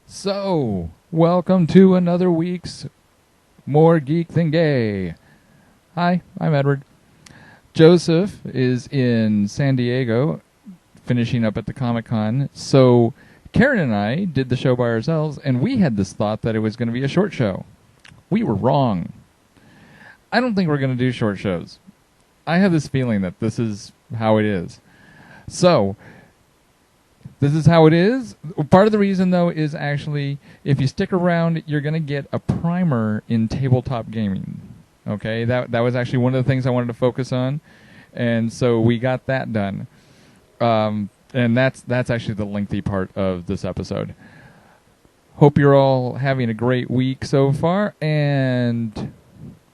So, welcome to another week's More Geek Than Gay. Hi, I'm Edward. Joseph is in San Diego, finishing up at the Comic-Con. So, Karen and I did the show by ourselves, and we had this thought that it was going to be a short show. We were wrong. I don't think we're going to do short shows. I have this feeling that this is how it is. So, this is how it is. Part of the reason, though, is actually, if you stick around, you're going to get a primer in tabletop gaming. Okay? That was actually one of the things I wanted to focus on. And so we got that done. And that's actually the lengthy part of this episode. Hope you're all having a great week so far. And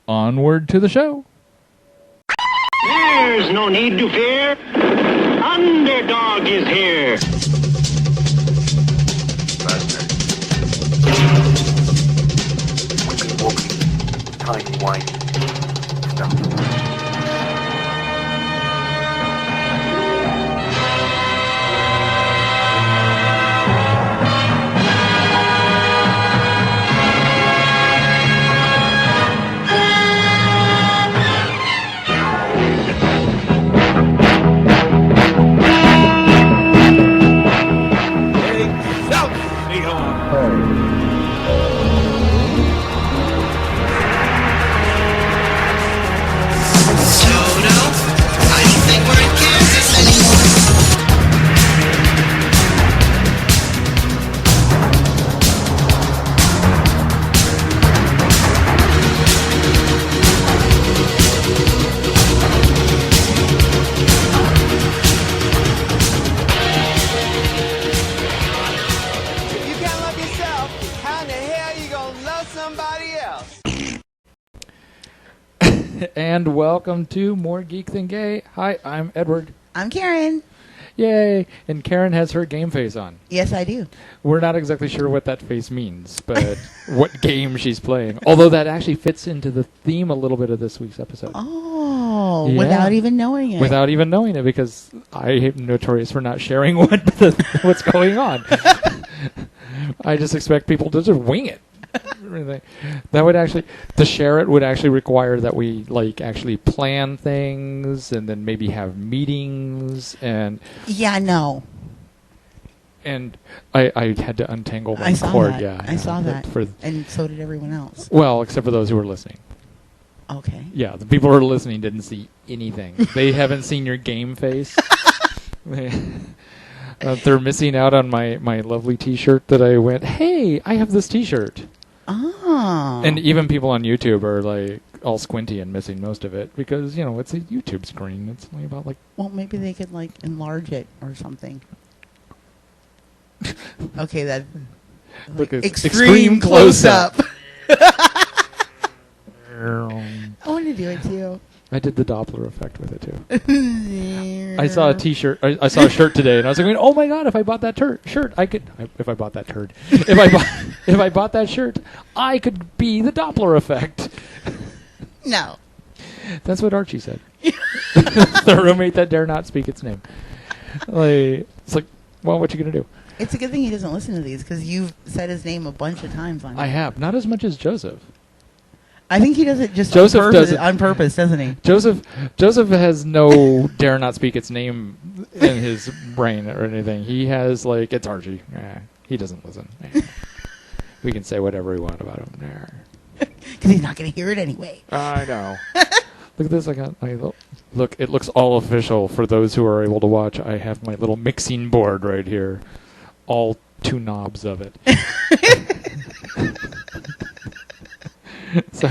onward to the show. There's no need to fear. Underdog is here. Walking, tiny white stuff. And welcome to More Geek Than Gay. Hi, I'm Edward. I'm Karen. Yay! And Karen has her game face on. Yes, I do. We're not exactly sure what that face means, but what game she's playing. Although that actually fits into the theme a little bit of this week's episode. Oh, yeah. Without even knowing it. Without even knowing it, because I am notorious for not sharing what's going on. I just expect people to just wing it. That would actually, to share it would actually require that we actually plan things and then maybe have meetings and. Yeah, no. And I had to untangle my cord. Yeah, I saw that. And so did everyone else. Well, except for those who were listening. Okay. Yeah, the people who are listening didn't see anything. They haven't seen your game face. They're missing out on my lovely T-shirt that I went, hey, I have this T-shirt. Oh. And even people on YouTube are all squinty and missing most of it because, it's a YouTube screen. It's only about Well, maybe they could enlarge it or something. Okay, that look, extreme close up. I want to do it too. I did the Doppler effect with it too. I saw a T-shirt. I saw a shirt today, and I was like, "Oh my god! If I bought that shirt, I could. If I bought that turd, if I bought that shirt, I could be the Doppler effect." No, that's what Archie said. The roommate that dare not speak its name. It's like, well, what you gonna do? It's a good thing he doesn't listen to these because you've said his name a bunch of times on. I have, not as much as Joseph. I think he does it just on purpose, doesn't he? Joseph has no dare not speak its name in his brain or anything. He has it's Archie. He doesn't listen. We can say whatever we want about him. Because he's not going to hear it anyway. I know. Look at this. Look, it looks all official for those who are able to watch. I have my little mixing board right here. All two knobs of it. So,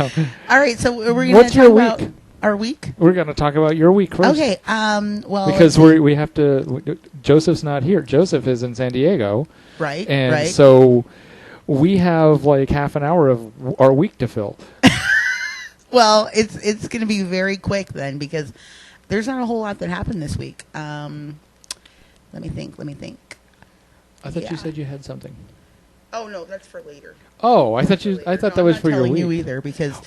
all right. So we're going to talk about our week. We're going to talk about your week first. Okay. Well, because we have to. Joseph's not here. Joseph is in San Diego. Right. And so we have half an hour of our week to fill. Well, it's going to be very quick then because there's not a whole lot that happened this week. Let me think. I thought you said you had something. Oh no, that's for later. Oh, I thought that was for your week. You either because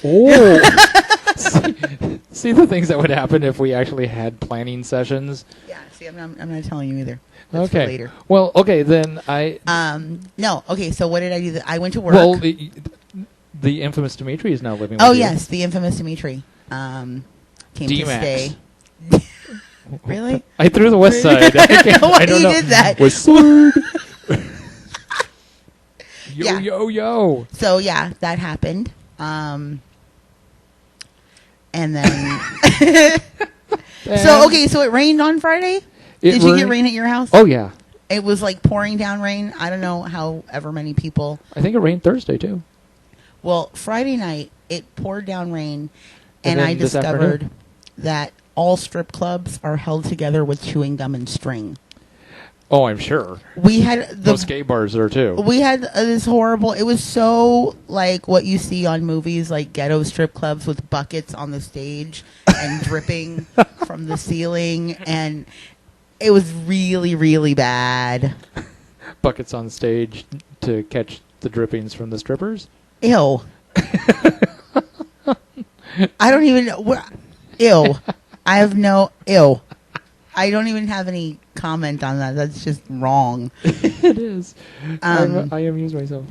See the things that would happen if we actually had planning sessions. Yeah. See, I'm not telling you either. That's for Okay. later. Well, okay, then I. No. Okay. So what did I do? I went to work. Well, the infamous Dimitri is now living with Oh you. yes, the infamous Dimitri came D-Max. to stay. Really? I threw the West Side. I don't know why you did that. West Side. Yo, Yeah. yo, yo. So yeah, that happened. And then so okay, so it rained on Friday. Did you get rain at your house? Oh, yeah. It was like pouring down rain. I don't know however many people. I think it rained Thursday, too. Well, Friday night it poured down rain, and then I this discovered afternoon? that all strip clubs are held together with chewing gum and string. Oh, I'm sure. We had Most gay bars there, too. We had this horrible. It was so like what you see on movies, like ghetto strip clubs with buckets on the stage and dripping from the ceiling, and it was really, really bad. Buckets on stage to catch the drippings from the strippers. Ew. I don't even know. Ew. I have no. Ew. I don't even have any comment on that. That's just wrong. It is. I amuse myself.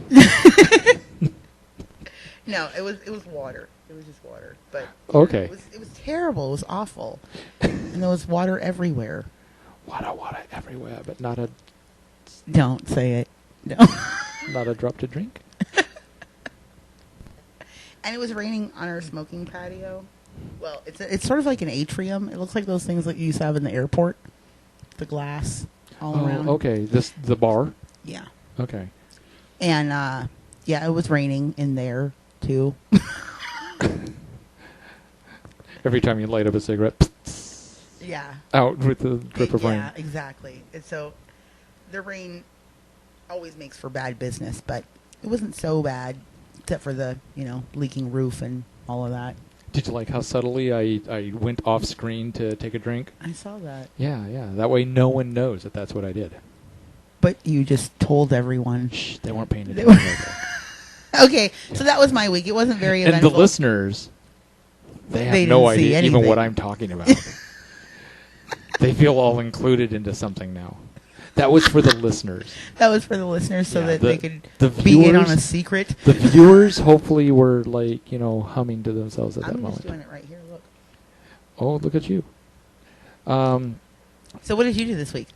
No, it was water. It was just water. But Okay. it was terrible. It was awful. And there was water everywhere. Water everywhere, but not a Don't say it. No. not a drop to drink. And it was raining on our smoking patio. Well, it's sort of like an atrium. It looks like those things that you used to have in the airport. The glass all around. Okay. The bar. Yeah. Okay. And yeah, it was raining in there too. Every time you light up a cigarette, Yeah. out with the drip of rain. Yeah, exactly. And so the rain always makes for bad business, but it wasn't so bad, except for the, leaking roof and all of that. Did you like how subtly I went off screen to take a drink? I saw that. Yeah. That way no one knows that that's what I did. But you just told everyone. Shh, they weren't paying They attention. Okay, so that was my week. It wasn't very And eventful. the listeners, they have They no didn't see idea even anything. what I'm talking about. They feel all included into something now. That was for the listeners. That was for the listeners so Yeah, that they could the be in on a viewers- secret. The viewers hopefully were like, humming to themselves at that I'm moment. just doing it right here. Look. Oh, look at you. So what did you do this week?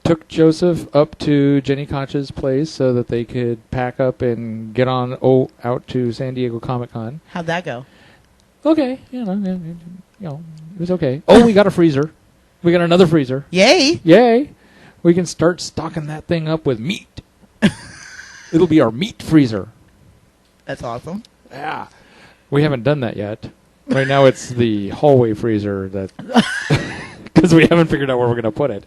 Took Joseph up to Jenny Koch's place so that they could pack up and get on out to San Diego Comic-Con. How'd that go? Okay, it was okay. Oh, we got a freezer. We got another freezer. Yay! Yay! We can start stocking that thing up with meat. It'll be our meat freezer. That's awesome. Yeah. We haven't done that yet. Right now it's the hallway freezer that... Because we haven't figured out where we're going to put it.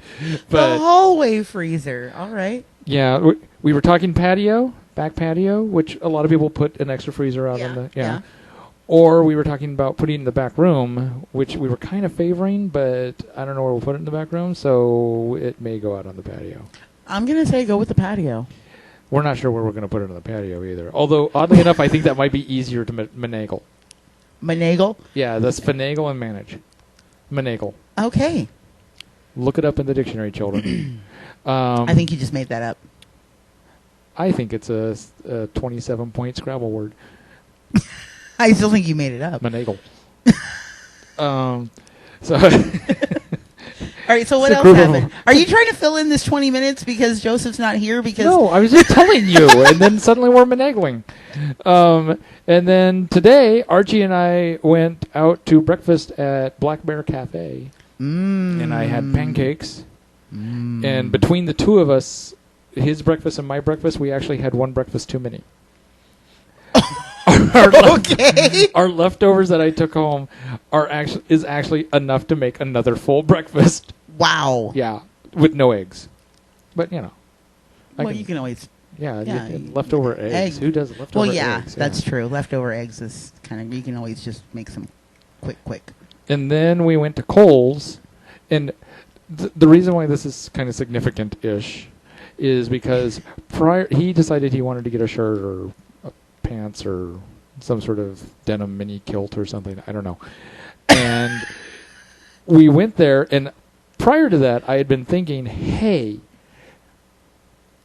But the hallway freezer. All right. yeah, we were talking back patio, which a lot of people put an extra freezer out on the... Yeah. Or we were talking about putting it in the back room, which we were kind of favoring, but I don't know where we'll put it in the back room, so it may go out on the patio. I'm going to say go with the patio. We're not sure where we're going to put it on the patio either. Although, oddly enough, I think that might be easier to finagle. Finagle? Yeah, that's finagle and manage. Finagle. Okay. Look it up in the dictionary, children. I think you just made that up. I think it's a 27-point Scrabble word. I still think you made it up. Finagle. So... All right, so what It's a else group of happened? Are you trying to fill in this 20 minutes because Joseph's not here? Because No, I was just telling you, and then suddenly we're finagling. And then today, Archie and I went out to breakfast at Black Bear Cafe, and I had pancakes. And between the two of us, his breakfast and my breakfast, we actually had one breakfast too many. Okay. Our leftovers that I took home is actually enough to make another full breakfast. Wow. Yeah, with no eggs. But, Well, you can always... Yeah, Yeah, leftover eggs. Who does leftover eggs? Well, yeah, that's true. Leftover eggs is kind of... You can always just make some quick. And then we went to Kohl's, and the reason why this is kind of significant-ish is because he decided he wanted to get a shirt or pants or some sort of denim mini kilt or something. I don't know. And we went there, and prior to that, I had been thinking, hey,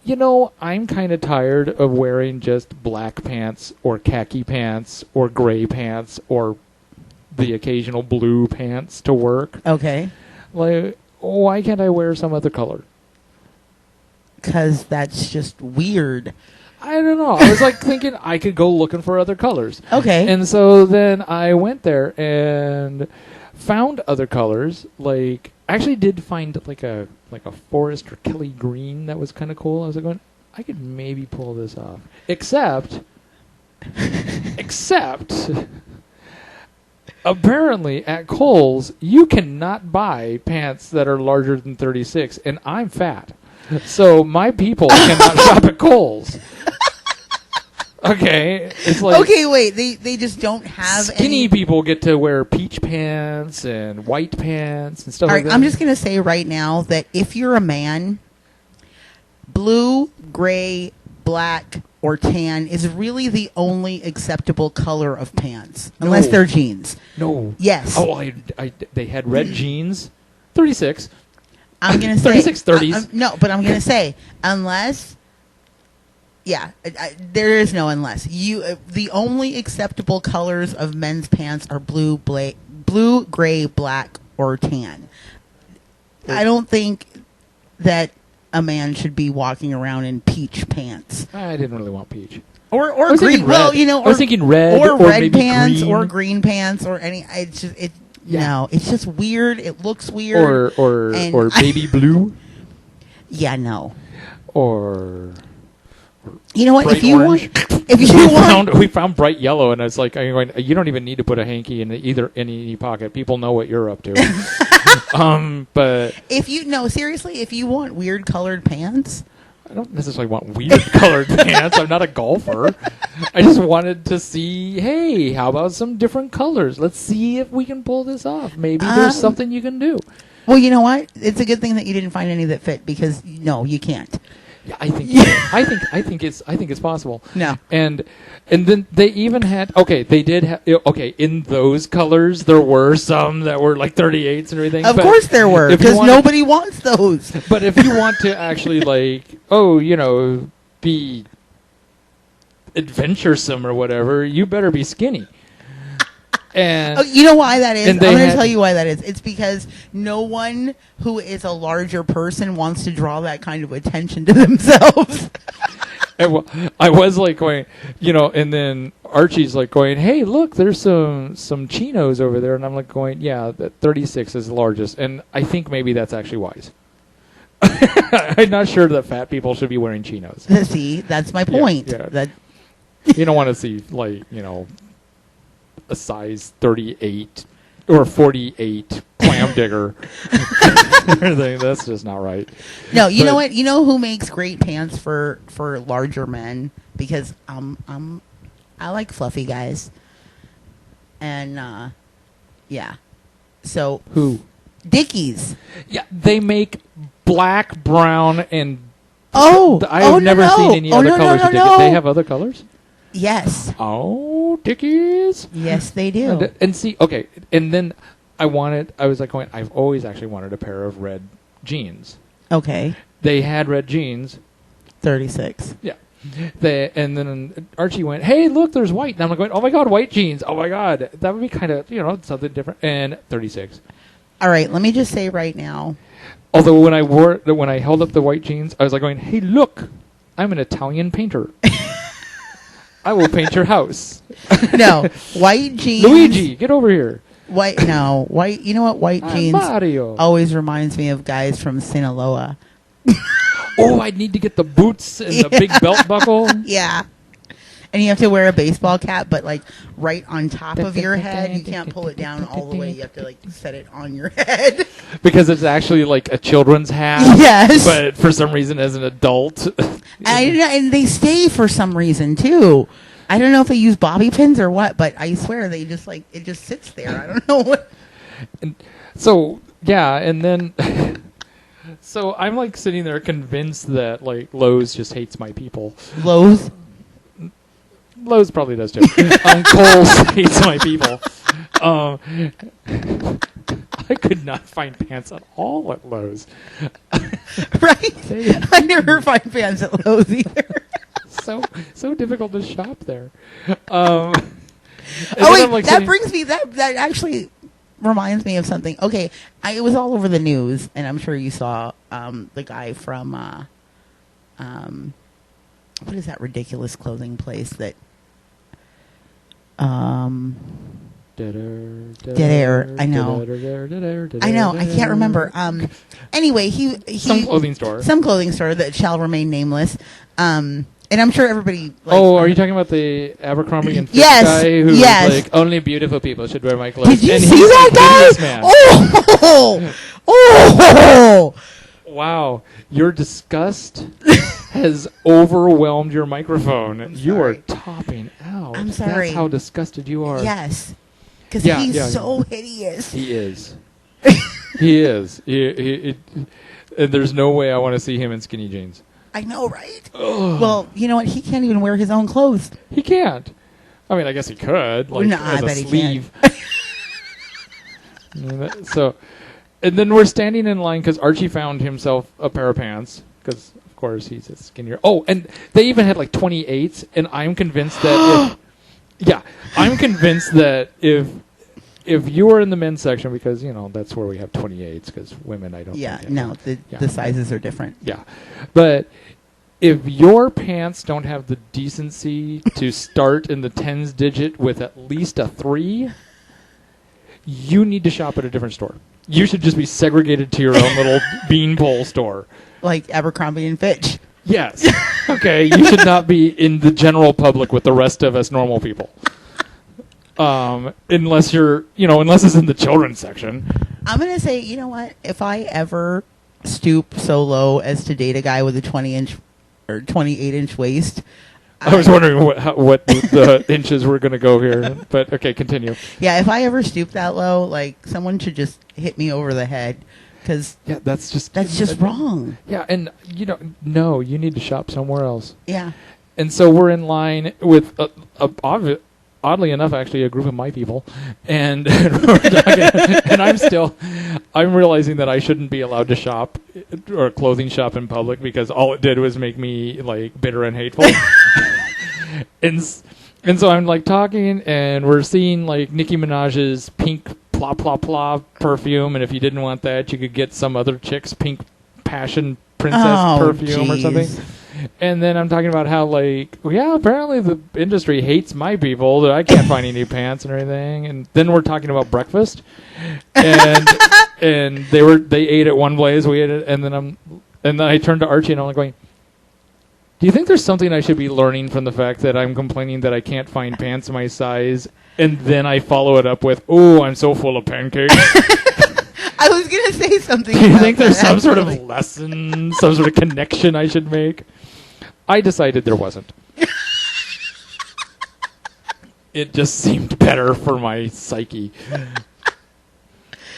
you know, I'm kind of tired of wearing just black pants or khaki pants or gray pants or the occasional blue pants to work. Okay. Like, why can't I wear some other color? Because that's just weird. I don't know. I was like thinking I could go looking for other colors. Okay. And so then I went there and found other colors. Like, actually did find like a forest or Kelly green that was kind of cool. I was like going, I could maybe pull this off. Except apparently at Kohl's you cannot buy pants that are larger than 36, and I'm fat. So my people cannot shop at Kohl's. Okay, it's like Okay, wait. They just don't have skinny any. people get to wear peach pants and white pants and stuff All like right, that. I'm just gonna say right now that if you're a man, blue, gray, black, or tan is really the only acceptable color of pants, unless No. they're jeans. No. Yes. Oh, they had red jeans. 36. I'm gonna say 36, 30s. no, but I'm gonna say unless. Yeah, there is no unless. The only acceptable colors of men's pants are blue, gray, black, or tan. I don't think that a man should be walking around in peach pants I didn't really want peach. or I was green. thinking Well, red. you know, I was thinking red or red maybe pants green. or green pants or any. It's just Yeah. no. It's just weird. It looks weird. Or and baby blue. Yeah, no. Or You know what? bright If you orange. want, if you want, we found bright yellow, and I was like, I'm going, you don't even need to put a hanky in any pocket. People know what you're up to. But seriously, if you want weird colored pants, I don't necessarily want weird colored pants. I'm not a golfer. I just wanted to see, hey, how about some different colors? Let's see if we can pull this off. Maybe there's something you can do. well, you know what? It's a good thing that you didn't find any that fit because no, you can't. Yeah, I think it's possible. No. And then they even had they did have in those colors there were some that were like 38s and everything. Of but course there were, if you because wanted- nobody wants those. But if you want to actually be adventuresome or whatever, you better be skinny. And Oh, you know why that is? I'm and they going to had- tell you why that is. It's because no one who is a larger person wants to draw that kind of attention to themselves. I was like going, and then Archie's like going, hey, look, there's some chinos over there. And I'm like going, yeah, that 36 is the largest. And I think maybe that's actually wise. I'm not sure that fat people should be wearing chinos. See, that's my point. yeah. That You don't want to see, a size 38 or 48 clam digger. That's just not right. No, you know But- what? You know who makes great pants for larger men? Because I like fluffy guys. And yeah. So Who? Dickies. Yeah, they make black, brown, and no, I've never no. seen any Oh, other no, no, colors. no, of Dickies. no. They have other colors? Yes. Oh, Dickies. Yes, they do. And see, okay, and then I was like going, I've always actually wanted a pair of red jeans. Okay. They had red jeans. 36. Yeah. And then Archie went, hey, look, there's white. And I'm like going, oh my God, white jeans. Oh my God. That would be kind of, something different. And 36. All right, let me just say right now. Although when I held up the white jeans, I was like going, hey, look, I'm an Italian painter. I will paint your house. No, white jeans. Luigi, get over here. White. You know what? White jeans Mario. always reminds me of guys from Sinaloa. Oh, I need to get the boots and the big belt buckle. Yeah. And you have to wear a baseball cap, but like right on top of your head. You can't pull it down all the way. You have to like set it on your head. Because it's actually like a children's hat. Yes. But for some reason, as an adult. And they stay for some reason too. I don't know if they use bobby pins or what, but I swear they just like it just sits there. I don't know what. And so yeah, and then so I'm like sitting there convinced that like Lowe's just hates my people. Lowe's. Lowe's probably does too. Kohl's hates my people. I could not find pants at all at Lowe's. Right? I never find pants at Lowe's either. So difficult to shop there. Oh wait, that brings me that actually reminds me of something. Okay, it was all over the news, and I'm sure you saw the guy from what is that ridiculous clothing place that Dead Air. I know. I can't remember. Anyway, he some clothing store that shall remain nameless. And I'm sure everybody. Are you talking about the Abercrombie and Fitch yes, guy who's yes. like only beautiful people should wear my clothes? Did you and see that guy? Man. Oh! Wow, your disgust has overwhelmed your microphone. You are topping out. I'm sorry. That's how disgusted you are. Yes, because he's so hideous. He is. He is. And there's no way I want to see him in skinny jeans. I know, right? Ugh. Well, you know what? He can't even wear his own clothes. He can't. I mean, I guess he could, like as a sleeve. So, and then we're standing in line because Archie found himself a pair of pants because, of course, he's a skinnier. Oh, and they even had like 28s, and I'm convinced that I'm convinced that if you were in the men's section, because that's where we have 28s, because women I don't. The sizes are different. Yeah, but if your pants don't have the decency to start in the tens digit with at least a 3, you need to shop at a different store. You should just be segregated to your own little beanpole store, like Abercrombie and Fitch. Yes. Okay, you should not be in the general public with the rest of us normal people. Unless it's in the children's section. I'm going to say, you know what? If I ever stoop so low as to date a guy with a 20-inch or 28-inch waist. I was wondering what the inches were going to go here. But, okay, continue. Yeah, if I ever stoop that low, like, someone should just hit me over the head. Because that's just wrong. Yeah, and, no, you need to shop somewhere else. Yeah. And so we're in line with oddly enough, actually, a group of my people, and and I'm realizing that I shouldn't be allowed to shop or clothing shop in public because all it did was make me like bitter and hateful. and so I'm like talking, and we're seeing like Nicki Minaj's pink Pla Pla Pla perfume, and if you didn't want that, you could get some other chick's pink passion princess perfume or something. And then I'm talking about how, apparently the industry hates my people, that I can't find any new pants and everything. And then we're talking about breakfast. And they ate at one place, we ate it, and then I turned to Archie and I'm like going, do you think there's something I should be learning from the fact that I'm complaining that I can't find pants my size? And then I follow it up with, oh, I'm so full of pancakes. I was going to say something. Do you think there's some sort of lesson, some sort of connection I should make? I decided there wasn't. It just seemed better for my psyche.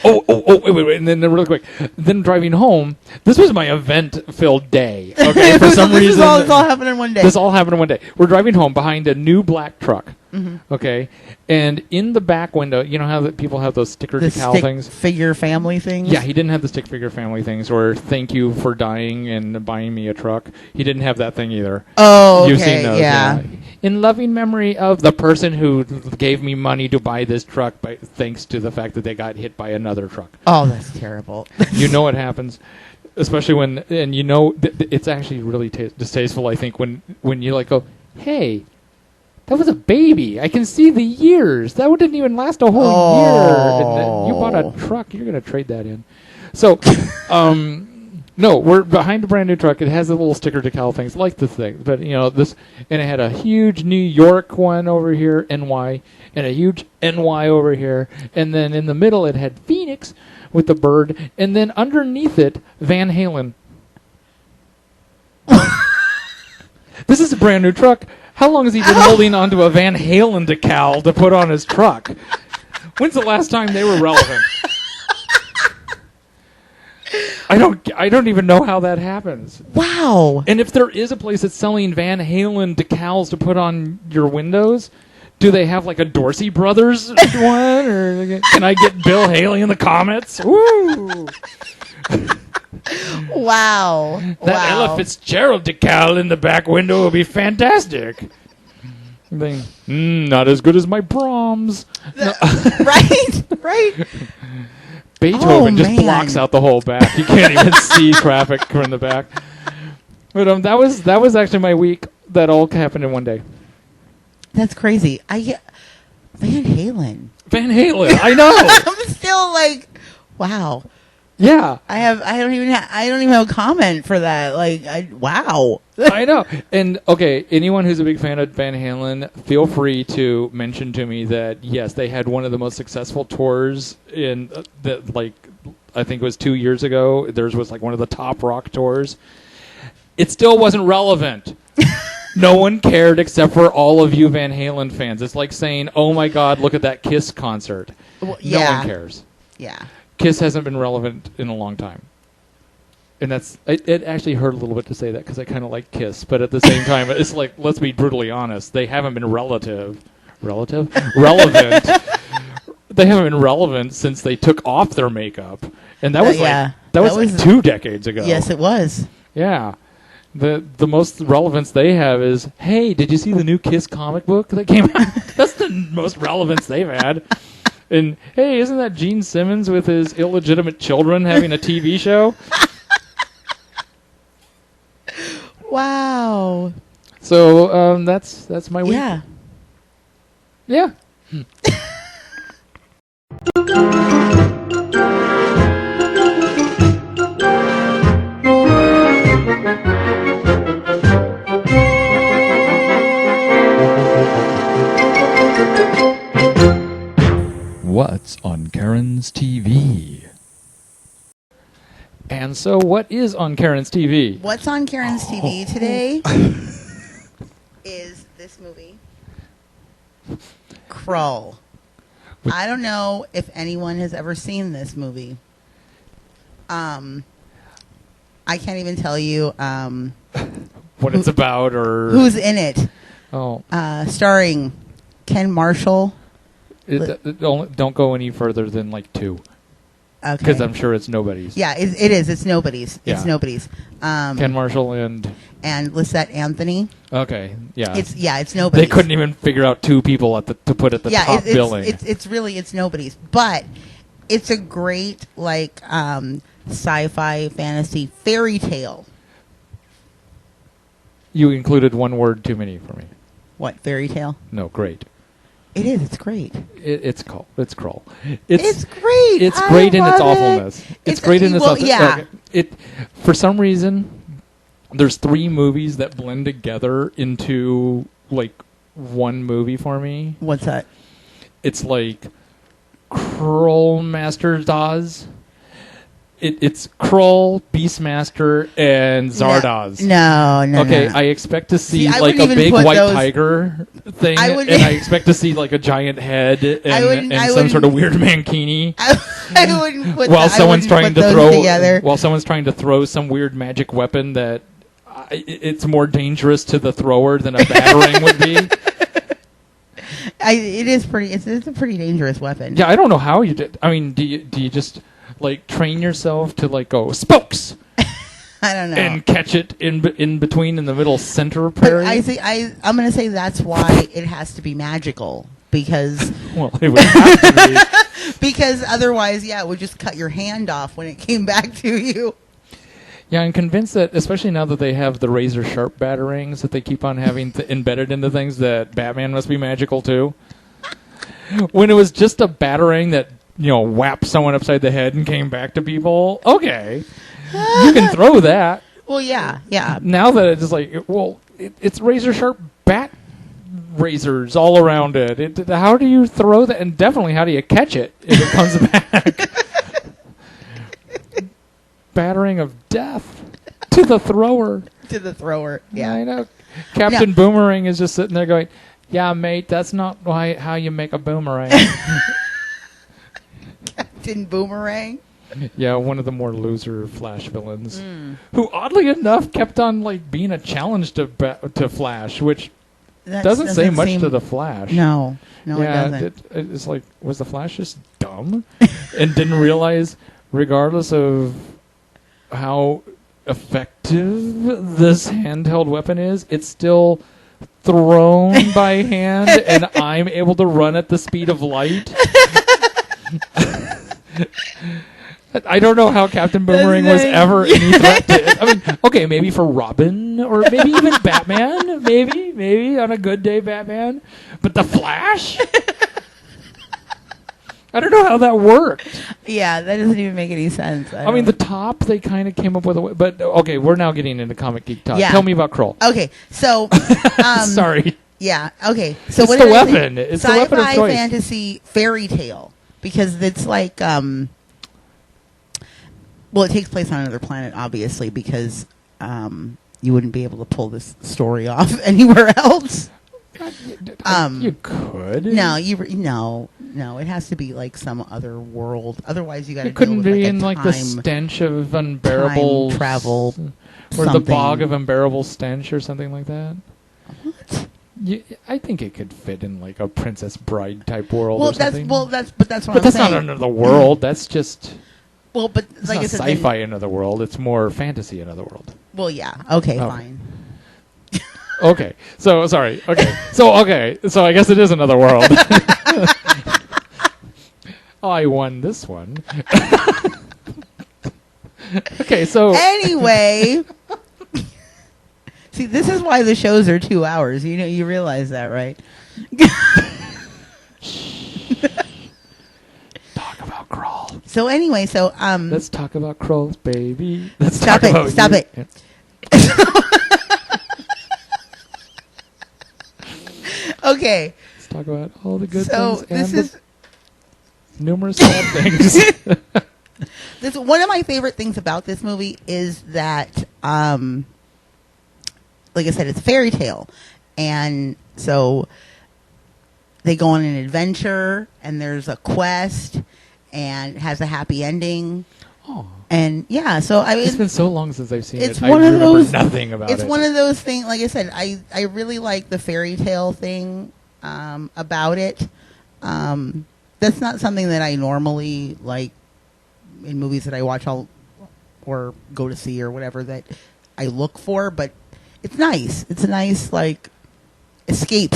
Wait. And then really quick. Then driving home, this was my event-filled day. Okay, for some reason. This all happened in one day. This all happened in one day. We're driving home behind a new black truck. Mm-hmm. Okay, and in the back window, you know how people have those sticker decal things? Figure family things? Yeah, he didn't have the stick figure family things, or thank you for dying and buying me a truck. He didn't have that thing either. Oh, okay, You've seen those, yeah. In loving memory of the person who gave me money to buy this truck, thanks to the fact that they got hit by another truck. Oh, that's terrible. You know what happens, especially when, and it's actually really distasteful, I think, when you like go, hey, that was a baby. I can see the years. That didn't even last a whole year. And you bought a truck. You're going to trade that in. So, no, we're behind a brand new truck. It has the little sticker decal things like the thing. But, this, and it had a huge New York one over here, NY, and a huge NY over here. And then in the middle, it had Phoenix with the bird. And then underneath it, Van Halen. This is a brand new truck. How long has he been holding onto a Van Halen decal to put on his truck? When's the last time they were relevant? I don't even know how that happens. Wow. And if there is a place that's selling Van Halen decals to put on your windows, do they have like a Dorsey Brothers one, or can I get Bill Haley in the Comets? Woo! Wow. That Ella Fitzgerald decal in the back window would be fantastic. Not as good as my Brahms. Right. Beethoven just blocks out the whole back. You can't even see traffic from the back. But that was actually my week. That all happened in one day. That's crazy. Van Halen. I know. I'm still like, wow. Yeah. I don't even have a comment for that. Like, wow. I know. And okay, anyone who's a big fan of Van Halen, feel free to mention to me that yes, they had one of the most successful tours in that. Like, I think it was 2 years ago. Theirs was like one of the top rock tours. It still wasn't relevant. No one cared except for all of you Van Halen fans. It's like saying, "Oh my God, look at that Kiss concert." Well, yeah. No one cares. Yeah. Kiss hasn't been relevant in a long time. And it actually hurt a little bit to say that because I kind of like Kiss, but at the same time, it's like, let's be brutally honest, they haven't been relevant. They haven't been relevant since they took off their makeup, and that was like 2 decades ago. Yes, it was. Yeah, the most relevance they have is, hey, did you see the new Kiss comic book that came out? That's the most relevance they've had. And hey, isn't that Gene Simmons with his illegitimate children having a TV show? Wow. So that's my week. Yeah. Yeah. What's on Karen's TV? And so what is on Karen's TV? What's on Karen's TV today is this movie, Krull. I don't know if anyone has ever seen this movie. I can't even tell you what it's about or who's in it. Oh. Starring Ken Marshall. Don't go any further than like 2. Okay. Because I'm sure it's nobody's. Yeah, it is. It's nobody's. Yeah. It's nobody's. Ken Marshall and Lisette Anthony. Okay, yeah. It's nobody's. They couldn't even figure out 2 people to put at the top billing. It's nobody's. But it's a great sci-fi fantasy fairy tale. You included one word too many for me. What, fairy tale? No, great. It is. It's great. It's Krull. It's great. It's great in its awfulness. It's great in its awfulness. Yeah. Okay. For some reason, there's 3 movies that blend together into like one movie for me. What's that? It's like Krull Master Daz. It's Krull, Beastmaster, and Zardoz. No. Okay, I expect to see like a big white tiger thing, and I expect to see like a giant head and some sort of weird mankini. I wouldn't put while someone's trying to throw some weird magic weapon that it's more dangerous to the thrower than a battering would be. It is pretty. It's a pretty dangerous weapon. Yeah, I don't know how you did. I mean, do you just like train yourself to like go spokes? I don't know. And catch it in between in the middle center parry. I'm going to say that's why it has to be magical because well, it would have to be. Because otherwise, it would just cut your hand off when it came back to you. Yeah, I'm convinced that, especially now that they have the razor sharp batterings that they keep on having embedded into things, that Batman must be magical too. When it was just a battering that whapped someone upside the head and came back to people, okay. You can throw that. Well, yeah. Now that it's just like, it's razor sharp bat razors all around it. How do you throw that? And definitely, how do you catch it if it comes back? Battering of death to the thrower. Yeah. I know. Captain Boomerang is just sitting there going, yeah, mate, that's not how you make a boomerang. Captain Boomerang? Yeah, one of the more loser Flash villains, who oddly enough kept on like being a challenge to Flash, which doesn't say much to the Flash. No, it yeah, doesn't. it's like, was the Flash just dumb and didn't realize, regardless of how effective this handheld weapon is, it's still thrown by hand, and I'm able to run at the speed of light. I don't know how Captain Boomerang was ever any threat to. I mean, okay, maybe for Robin or maybe even Batman, maybe on a good day, Batman. But the Flash, I don't know how that worked. Yeah, that doesn't even make any sense. I mean, the top they kind of came up with a way, but okay, we're now getting into comic geek talk. Yeah. Tell me about Krull. Okay, so Sorry. Yeah. Okay. So It's what the did I say? weapon. It's the weapon of Sci-fi choice. fantasy fairy tale, because it's like well, it takes place on another planet, obviously, because you wouldn't be able to pull this story off anywhere else. You could. No, no. It has to be like some other world. Otherwise, you got to. It couldn't deal with be like in like the stench of unbearable time travel, or the something. bog of unbearable stench, or something like that. What? I think it could fit in like a Princess Bride type world. Well, or something. that's what But I'm that's saying. not another world. That's just. Well, but It's like not I said, sci-fi another world. It's more fantasy another world. Well, yeah. Okay, Oh. fine. Okay. So sorry. Okay. So I guess it is another world. I won this one. Okay. So Anyway, see, this is why the shows are 2 hours. You realize that, right? talk about Krull. So anyway, Let's talk about Krulls, baby. Let's Stop talk it, about stop you. it. Yeah. Okay. Let's talk about all the good So things and this the is numerous bad things. this one of my favorite things about this movie is that like I said, it's a fairy tale, and so they go on an adventure, and there's a quest, and it has a happy ending. Oh. And yeah, so I mean, It's been so long since I've seen it's it. one I of remember those. nothing about It's it. one of those things. Like I said, I really like the fairy tale thing about it. That's not something that I normally like in movies that I watch or go to see or whatever that I look for. But it's nice. It's a nice like escape.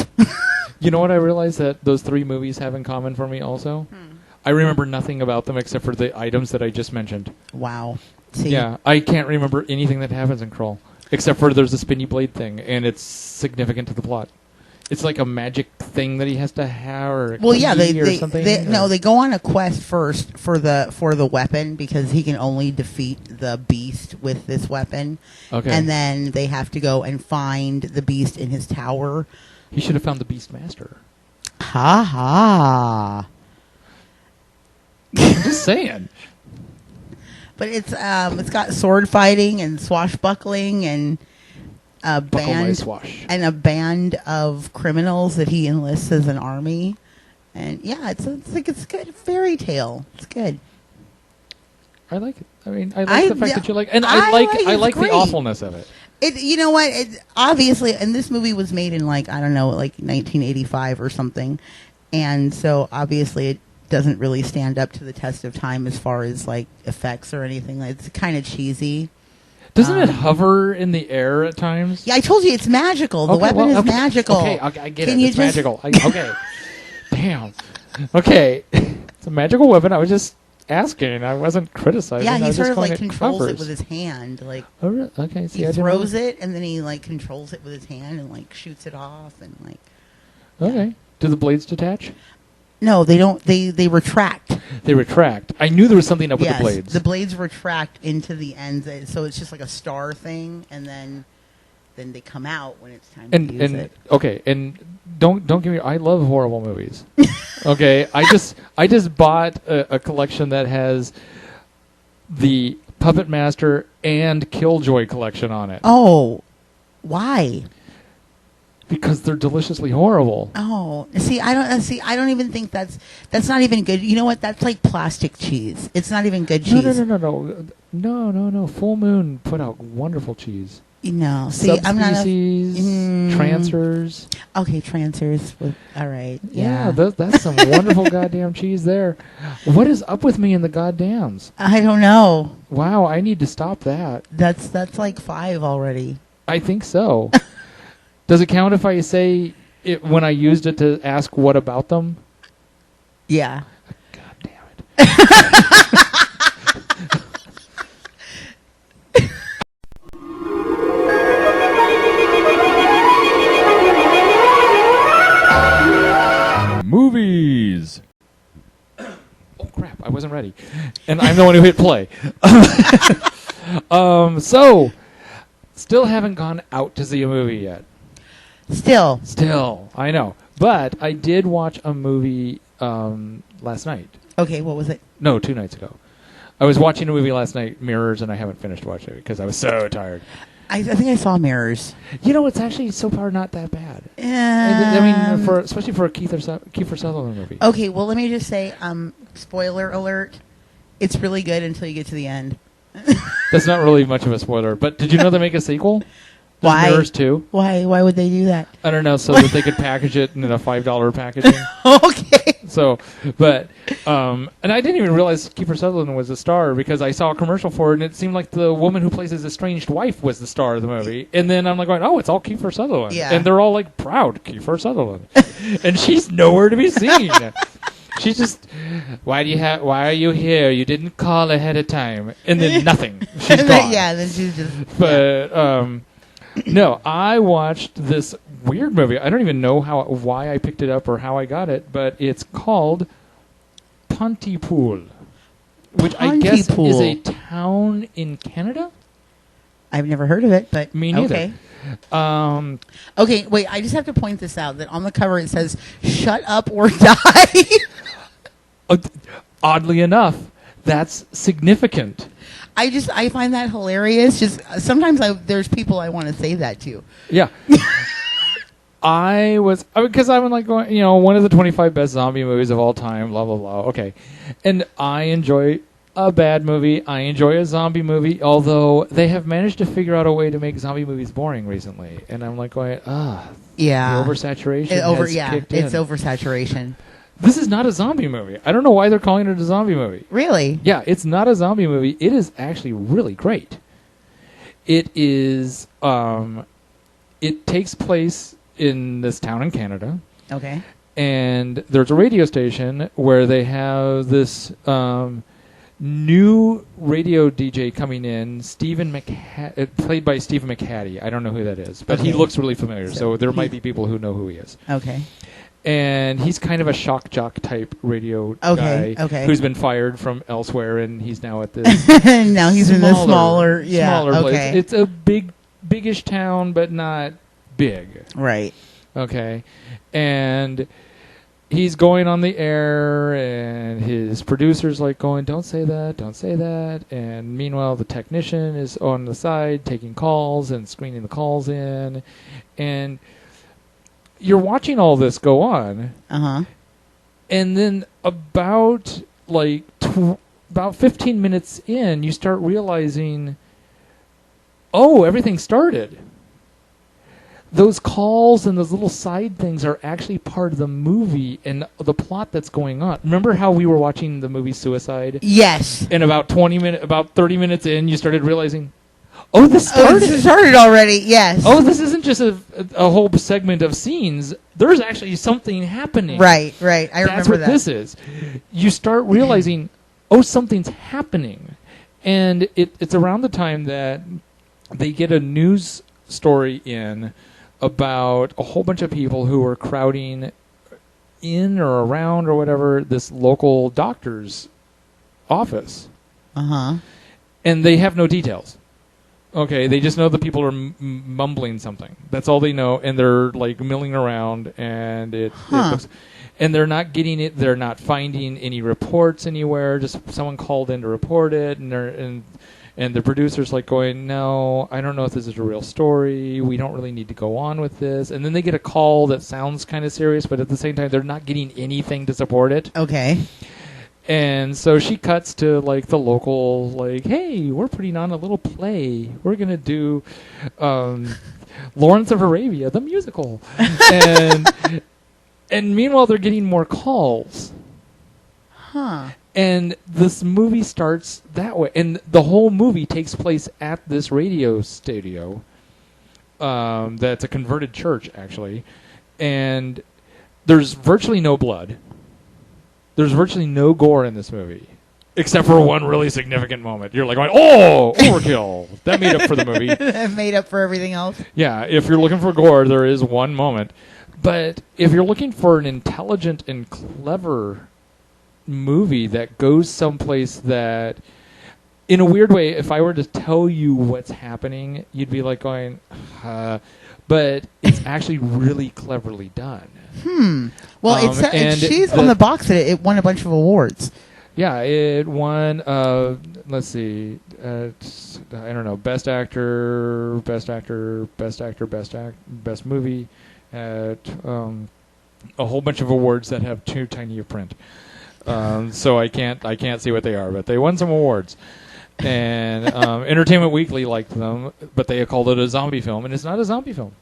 You know what I realized that those three movies have in common for me also? I remember nothing about them except for the items that I just mentioned. Wow. See? Yeah, I can't remember anything that happens in Krull. Except for there's a spinny blade thing, and it's significant to the plot. It's like a magic thing that he has to have, or Well, yeah, key or they something. they go on a quest first for the weapon, because he can only defeat the beast with this weapon. Okay. And then they have to go and find the beast in his tower. He should have found the Beast Master. Ha ha. I'm just saying. But it's got sword fighting and swashbuckling and a Buckle my band swash. and a band of criminals that he enlists as an army. And yeah, it's good fairy tale. It's good. I like it. I mean, I like the fact that you like, and I I it's like the great. awfulness of it. It, you know what? It, obviously, and this movie was made in like 1985 or something, and so obviously it doesn't really stand up to the test of time as far as like effects or anything. It's kind of cheesy. Doesn't it hover in the air at times? Yeah, I told you it's magical. The Okay, weapon well, is okay. magical. Okay, I get Can it. you It's just- magical. Okay. Damn. Okay. It's a magical weapon. I was just asking. I wasn't criticizing. Yeah, I he was sort just of going, like it controls it covers. with his hand. Like Oh, really? Okay. See, he I didn't throws know. it and then he like controls it with his hand and like shoots it off and like. Okay. Do the blades detach? No, they don't. They retract. They retract. I knew there was something up with Yes, the blades. the blades retract into the ends, so it's just like a star thing, and then they come out when it's time to use and it. okay, and don't give me. I love horrible movies. Okay, I just bought a collection that has the Puppet Master and Killjoy collection on it. Oh, why? because they're deliciously horrible. Oh, I don't even think that's not even good. You know what? That's like plastic cheese. It's not even good cheese. No. Full Moon put out wonderful cheese. No, see, I'm not Subspecies, Trancers. Okay, Trancers. All right. Yeah, that's some wonderful goddamn cheese there. What is up with me in the goddams? I don't know. Wow, I need to stop that. That's like 5 already. I think so. Does it count if I say it when I used it to ask what about them? Yeah. God damn it. Movies. Oh crap! I wasn't ready, and I'm the one who hit play. So still haven't gone out to see a movie yet. Still, I know, but I did watch a movie last night. Okay, what was it? No, 2 nights ago. I was watching a movie last night, Mirrors, and I haven't finished watching it because I was so tired. I think I saw Mirrors. You know, it's actually so far not that bad. I mean, especially for a Kiefer Sutherland movie. Okay, well, let me just say, spoiler alert, it's really good until you get to the end. That's not really much of a spoiler, but did you know they make a sequel? Why? Mirrors 2. Why would they do that? I don't know, so that they could package it in a $5 packaging. Okay. So, but, and I didn't even realize Kiefer Sutherland was a star because I saw a commercial for it and it seemed like the woman who plays his estranged wife was the star of the movie. And then I'm like going, oh, it's all Kiefer Sutherland. Yeah. And they're all like, proud Kiefer Sutherland. And she's nowhere to be seen. She's just, why are you here? You didn't call ahead of time. And then nothing. She's gone. Yeah, then she's just... But, no, I watched this weird movie. I don't even know why I picked it up or how I got it, but it's called Pontypool, which I guess is a town in Canada. I've never heard of it, but me neither. Okay. Okay, wait. I just have to point this out that on the cover it says "Shut up or die." Oddly enough, that's significant. I find that hilarious. Just sometimes there's people I want to say that to. Yeah. Because I'm like going, you know, one of the 25 best zombie movies of all time, blah, blah, blah. Okay. And I enjoy a bad movie. I enjoy a zombie movie, although they have managed to figure out a way to make zombie movies boring recently. And I'm like going, yeah. The oversaturation has kicked in. It's oversaturation. This is not a zombie movie. I don't know why they're calling it a zombie movie. Really? Yeah, it's not a zombie movie. It is actually really great. It is, it takes place in this town in Canada. Okay. And there's a radio station where they have this new radio DJ coming in, played by Stephen McHattie. I don't know who that is, but he looks really familiar, so there might be people who know who he is. Okay. And he's kind of a shock jock type radio guy who's been fired from elsewhere, and he's now at this. Now he's in the smaller place. It's a biggish town, but not big. Right. Okay. And he's going on the air, and his producer's like going, don't say that, don't say that. And meanwhile, the technician is on the side taking calls and screening the calls in. And you're watching all this go on. Uh-huh. And then about 15 minutes in, you start realizing, everything started. Those calls and those little side things are actually part of the movie and the plot that's going on. Remember how we were watching the movie Suicide? Yes. And about 30 minutes in, you started realizing, this started. It started already, yes. This isn't just a whole segment of scenes. There's actually something happening. Right. I remember that. That's what this is. You start realizing, something's happening. And it's around the time that they get a news story in about a whole bunch of people who are crowding in or around or whatever this local doctor's office. Uh-huh. And they have no details. Okay, they just know the people are mumbling something. That's all they know, and they're like milling around, and it looks, and they're not getting it. They're not finding any reports anywhere. Just someone called in to report it, and And the producer's like going, no, I don't know if this is a real story. We don't really need to go on with this. And then they get a call that sounds kind of serious, but at the same time, they're not getting anything to support it. Okay. And so she cuts to, like, the local, like, hey, we're putting on a little play. We're going to do Lawrence of Arabia, the musical. And meanwhile, they're getting more calls. Huh. And this movie starts that way. And the whole movie takes place at this radio studio. That's a converted church, actually. And there's virtually no blood. There's virtually no gore in this movie. Except for one really significant moment. You're like, oh, overkill. That made up for the movie. That made up for everything else. Yeah, if you're looking for gore, there is one moment. But if you're looking for an intelligent and clever movie that goes someplace that, in a weird way, if I were to tell you what's happening, you'd be like going, but it's actually really cleverly done. Well, she's on the box set. It won a bunch of awards. Yeah, it won, let's see, I don't know, Best Actor, Best Movie, at a whole bunch of awards that have too tiny a print. So I can't see what they are, but they won some awards. And Entertainment Weekly liked them, but they called it a zombie film, and it's not a zombie film.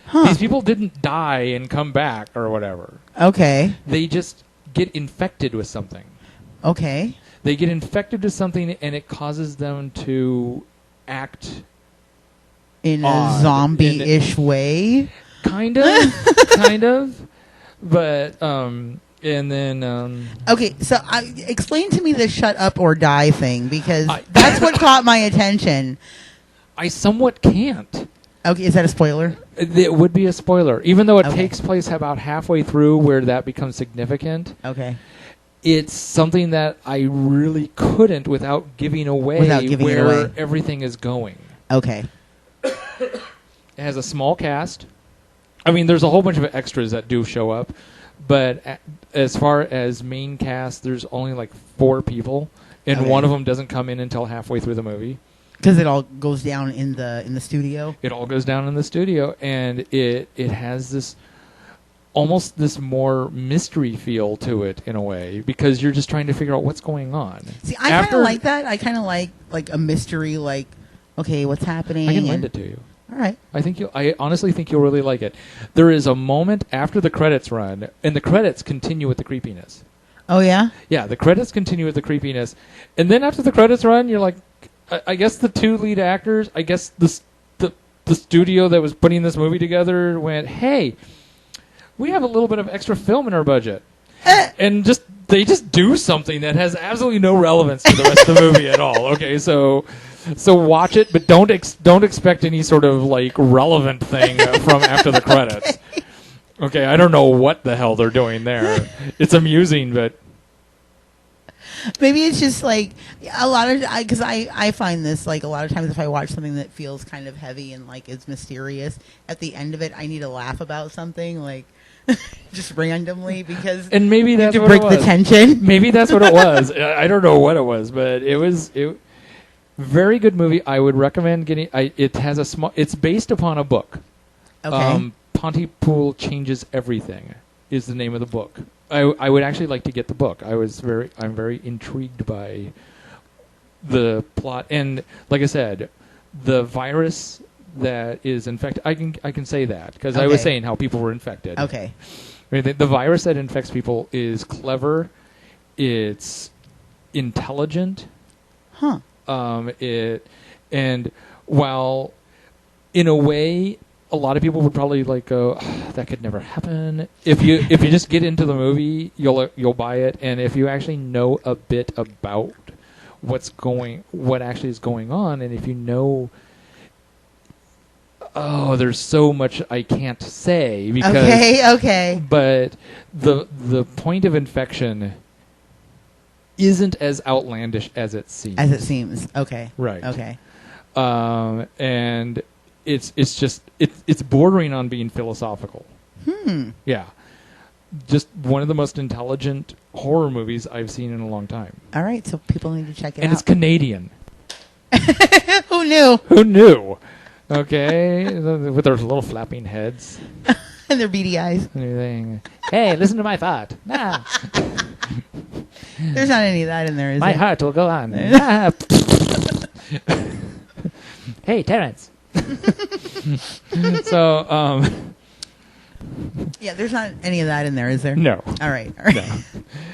Huh. These people didn't die and come back or whatever. Okay. They just get infected with something. Okay. They get infected with something, and it causes them to act in odd. A zombie-ish way. Kind of. But and then okay, so explain to me the shut up or die thing, because that's what caught my attention. I somewhat can't. Okay, is that a spoiler? It would be a spoiler, even though it Okay. takes place about halfway through where that becomes significant. Okay. It's something that I really couldn't without giving away where everything is going. Okay. It has a small cast. I mean, there's a whole bunch of extras that do show up, but as far as main cast, there's only like 4 people, and one of them doesn't come in until halfway through the movie. Because it all goes down in the studio. It all goes down in the studio, and it has this almost this more mystery feel to it in a way, because you're just trying to figure out what's going on. See, I kind of like that. I kind of like a mystery, like, okay, what's happening? I can lend it to you. All right. I honestly think you'll really like it. There is a moment after the credits run, and the credits continue with the creepiness. Oh, yeah? Yeah, the credits continue with the creepiness. And then after the credits run, you're like, I guess the 2 lead actors, I guess the studio that was putting this movie together went, hey, we have a little bit of extra film in our budget. And they just do something that has absolutely no relevance to the rest of the movie at all. Okay, so watch it, but don't expect any sort of like relevant thing from after the credits. Okay, I don't know what the hell they're doing there. It's amusing, but maybe it's just like a lot of, because I find this, like, a lot of times if I watch something that feels kind of heavy and like it's mysterious, at the end of it I need to laugh about something, like just randomly, because and maybe that's to what break it was. the tension. Maybe that's what it was. I don't know what it was, but it was very good movie. I would recommend getting. It has a small. It's based upon a book. Okay. Pontypool Changes Everything is the name of the book. I would actually like to get the book. I'm very intrigued by the plot, and like I said, the virus that is infected. I can say that because I was saying how people were infected. Okay. I mean, the virus that infects people is clever. It's intelligent. Huh. And while in a way a lot of people would probably like go, that could never happen. If you just get into the movie, you'll buy it, and if you actually know a bit about what actually is going on, and if you know, there's so much I can't say because okay. But the point of infection isn't as outlandish as it seems. Okay. Right. Okay. And it's bordering on being philosophical. Yeah. Just one of the most intelligent horror movies I've seen in a long time. All right, so people need to check it out. And it's Canadian. Who knew? Who knew? Okay, with their little flapping heads And their beady eyes. and everything. Hey, listen to my thought. Nah, There's not any of that in there, is my there? heart will go on. Ah. Hey, Terrence. So, Yeah, there's not any of that in there, is there? no. All right. You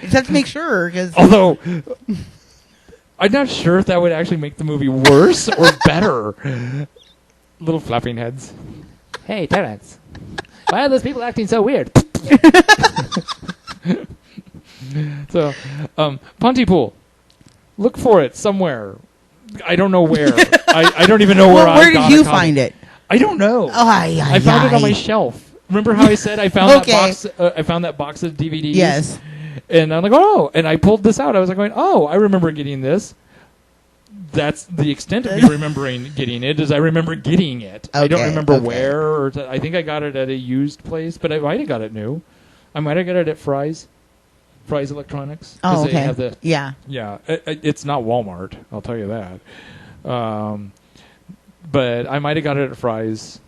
just have to make sure, because Although, I'm not sure if that would actually make the movie worse or better. Little flapping heads. Hey, Terrence. Why are those people acting so weird? So, Pontypool. Look for it somewhere. I don't know where. I don't even know where I where got did you a copy. find it? I don't know. I found it on my shelf. Remember how I said I found Okay. that box? I found that box of DVDs. Yes. And I'm like, oh, and I pulled this out. I was like, going, oh, I remember getting this. That's the extent of me remembering getting it. Is I remember getting it. I don't remember where. Or I think I got it at a used place, but I might have got it new. I might have got it at Fry's Electronics. Oh, okay. They have the, yeah. yeah, it's not Walmart. I'll tell you that. But I might have got it at Fry's.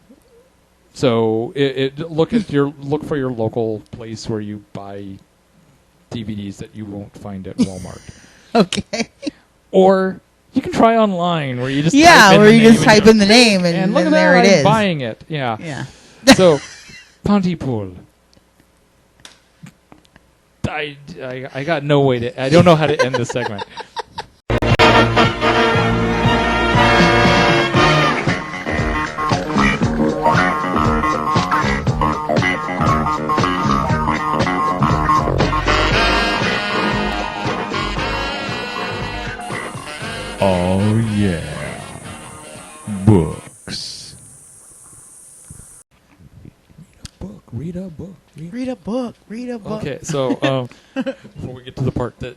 So look for your local place where you buy DVDs that you won't find at Walmart. Okay. Or you can try online where you just type in the name and look at there that, it I'm is. buying it. Yeah. Yeah. So Pontypool. I got no way to. I don't know how to end this segment. Oh yeah, books. Read a book. Read a book. Okay, so before we get to the part that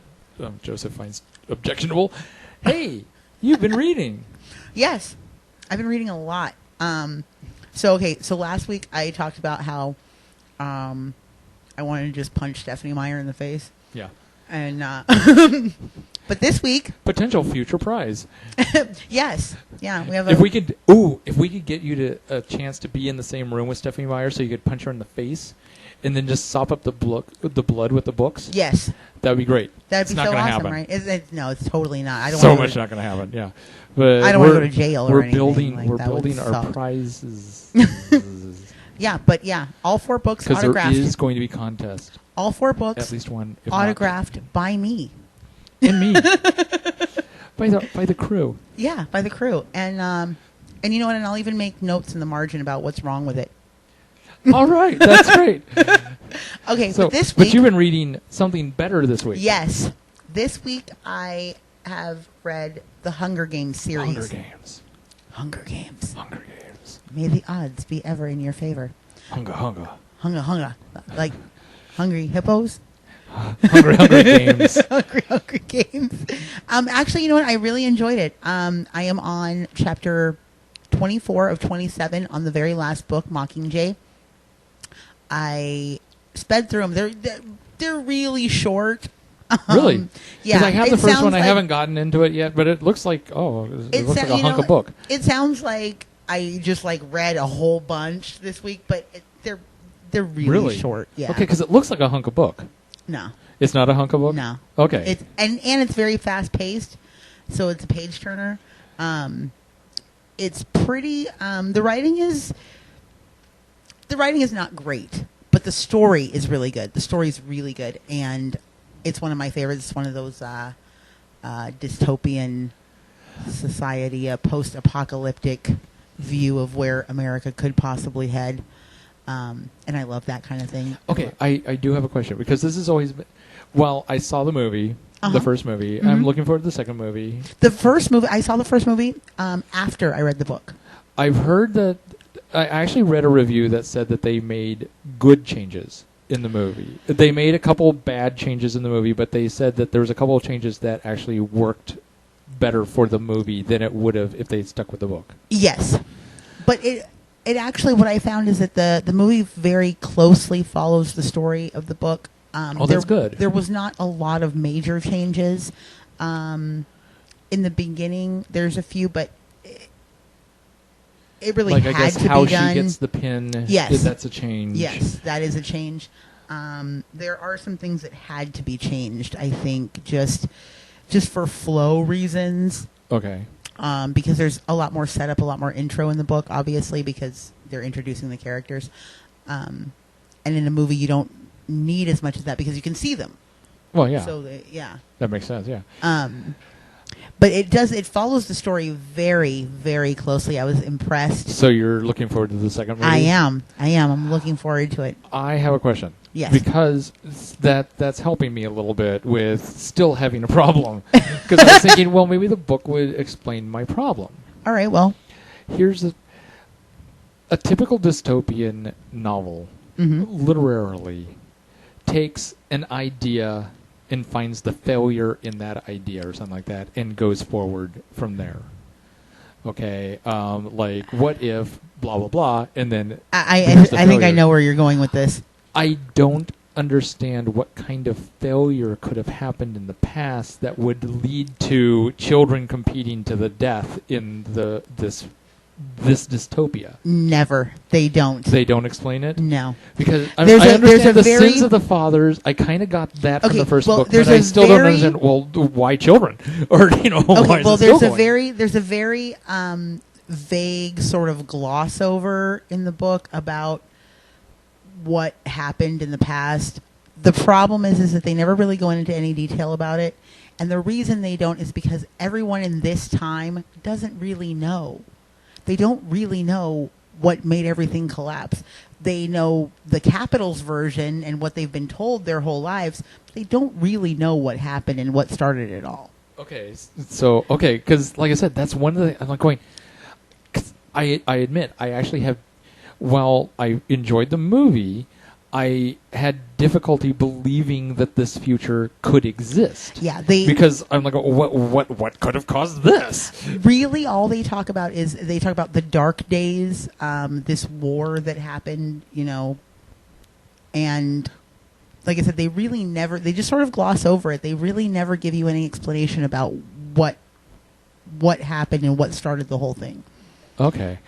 Joseph finds objectionable, hey, you've been reading. Yes, I've been reading a lot. So last week I talked about how I wanted to just punch Stephanie Meyer in the face. Yeah. And but this week, potential future prize. Yes, yeah, we have. If we could get you to a chance to be in the same room with Stephanie Meyer, so you could punch her in the face, and then just sop up the blood with the books. Yes, that would be great. That'd be not so gonna awesome, happen. right? No, it's totally not. I don't. So much not going to happen. Yeah, but I don't want to go to jail or anything. We're That would building our suck. prizes. Yeah, but yeah, all 4 books Because autographed. there is going to be contest. All 4 books, at least one, if autographed by me. And me. by the crew. Yeah, by the crew, and you know what? And I'll even make notes in the margin about what's wrong with it. All right, that's great. Okay, so but this week, but you've been reading something better this week. Yes, this week I have read the Hunger Games series. Hunger Games. Hunger Games. Hunger Games. May the odds be ever in your favor. Hunger. Like hungry hippos. Hungry Games. Hungry Games. Actually, you know what? I really enjoyed it. I am on chapter 24 of 27 on the very last book, Mockingjay. I sped through them. They're really short. Really? Yeah. Because I have the first one. I like, haven't gotten into it yet, but it looks like it looks like a hunk of book. It sounds like I just read a whole bunch this week, but they're really short. Yeah. Okay, because it looks like a hunk of book. No. It's not a hunk of book? No. Okay. It's and it's very fast paced, so it's a page turner. It's pretty. The writing is not great, but the story is really good. The story is really good, and it's one of my favorites. It's one of those dystopian society, a post-apocalyptic view of where America could possibly head. And I love that kind of thing. Okay, I do have a question, because this has always been... Well, I saw the movie, the first movie. Mm-hmm. I'm looking forward to the second movie. I saw the first movie after I read the book. I've heard that... I actually read a review that said that they made good changes in the movie. They made a couple bad changes in the movie, but they said that there was a couple of changes that actually worked better for the movie than it would have if they had stuck with the book. Yes. But it actually, what I found is that the movie very closely follows the story of the book. That's good. There was not a lot of major changes. in the beginning. There's a few, but it really like had I guess to how be done. she gets the pin. Yes. That's a change. Yes, that is a change. There are some things that had to be changed, I think, just for flow reasons. Okay. Because there's a lot more setup, a lot more intro in the book, obviously, because they're introducing the characters. And in a movie, you don't need as much of that because you can see them. Well, yeah. So, That makes sense, yeah. But it follows the story very, very closely. I was impressed. So you're looking forward to the second movie? I am. I'm looking forward to it. I have a question. Yes. Because that's helping me a little bit with still having a problem. Because I was thinking, well, maybe the book would explain my problem. All right, well. Here's a typical dystopian novel, literally, takes an idea and finds the failure in that idea or something like that and goes forward from there. Okay, like, what if blah, blah, blah, and then I think I know where you're going with this. I don't understand what kind of failure could have happened in the past that would lead to children competing to the death in this dystopia. Never. They don't. They don't explain it? No. Because I There's understand the very- sins of the fathers. I kind of got that from Okay, the first well, book, there's but I a still don't very- understand, well, why children? Or, why Okay, is well, it there's still a going? very vague sort of gloss over in the book about what happened in the past. The problem is that they never really go into any detail about it, and the reason they don't is because everyone in this time doesn't really know. They don't really know what made everything collapse. They know the Capitol's version and what they've been told their whole lives. They don't really know what happened and what started it all. Okay, so, because, like I said, that's one of the... I'm like going... 'cause I admit, I actually have... While I enjoyed the movie, I had difficulty believing that this future could exist. Yeah, because I'm like, what could have caused this? really all they talk about is they talk about the dark days, this war that happened, and like I said, they just sort of gloss over it. They really never give you any explanation about what happened and what started the whole thing. Okay.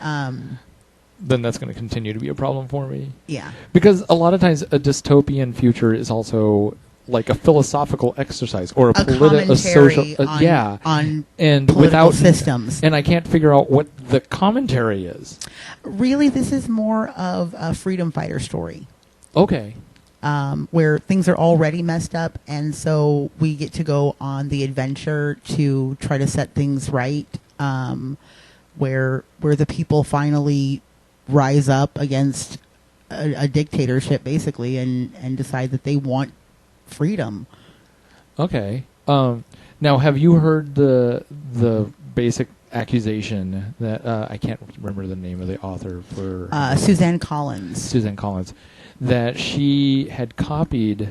Then that's going to continue to be a problem for me. Yeah. Because a lot of times a dystopian future is also like a philosophical exercise or a social on and political without systems. And I can't figure out what the commentary is. Really, this is more of a freedom fighter story. Okay. Where things are already messed up, and so we get to go on the adventure to try to set things right. Where the people finally rise up against a dictatorship, basically, and decide that they want freedom. Okay. Now, have you heard the basic accusation that I can't remember the name of the author for Suzanne Collins. Suzanne Collins, that she had copied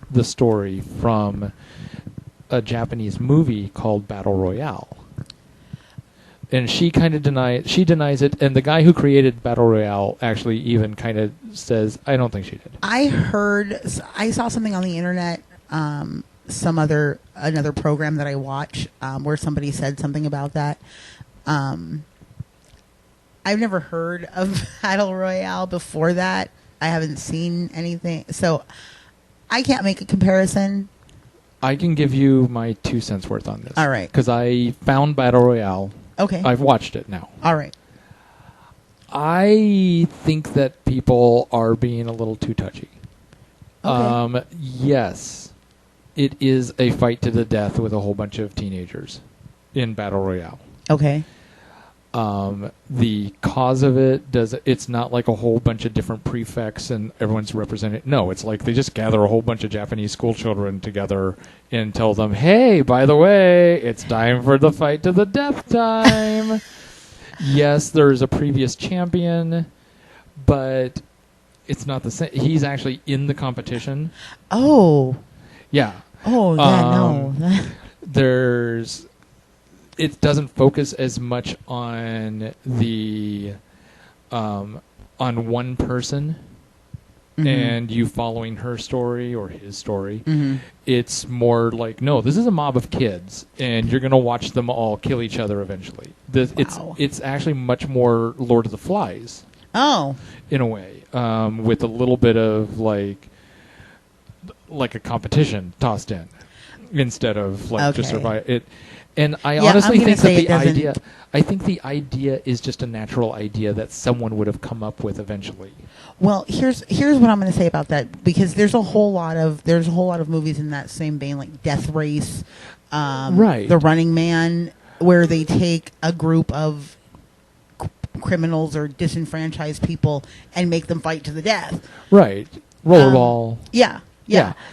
the story from a Japanese movie called Battle Royale. And she kind of denies it, and the guy who created Battle Royale actually even kind of says, I don't think she did. I saw something on the internet, another program that I watch, where somebody said something about that. I've never heard of Battle Royale before that. I haven't seen anything, so I can't make a comparison. I can give you my 2 cents worth on this. All right. Because I found Battle Royale. Okay. I've watched it now. All right. I think that people are being a little too touchy. Okay. Yes, it is a fight to the death with a whole bunch of teenagers in Battle Royale. Okay. The cause of it's not like a whole bunch of different prefects and everyone's represented. No, it's like they just gather a whole bunch of Japanese school children together and tell them, hey, by the way, it's time for the fight to the death time. Yes, there's a previous champion, but it's not the same. He's actually in the competition. Oh. Yeah. Oh, yeah, no. It doesn't focus as much on the on one person and you following her story or his story. Mm-hmm. It's more like, no, this is a mob of kids, and you're going to watch them all kill each other eventually. Wow. It's actually much more Lord of the Flies. Oh. In a way, with a little bit of like a competition tossed in instead of like just survive it. And I honestly think that the idea is just a natural idea that someone would have come up with eventually. Well, here's what I'm going to say about that, because there's a whole lot of movies in that same vein, like Death Race, right, The Running Man, where they take a group of criminals or disenfranchised people and make them fight to the death. Right, Rollerball. Yeah.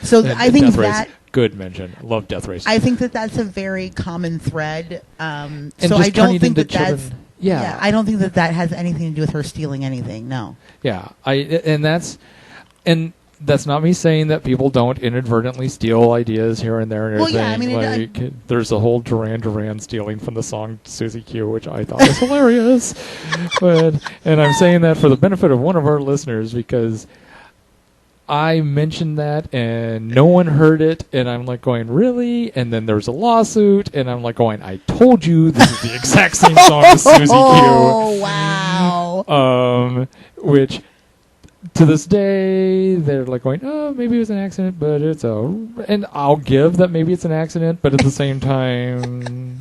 So I think Death that. Race. Good mention. Love Death Race. I think that that's a very common thread. So just I don't think that children. that's. Yeah. I don't think that that has anything to do with her stealing anything. No. Yeah. And that's not me saying that people don't inadvertently steal ideas here and there and everything. Well, yeah, I mean, there's a whole Duran Duran stealing from the song Susie Q, which I thought was hilarious. And I'm saying that for the benefit of one of our listeners, because I mentioned that and no one heard it, and I'm like going, really? And then there's a lawsuit, and I'm like going, I told you this is the exact same song as Susie Q. Oh, wow. Which to this day they're like going, oh, maybe it was an accident, but it's and I'll give that maybe it's an accident, but at the same time,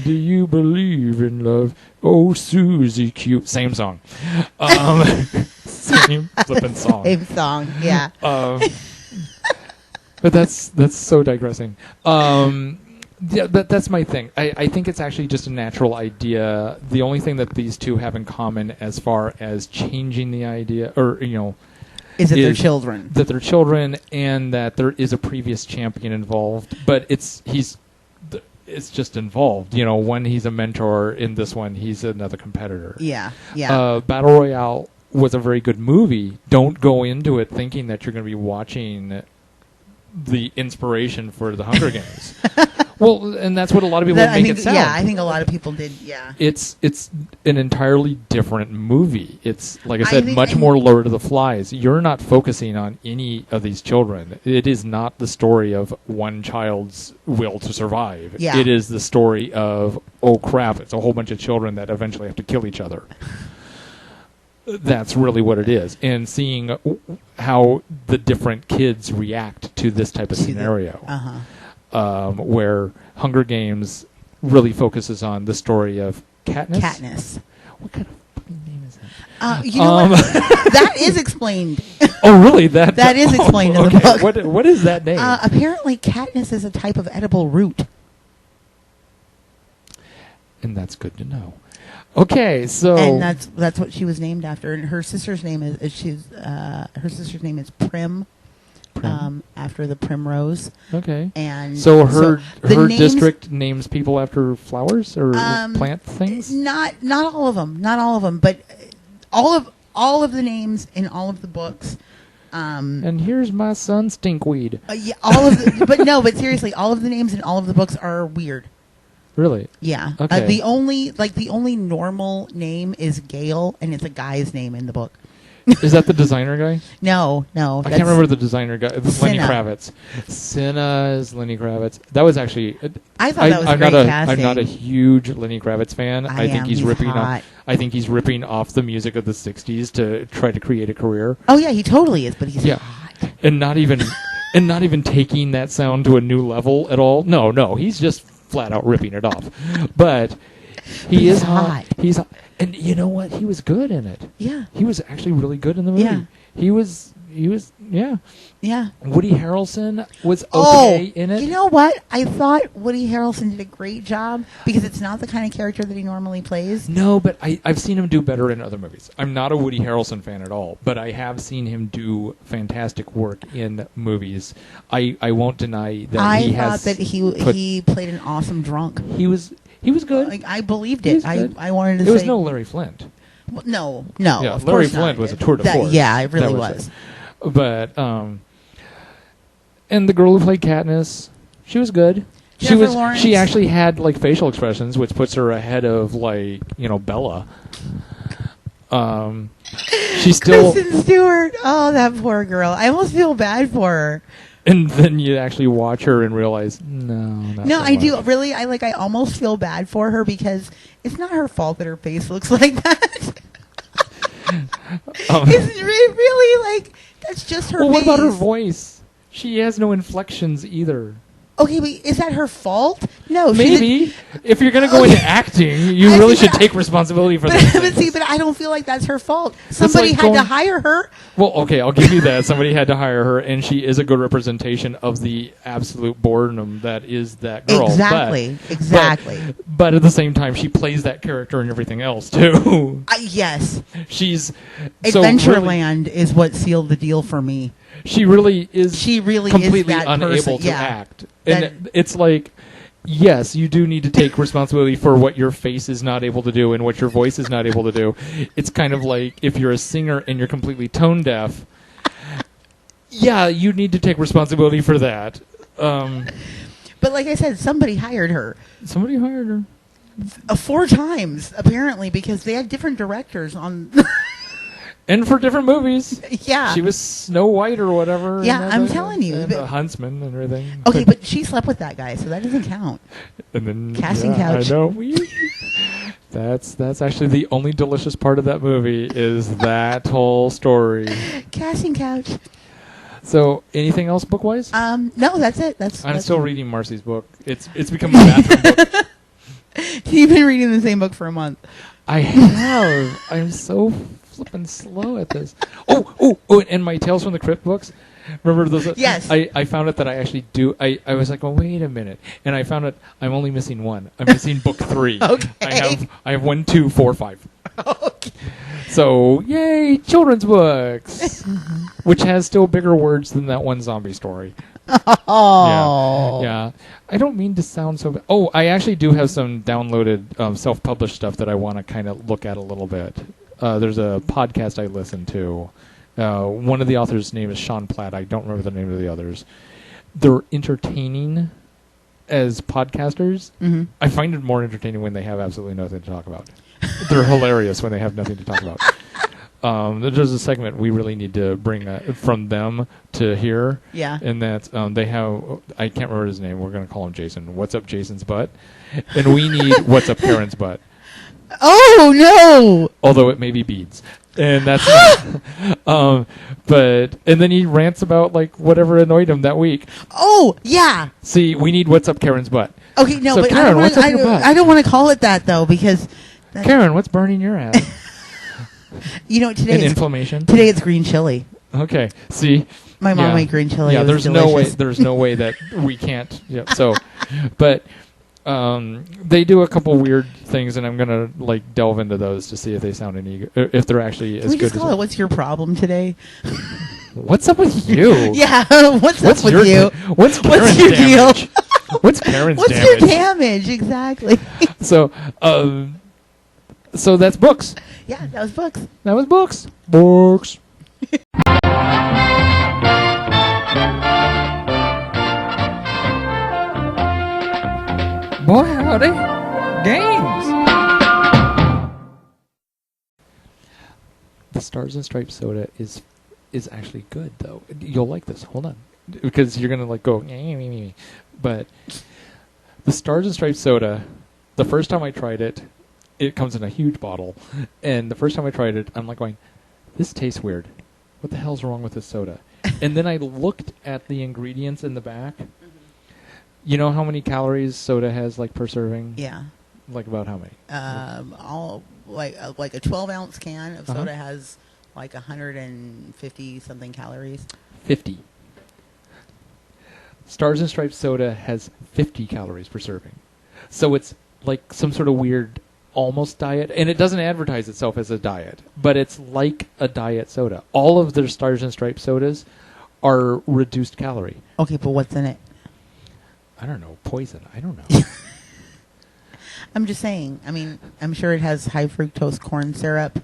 do you believe in love? Oh, Susie Q. Same song. Same flippin' song. Same song, yeah. But that's so digressing. Yeah, that's my thing. I think it's actually just a natural idea. The only thing that these two have in common as far as changing the idea, or, is that they're children. That they're children, and that there is a previous champion involved. But it's just involved. When he's a mentor, in this one, he's another competitor. Yeah. Battle Royale was a very good movie. Don't go into it thinking that you're going to be watching the inspiration for the Hunger Games. Well, and that's what a lot of people make it sound. Yeah, I think a lot of people did, yeah. It's an entirely different movie. It's, like I said, much more Lord of the Flies. You're not focusing on any of these children. It is not the story of one child's will to survive. Yeah. It is the story of, oh crap, it's a whole bunch of children that eventually have to kill each other. That's really what it is. And seeing how the different kids react to this type of scenario. Where Hunger Games really focuses on the story of Katniss. What kind of fucking name is that? You know what? That is explained. Oh, really? That is explained in the book. What is that name? Apparently, Katniss is a type of edible root. And that's good to know. Okay, so and that's what she was named after. And her sister's name is Prim. After the primrose. Okay. And so her district names people after flowers or plant things? Not all of them. Not all of them, but all of the names in all of the books. And here's my son Stinkweed. Yeah, but seriously, all of the names in all of the books are weird. Really? Yeah. Okay. The only normal name is Gale, and it's a guy's name in the book. Is that the designer guy? No. I can't remember the designer guy. It's Lenny Kravitz. Cinna is Lenny Kravitz. That was actually. I thought that was great casting. I'm not a huge Lenny Kravitz fan. I think he's ripping hot. I think he's ripping off the music of the '60s to try to create a career. Oh yeah, he totally is. But he's hot. And not even taking that sound to a new level at all. No, he's just flat out ripping it off. But he is hot. He's hot. And you know what? He was good in it. Yeah. He was actually really good in the movie. Yeah. He was, yeah. Yeah. Woody Harrelson was okay in it. You know what? I thought Woody Harrelson did a great job because it's not the kind of character that he normally plays. No, but I've seen him do better in other movies. I'm not a Woody Harrelson fan at all, but I have seen him do fantastic work in movies. I won't deny that I thought that he played an awesome drunk. He was good. Like, I believed it. I wanted to say... There was no Larry Flint. Well, no. Yeah, of Larry course Flint not. was a tour de force. Yeah, it really was. But, and the girl who played Katniss, she was good. Lawrence. She actually had, like, facial expressions, which puts her ahead of, like, Bella. She's still, Kristen Stewart. Oh, that poor girl. I almost feel bad for her. and then you actually watch her and realize, no, not No, so I do much. really. I almost feel bad for her because it's not her fault that her face looks like that. It's really like that's just her. Well, what face. about her voice? She has no inflections either. Okay, but is that her fault? No, Maybe if you're gonna go into acting, you I really see, should but take responsibility for But, that. but see, but I don't feel like that's her fault. Somebody like had to going- hire her. Well, okay, I'll give you that. Somebody had to hire her, and she is a good representation of the absolute boredom that is that girl. Exactly. But at the same time, she plays that character and everything else too. Yes, She's so Adventureland is what sealed the deal for me. she really is. She really is completely that unable person. to Yeah. act, and it's like. Yes, you do need to take responsibility for what your face is not able to do and what your voice is not able to do. It's kind of like if you're a singer and you're completely tone deaf. Yeah, you need to take responsibility for that. But like I said, somebody hired her Somebody hired her. 4 times apparently because they had different directors on. And for different movies. Yeah. She was Snow White or whatever. Yeah, and I'm everything, telling you, And but- a huntsman and everything. Okay, but she slept with that guy, so that doesn't count. And then Casting yeah, couch. I know. That's actually the only delicious part of that movie is that whole story. Casting couch. So, anything else book-wise? No, that's it. I'm that's still reading Marcy's book. It's become a bathroom book. You've been reading the same book for a month. I have. I'm so flippin' slow at this. Oh, and my Tales from the Crypt books. Remember those? Yes. I found out that I actually do. I was like, well, wait a minute, and I found out I'm only missing one. I'm missing book 3. Okay. I have 1, 2, 4, 5. Okay. So yay, children's books, which has still bigger words than that one zombie story. Oh. Yeah. I don't mean to sound so. Oh, I actually do have some downloaded self-published stuff that I want to kind of look at a little bit. There's a podcast I listen to. One of the authors' name is Sean Platt. I don't remember the name of the others. They're entertaining as podcasters. Mm-hmm. I find it more entertaining when they have absolutely nothing to talk about. They're hilarious when they have nothing to talk about. There's a segment we really need to bring from them to here. Yeah. And that's they have, I can't remember his name. We're going to call him Jason. What's up, Jason's butt? And we need What's up, Karen's butt? Oh, no. Although it may be beads. And that's and then he rants about like whatever annoyed him that week. Oh, yeah. See, we need What's up, Karen's butt? Okay, no, So, but Karen, what's up your butt? I don't want to call it that, though, because... Karen, what's burning your ass? You know, An today inflammation? today it's green chili. Okay. See, My mom Yeah. made green chili. yeah, It was there's no way. delicious. There's no way that we can't. Yeah. So, but they do a couple weird things, and I'm gonna like delve into those to see if they sound any, if they're actually Can as we good just call it as. "What's your problem today"? What's up with you? Yeah, what's What's up your with you? What's Karen's your damage? What's Karen's What's damage? your damage exactly? So, so that's books. Yeah, that was books. That was books. Books. Boy, howdy. Games. The Stars and Stripes soda is actually good, though. You'll like this. Hold on. Because you're going to like go, but the Stars and Stripes soda, the first time I tried it, it comes in a huge bottle. And the first time I tried it, I'm like going, this tastes weird. What the hell's wrong with this soda? And then I looked at the ingredients in the back. You know how many calories soda has, like, per serving? Yeah. Like, about how many? All like a 12-ounce can of Uh-huh. soda has like 150 something calories. 50. Stars and Stripes soda has 50 calories per serving. So it's like some sort of weird almost diet. And it doesn't advertise itself as a diet. But it's like a diet soda. All of their Stars and Stripes sodas are reduced calorie. Okay, but what's in it? I don't know. Poison. I don't know. I'm just saying. I mean, I'm sure it has high fructose corn syrup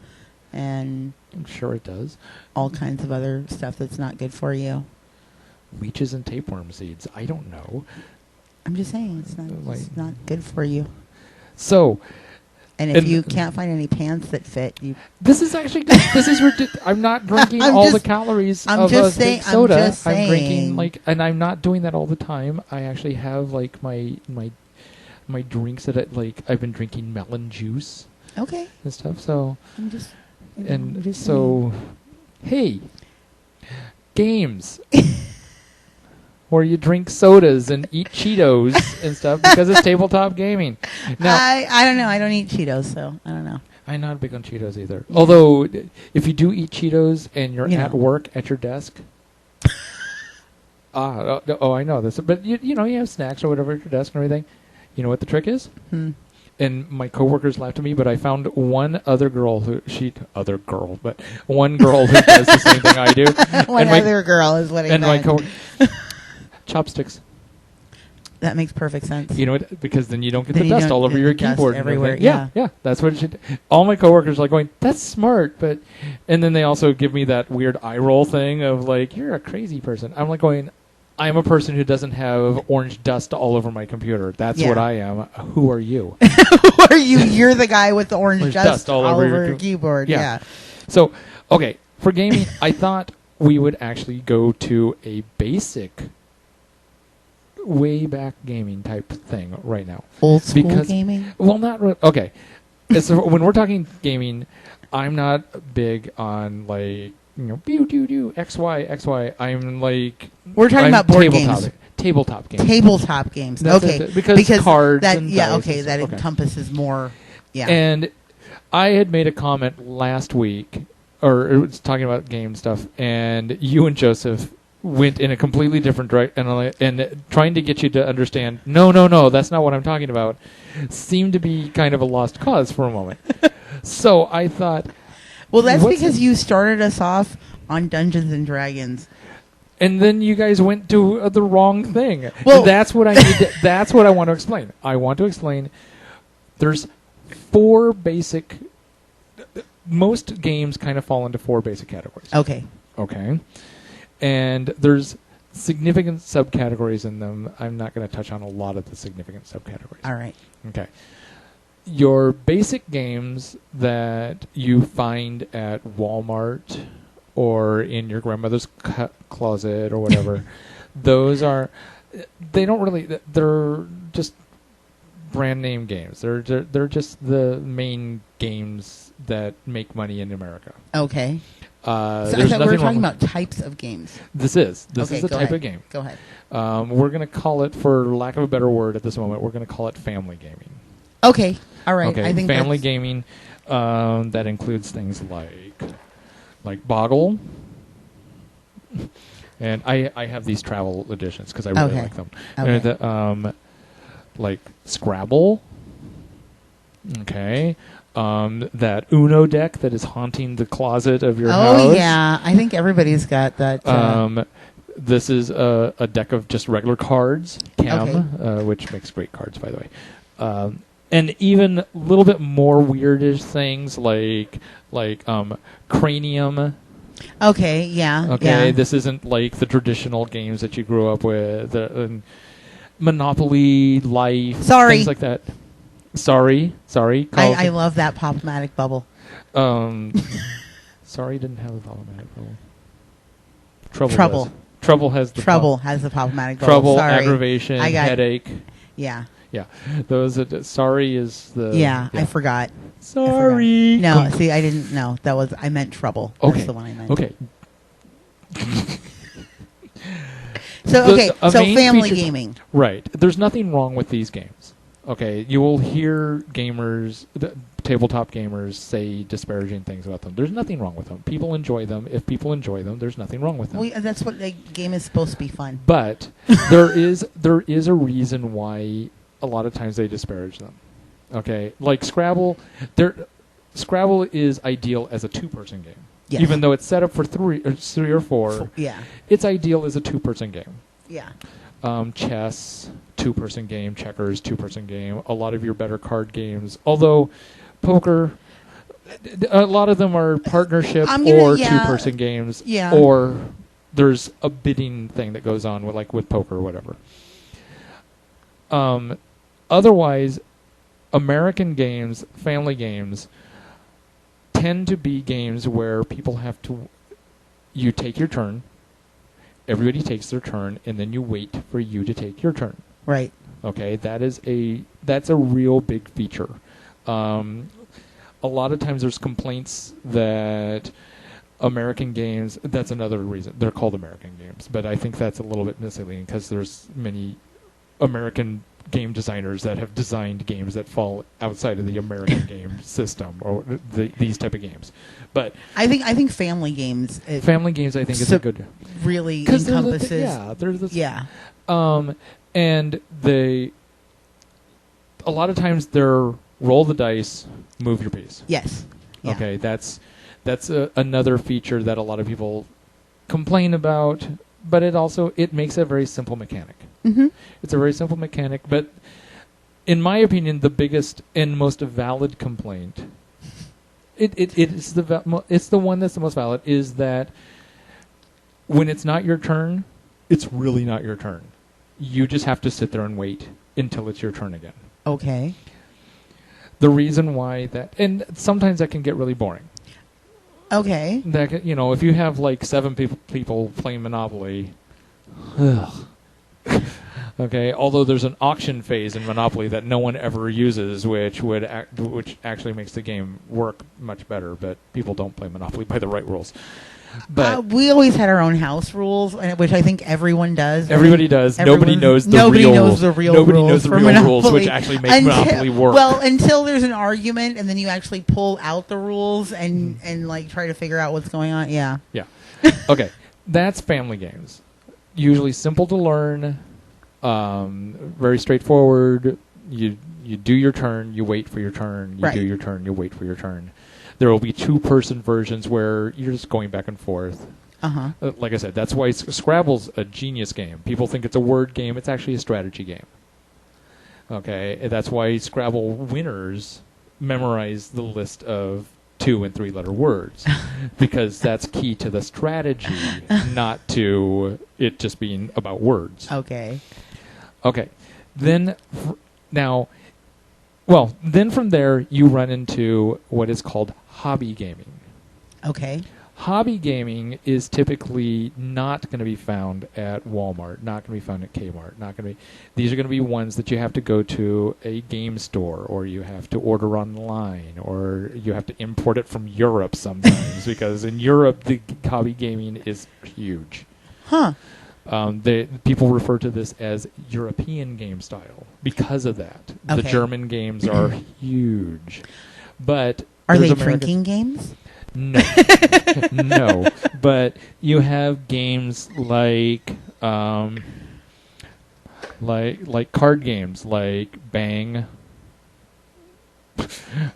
and I'm sure it does. all kinds of other stuff that's not good for you. Leeches and tapeworm seeds. I don't know. I'm just saying it's not good for you. So, And if you can't find any pants that fit, you. This is actually good. This is ridiculous. I'm not drinking all the calories of a big soda. I'm drinking and I'm not doing that all the time. I actually have like my drinks that I've been drinking melon juice. Okay. And stuff. So. I'm just. So, hey, games. Where you drink sodas and eat Cheetos and stuff because it's tabletop gaming. Now, I don't know. I don't eat Cheetos, so I don't know. I'm not big on Cheetos either. Although, if you do eat Cheetos and you're at work at your desk, I know this. But you have snacks or whatever at your desk and everything. You know what the trick is? And my coworkers laughed at me, but I found one girl who does the same thing I do. Other girl is what I meant. And my coworker. Chopsticks. That makes perfect sense. You know what? Because then you don't get the dust all over your keyboard everywhere. Yeah, that's what it should. All my coworkers are like going, "That's smart," and then they also give me that weird eye roll thing of like, "You're a crazy person." I'm like going, "I'm a person who doesn't have orange dust all over my computer. That's what I am. Who are you?" Who are you? You're the guy with the orange dust all over your keyboard. Yeah. So, okay, for gaming, I thought we would actually go to a basic. Way back gaming type thing right now. Old school gaming? Well, not really. Okay. So when we're talking gaming, I'm not big on XY. I'm like... We're talking about board games. Tabletop games. Tabletop games. That's okay. It, because cards that, and dice that encompasses more... Yeah. And I had made a comment last week, or it was talking about game stuff, and you and Joseph... went in a completely different direction and trying to get you to understand, no, that's not what I'm talking about, seemed to be kind of a lost cause for a moment. So I thought... Well, that's because you started us off on Dungeons and Dragons. And then you guys went to the wrong thing. Well, that's what I need that's what I want to explain. I want to explain there's 4 basic... Most games kind of fall into 4 basic categories. Okay. And there's significant subcategories in them. I'm not going to touch on a lot of the significant subcategories. All right. Okay. Your basic games that you find at Walmart or in your grandmother's closet or whatever, those are... They're just brand name games. They're just the main games that make money in America. Okay. So I thought we were talking about types of games. This is the type of game. Go ahead. We're going to call it, for lack of a better word at this moment, we're going to call it family gaming. Okay. All right. Okay. I think family gaming that includes things like Boggle. And I have these travel editions because I really like them. Okay. Like Scrabble. Okay. That Uno deck that is haunting the closet of your house. Oh, yeah. I think everybody's got that. This is a deck of just regular cards, which makes great cards, by the way. And even a little bit more weirdish things like Cranium. Okay, yeah. Okay, yeah. This isn't like the traditional games that you grew up with. Monopoly, Life, things like that. Sorry. I love that Pop-O-Matic bubble. Sorry, didn't have the Pop-O-Matic bubble. Trouble has the Pop-O-Matic bubble. Trouble, Sorry. Aggravation, Headache. Yeah. Those. Sorry is the. Yeah, I forgot. Sorry. No, see, I didn't know. I meant Trouble. Okay. That's the one I meant. Okay. So family gaming. Right. There's nothing wrong with these games. Okay, you will hear tabletop gamers say disparaging things about them. There's nothing wrong with them. People enjoy them. If people enjoy them, there's nothing wrong with them. Well, that's what the game is supposed to be, fun. But there is a reason why a lot of times they disparage them. Okay, like Scrabble. Scrabble is ideal as a 2-person game. Yes. Even though it's set up for 3 or 4. Yeah. It's ideal as a 2-person game. Yeah. Chess, 2-person game. Checkers, 2-person game. A lot of your better card games, although poker, a lot of them are partnership or 2-person games. Yeah. Or there's a bidding thing that goes on with poker or whatever. Otherwise, American games, family games, tend to be games where people have to. You take your turn. Everybody takes their turn, and then you wait for you to take your turn. Right. Okay, that's a real big feature. A lot of times there's complaints that American games, that's another reason. They're called American games, but I think that's a little bit misleading because there's many American game designers that have designed games that fall outside of the American game system or these type of games. But I think family games. Family games, I think, is a good. Really encompasses. Yeah. And a lot of times they're roll the dice, move your piece. Yes. Yeah. Okay, that's another feature that a lot of people complain about, but it makes a very simple mechanic. Mm-hmm. It's a very simple mechanic, but in my opinion, the biggest and most valid complaint, it's the one that's the most valid, is that when it's not your turn, it's really not your turn. You just have to sit there and wait until it's your turn again. Okay. The reason why and sometimes that can get really boring. Okay. That if you have like 7 people playing Monopoly, ugh. Okay. Although there's an auction phase in Monopoly that no one ever uses, which actually makes the game work much better. But people don't play Monopoly by the right rules. But we always had our own house rules, which I think everyone does. Everybody does. Nobody knows the real rules. Nobody knows the real rules, which actually make Monopoly work. Well, until there's an argument, and then you actually pull out the rules and like try to figure out what's going on. Yeah. Yeah. Okay. That's family games. Usually simple to learn, very straightforward. You do your turn, you wait for your turn. You do your turn, you wait for your turn. There will be 2-person versions where you're just going back and forth. Uh-huh. Like I said, that's why Scrabble's a genius game. People think it's a word game. It's actually a strategy game. Okay? That's why Scrabble winners memorize the list of 2- and 3-letter words. Because that's key to the strategy, not to it just being about words. Okay. Okay. Then from there, you run into what is called hobby gaming. Okay. Hobby gaming is typically not going to be found at Walmart, not going to be found at Kmart, these are going to be ones that you have to go to a game store, or you have to order online, or you have to import it from Europe sometimes, because in Europe, the hobby gaming is huge. Huh. People refer to this as European game style because of that. Okay. The German games are huge. But are they drinking games? No. No. But you have games like card games like Bang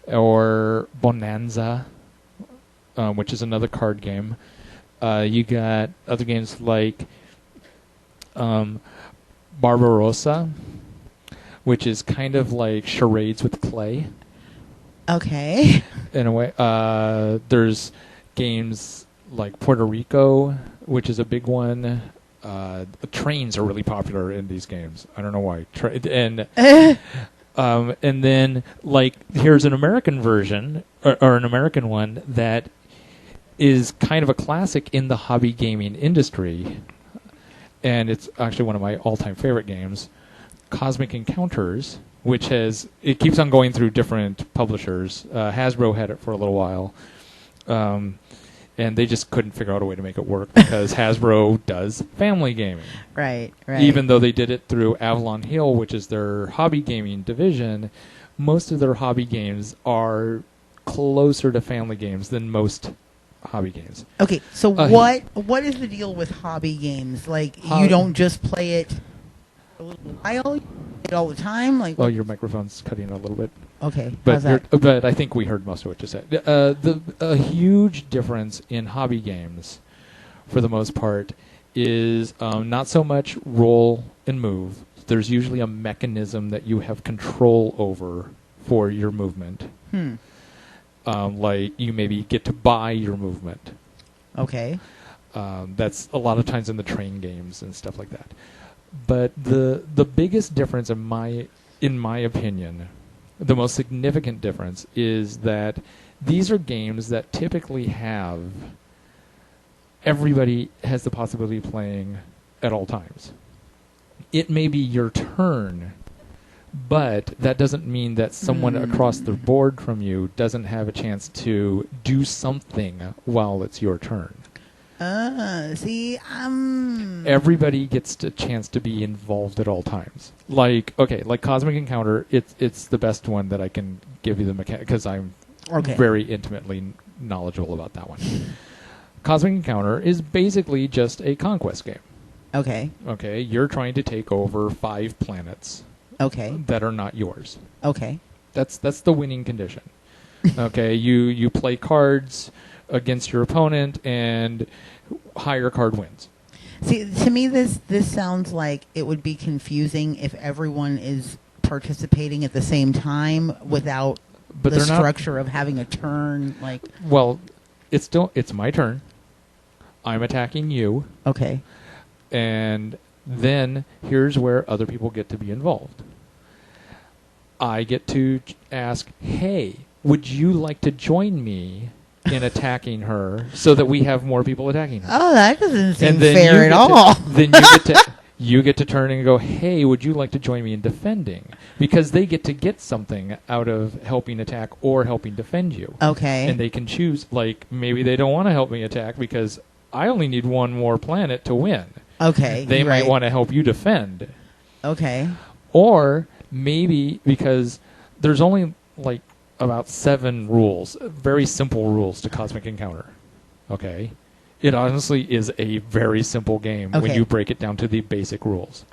or Bonanza, which is another card game. You got other games like Barbarossa, which is kind of like charades with clay. Okay. In a way. There's games like Puerto Rico, which is a big one. Trains are really popular in these games. I don't know why. And then, here's an American version, or an American one, that is kind of a classic in the hobby gaming industry. And it's actually one of my all-time favorite games, Cosmic Encounters, which it keeps on going through different publishers. Hasbro had it for a little while, and they just couldn't figure out a way to make it work because Hasbro does family gaming. Right. Even though they did it through Avalon Hill, which is their hobby gaming division, most of their hobby games are closer to family games than most hobby games. Okay, so what is the deal with hobby games? You don't just play it a little while, you play it all the time? Your microphone's cutting a little bit. Okay, but I think we heard most of what you said. A huge difference in hobby games, for the most part, is not so much roll and move. There's usually a mechanism that you have control over for your movement. You maybe get to buy your movement. Okay. That's a lot of times in the train games and stuff like that. But the biggest difference in my opinion the most significant difference is that these are games that typically have everybody has the possibility of playing at all times. It may be your turn, but that doesn't mean that someone across the board from you doesn't have a chance to do something while it's your turn. Everybody gets a chance to be involved at all times. Like Cosmic Encounter, it's the best one that I can give you the mechanic, because I'm very intimately knowledgeable about that one. Cosmic Encounter is basically just a conquest game. Okay, you're trying to take over 5 planets. That are not yours. That's the winning condition. You play cards against your opponent, and higher card wins. See, to me, this sounds like it would be confusing if everyone is participating at the same time without the structure of having a turn. Well, it's my turn. I'm attacking you. And then here's where other people get to be involved. I get to ask, hey, would you like to join me in attacking her so that we have more people attacking her? Oh, that doesn't seem fair at all. Then you get to turn and go, hey, would you like to join me in defending? Because they get something out of helping attack or helping defend you. And they can choose, maybe they don't want to help me attack because I only need one more planet to win. They might want to help you defend. Or maybe because there's only about 7 rules, very simple rules to Cosmic Encounter. It honestly is a very simple game when you break it down to the basic rules.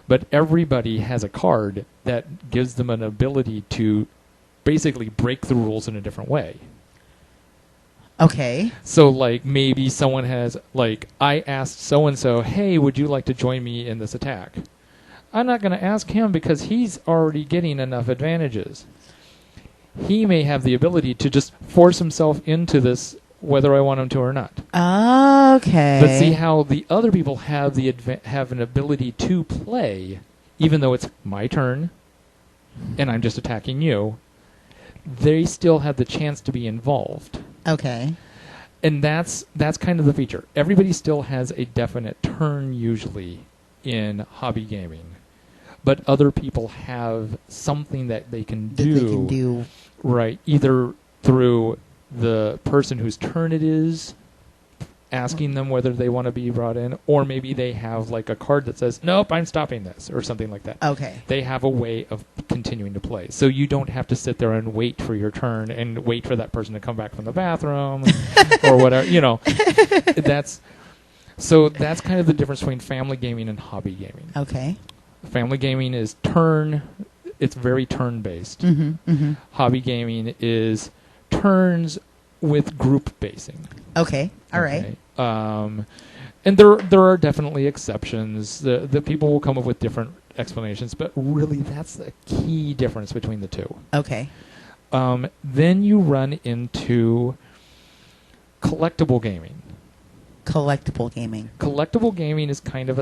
But everybody has a card that gives them an ability to basically break the rules in a different way. So, maybe someone has, I asked so-and-so, hey, would you like to join me in this attack? I'm not going to ask him because he's already getting enough advantages. He may have the ability to just force himself into this whether I want him to or not. But see how the other people have have an ability to play, even though it's my turn, and I'm just attacking you, they still have the chance to be involved. And that's kind of the feature. Everybody still has a definite turn usually in hobby gaming, but other people have something that they can do. Right, either through the person whose turn it is, asking them whether they want to be brought in, or maybe they have a card that says, nope, I'm stopping this, or something like that. They have a way of continuing to play. So you don't have to sit there and wait for your turn and wait for that person to come back from the bathroom or whatever. That's kind of the difference between family gaming and hobby gaming. Family gaming is it's very turn-based. Hobby gaming is turns with group basing. Right. And there are definitely exceptions. The people will come up with different explanations, but really that's the key difference between the two. Then you run into collectible gaming. Collectible gaming is kind of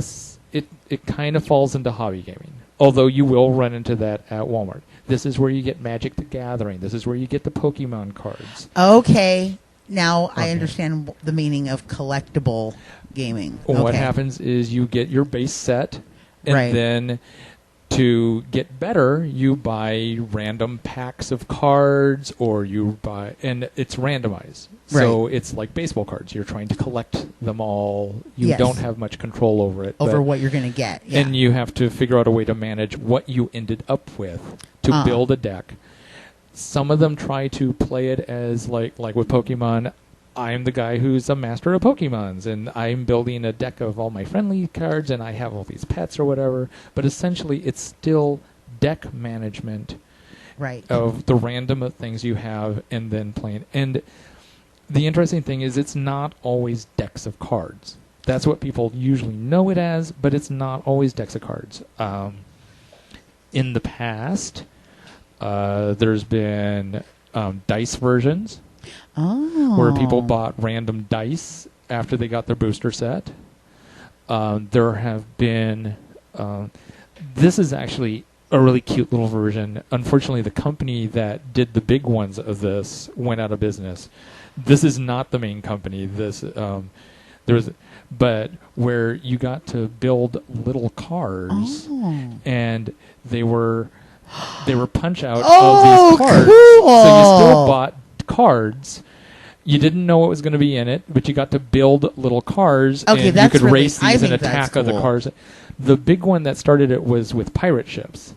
it kind of falls into hobby gaming. Although you will run into that at Walmart. This is where you get Magic the Gathering. This is where you get the Pokemon cards. Now I understand the meaning of collectible gaming. What happens is you get your base set, and then to get better, you buy random packs of cards, or and it's randomized. So it's like baseball cards. You're trying to collect them all. You don't have much control over it. Over what you're going to get. And you have to figure out a way to manage what you ended up with to build a deck. Some of them try to play it as, like with Pokemon, I'm the guy who's a master of Pokemons, and I'm building a deck of all my friendly cards, and I have all these pets or whatever. But essentially, it's still deck management of the random things you have and then playing. And the interesting thing is it's not always decks of cards. That's what people usually know it as, but it's not always decks of cards. In the past, there's been dice versions where people bought random dice after they got their booster set. There have been... this is actually a really cute little version. Unfortunately, the company that did the big ones of this went out of business. This is not the main company. But where you got to build little cars, and they were punch out of these cards. Cool. So you still bought cards. You didn't know what was going to be in it, but you got to build little cars, Okay, and you could really, race these and attack other cool. cars. The big one that started it was with pirate ships.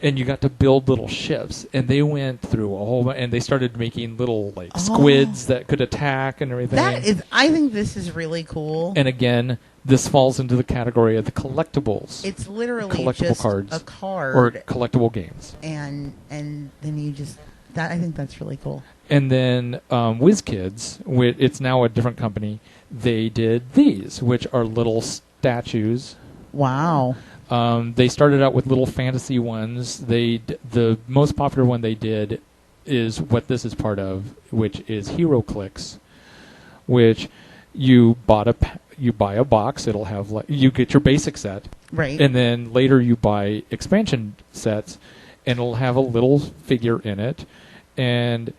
And you got to build little ships, and they went through a whole and they started making little squids that could attack and everything. I think this is really cool. And again, this falls into the category of the collectibles. It's literally collectible just cards a card or collectible games. And then you just I think that's really cool. And then WizKids, it's now a different company. They did these, which are little statues. Wow. They started out with little fantasy ones. The most popular one they did is what this is part of, which is HeroClix, which you buy a box. It'll have you get your basic set, right? And then later you buy expansion sets, and it'll have a little figure in it, and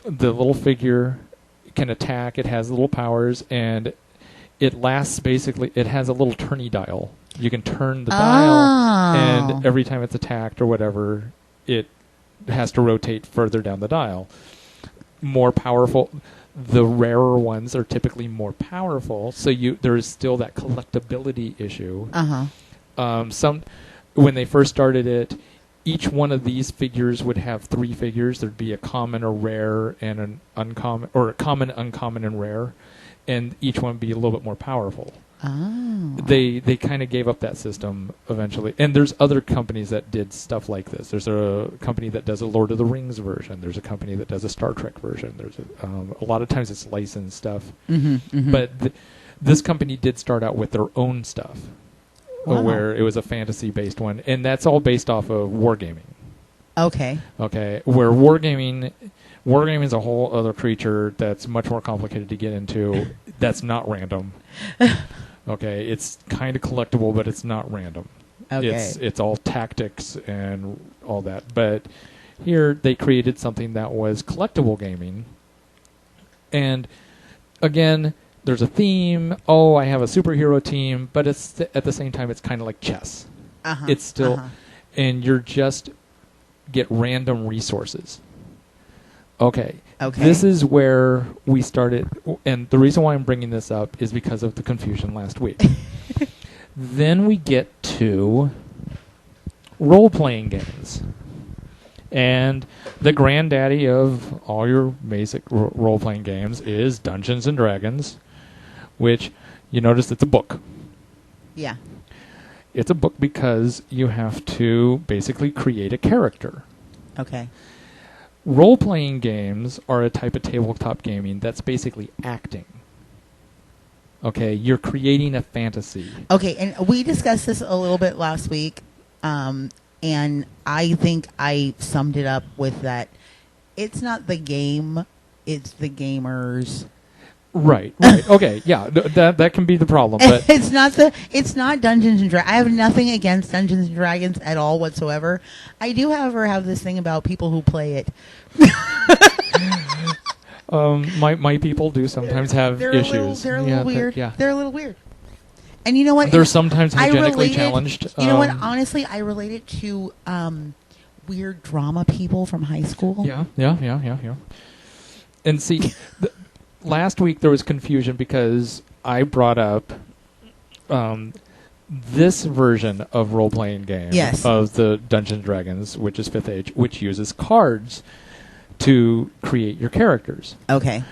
the little figure can attack. It has little powers, and it lasts basically. It has a little turny dial. You can turn the dial, and every time it's attacked or whatever, it has to rotate further down the dial. More powerful. The rarer ones are typically more powerful, so there is still that collectability issue. When they first started it, each one of these figures would have 3 figures. There'd be a common, a rare, and an uncommon, or a common, uncommon, and rare, and each one would be a little bit more powerful. They kind of gave up that system eventually. And there's other companies that did stuff like this. There's a company that does a Lord of the Rings version. There's a company that does a Star Trek version. There's a lot of times it's licensed stuff. But this company did start out with their own stuff, where it was a fantasy-based one. And that's all based off of wargaming. Okay. Where wargaming is a whole other creature that's much more complicated to get into. That's not random. Okay, it's kind of collectible, but it's not random. Okay. It's all tactics and all that. But here they created something that was collectible gaming. And again, there's a theme. Oh, I have a superhero team, but it's at the same time it's kind of like chess. It's still and you're just get random resources. Okay. This is where we started, and the reason why I'm bringing this up is because of the confusion last week. Then we get to role-playing games. And the granddaddy of all your basic role-playing games is Dungeons & Dragons, which you notice it's a book. Yeah. It's a book because you have to basically create a character. Okay. Role-playing games are a type of tabletop gaming that's basically acting. Okay, you're creating a fantasy. Okay, and we discussed this a little bit last week, and I think I summed it up with that it's not the game, it's the gamers. Right. Okay, yeah, that can be the problem. But it's not Dungeons and Dragons. I have nothing against Dungeons and Dragons at all whatsoever. I do, however, have this thing about people who play it. My people do sometimes have issues. They're a little weird. Yeah. They're a little weird. And you know what? They're sometimes hygienically challenged. You know what? Honestly, I relate it to weird drama people from high school. Yeah. And see, last week there was confusion because I brought up this version of role-playing game of the Dungeons & Dragons, which is 5th Age, which uses cards to create your characters. Okay.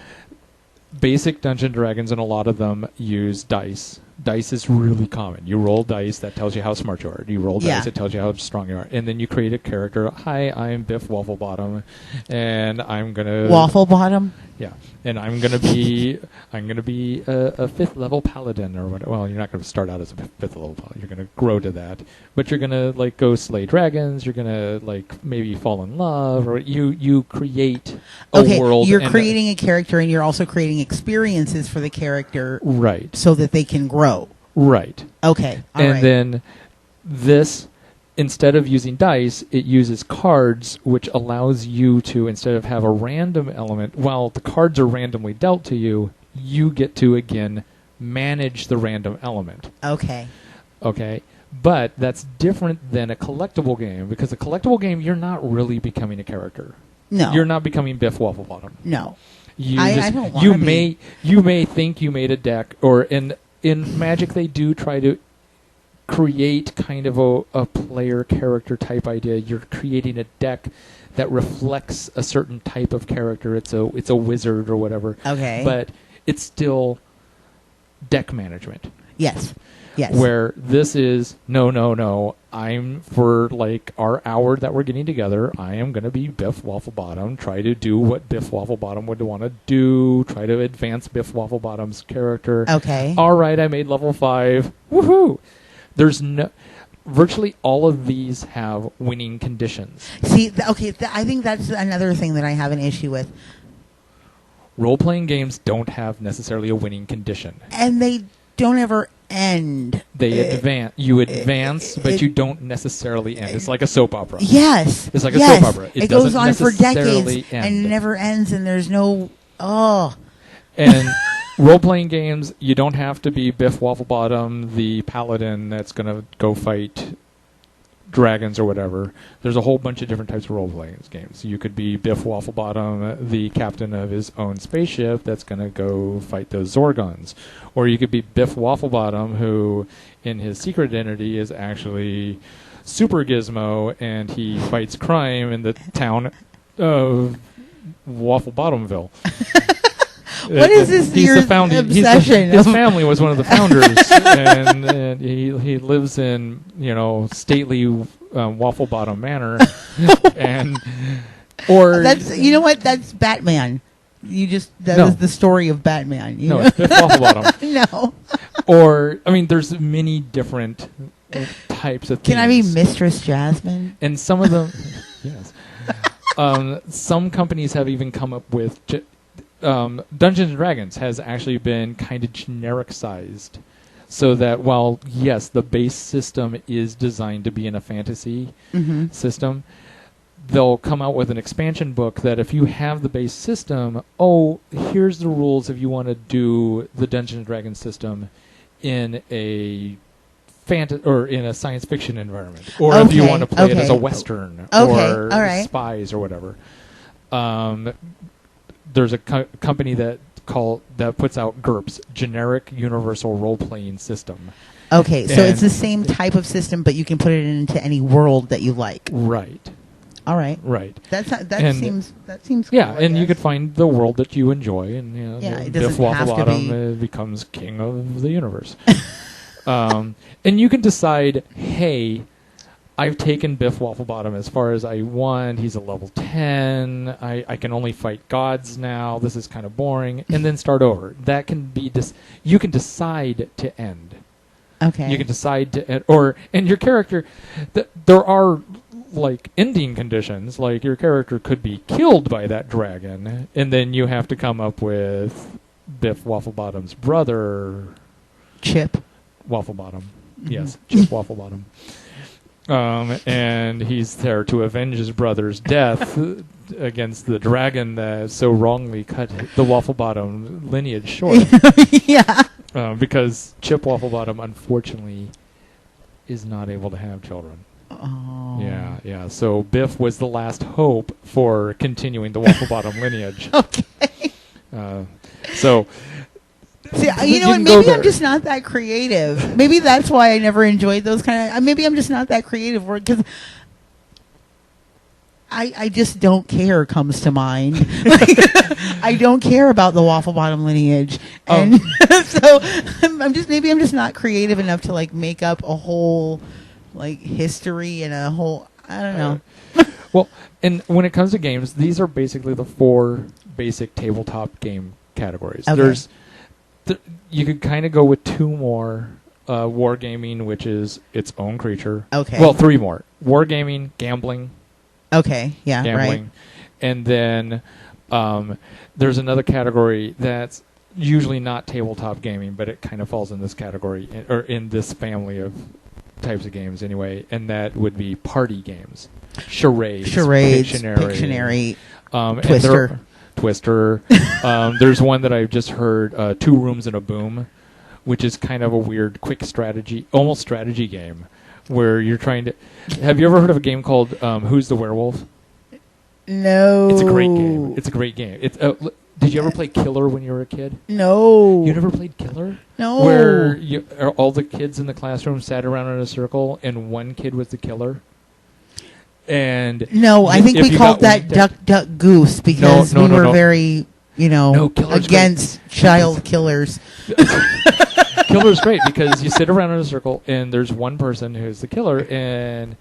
Basic Dungeons & Dragons, and a lot of them use dice. Dice is really common. You roll dice, that tells you how smart you are. You roll dice, it tells you how strong you are. And then you create a character. Hi, I'm Biff Wafflebottom, and I'm gonna Wafflebottom. Yeah, and I'm gonna be a 5th level paladin or what? Well, you're not gonna start out as a 5th level paladin. You're gonna grow to that, but you're gonna go slay dragons. You're gonna maybe fall in love, or you create a world. You're creating a character, and you're also creating experiences for the character, right? So that they can grow. Right. Okay. Then this instead of using dice, it uses cards, which allows you to, instead of have a random element, while the cards are randomly dealt to you, you get to, again, manage the random element. Okay. Okay? But that's different than a collectible game, because a collectible game, you're not really becoming a character. No. You're not becoming Biff Wafflebottom. No. I don't want to be. You may think you made a deck, or in Magic they do try to create kind of a player character type idea. You're creating a deck that reflects a certain type of character. It's a wizard or whatever. Okay. But it's still deck management. Yes. Yes. Where this is no. I'm for like our hour that we're getting together. I am going to be Biff Wafflebottom. Try to do what Biff Wafflebottom would want to do. Try to advance Biff Wafflebottom's character. Okay. All right, I made level 5. Woohoo! There's no. Virtually all of these have winning conditions. See, I think that's another thing that I have an issue with. Role-playing games don't have necessarily a winning condition. And they don't ever end. They advance. You advance, but you don't necessarily end. It's like a soap opera. Yes. It's like a soap opera. It goes doesn't on for necessarily decades end. and it never ends, and there's no. Oh. And role-playing games, you don't have to be Biff Wafflebottom, the paladin that's going to go fight dragons or whatever. There's a whole bunch of different types of role-playing games. You could be Biff Wafflebottom, the captain of his own spaceship that's going to go fight those Zorgons. Or you could be Biff Wafflebottom, who in his secret identity is actually Super Gizmo, and he fights crime in the town of Wafflebottomville. What is this? He's Your the founding. obsession? His family was one of the founders, and he lives in stately Wafflebottom Manor, and that's that's Batman. That was the story of Batman. No, it's Biff Wafflebottom. No. Or there's many different types of. Can I be Mistress Jasmine? And some of them, yes. Some companies have even come up with. Dungeons & Dragons has actually been kind of generic-sized, so that while, yes, the base system is designed to be in a fantasy system, they'll come out with an expansion book that if you have the base system, here's the rules if you want to do the Dungeons & Dragons system in a or in a science fiction environment, or if you want to play it as a Western or spies or whatever. There's a company that puts out GURPS, Generic Universal Role Playing System. Okay, so it's the same type of system, but you can put it into any world that you like. Right. All right. Right. That seems yeah, cool, and you could find the world that you enjoy, and it Biff doesn't have to Wafflebottom becomes king of the universe. And you can decide, hey, I've taken Biff Wafflebottom as far as I want. He's a level 10. I can only fight gods now. This is kind of boring. And then start over. That can be you can decide to end. Okay. You can decide to end, and your character, there are like ending conditions. Like your character could be killed by that dragon, and then you have to come up with Biff Wafflebottom's brother, Chip Wafflebottom. Yes, Chip Wafflebottom. And he's there to avenge his brother's death against the dragon that so wrongly cut the Wafflebottom lineage short. Yeah. Because Chip Wafflebottom, unfortunately, is not able to have children. Oh. Yeah. So Biff was the last hope for continuing the Wafflebottom lineage. Okay. So... See, you know what? Maybe I'm just not that creative. Maybe that's why I never enjoyed those kind of... Maybe I'm just not that creative, because I just don't care comes to mind. I don't care about the Wafflebottom lineage. And so I'm just not creative enough to make up a whole history and a whole... I don't know. Well, and when it comes to games, these are basically the 4 basic tabletop game categories. Okay. You could kind of go with 2 more. Wargaming, which is its own creature. Okay. Well, 3 more. Wargaming, gambling. Okay, yeah, gambling. Right. And then there's another category that's usually not tabletop gaming, but it kind of falls in this category, or in this family of types of games anyway, and that would be party games. Charades, Pictionary, and Twister. Twister. There's one that I've just heard, Two Rooms and a Boom, which is kind of a weird, quick strategy, almost strategy game, where you're trying to... Have you ever heard of a game called Who's the Werewolf? No. It's a great game. It's did you ever play Killer when you were a kid? No. You never played Killer? No. Where all the kids in the classroom sat around in a circle, and one kid was the killer? And no, I think we called that Duck, Duck, Goose because we were very, against child killers. Killer's great because you sit around in a circle, and there's one person who's the killer, and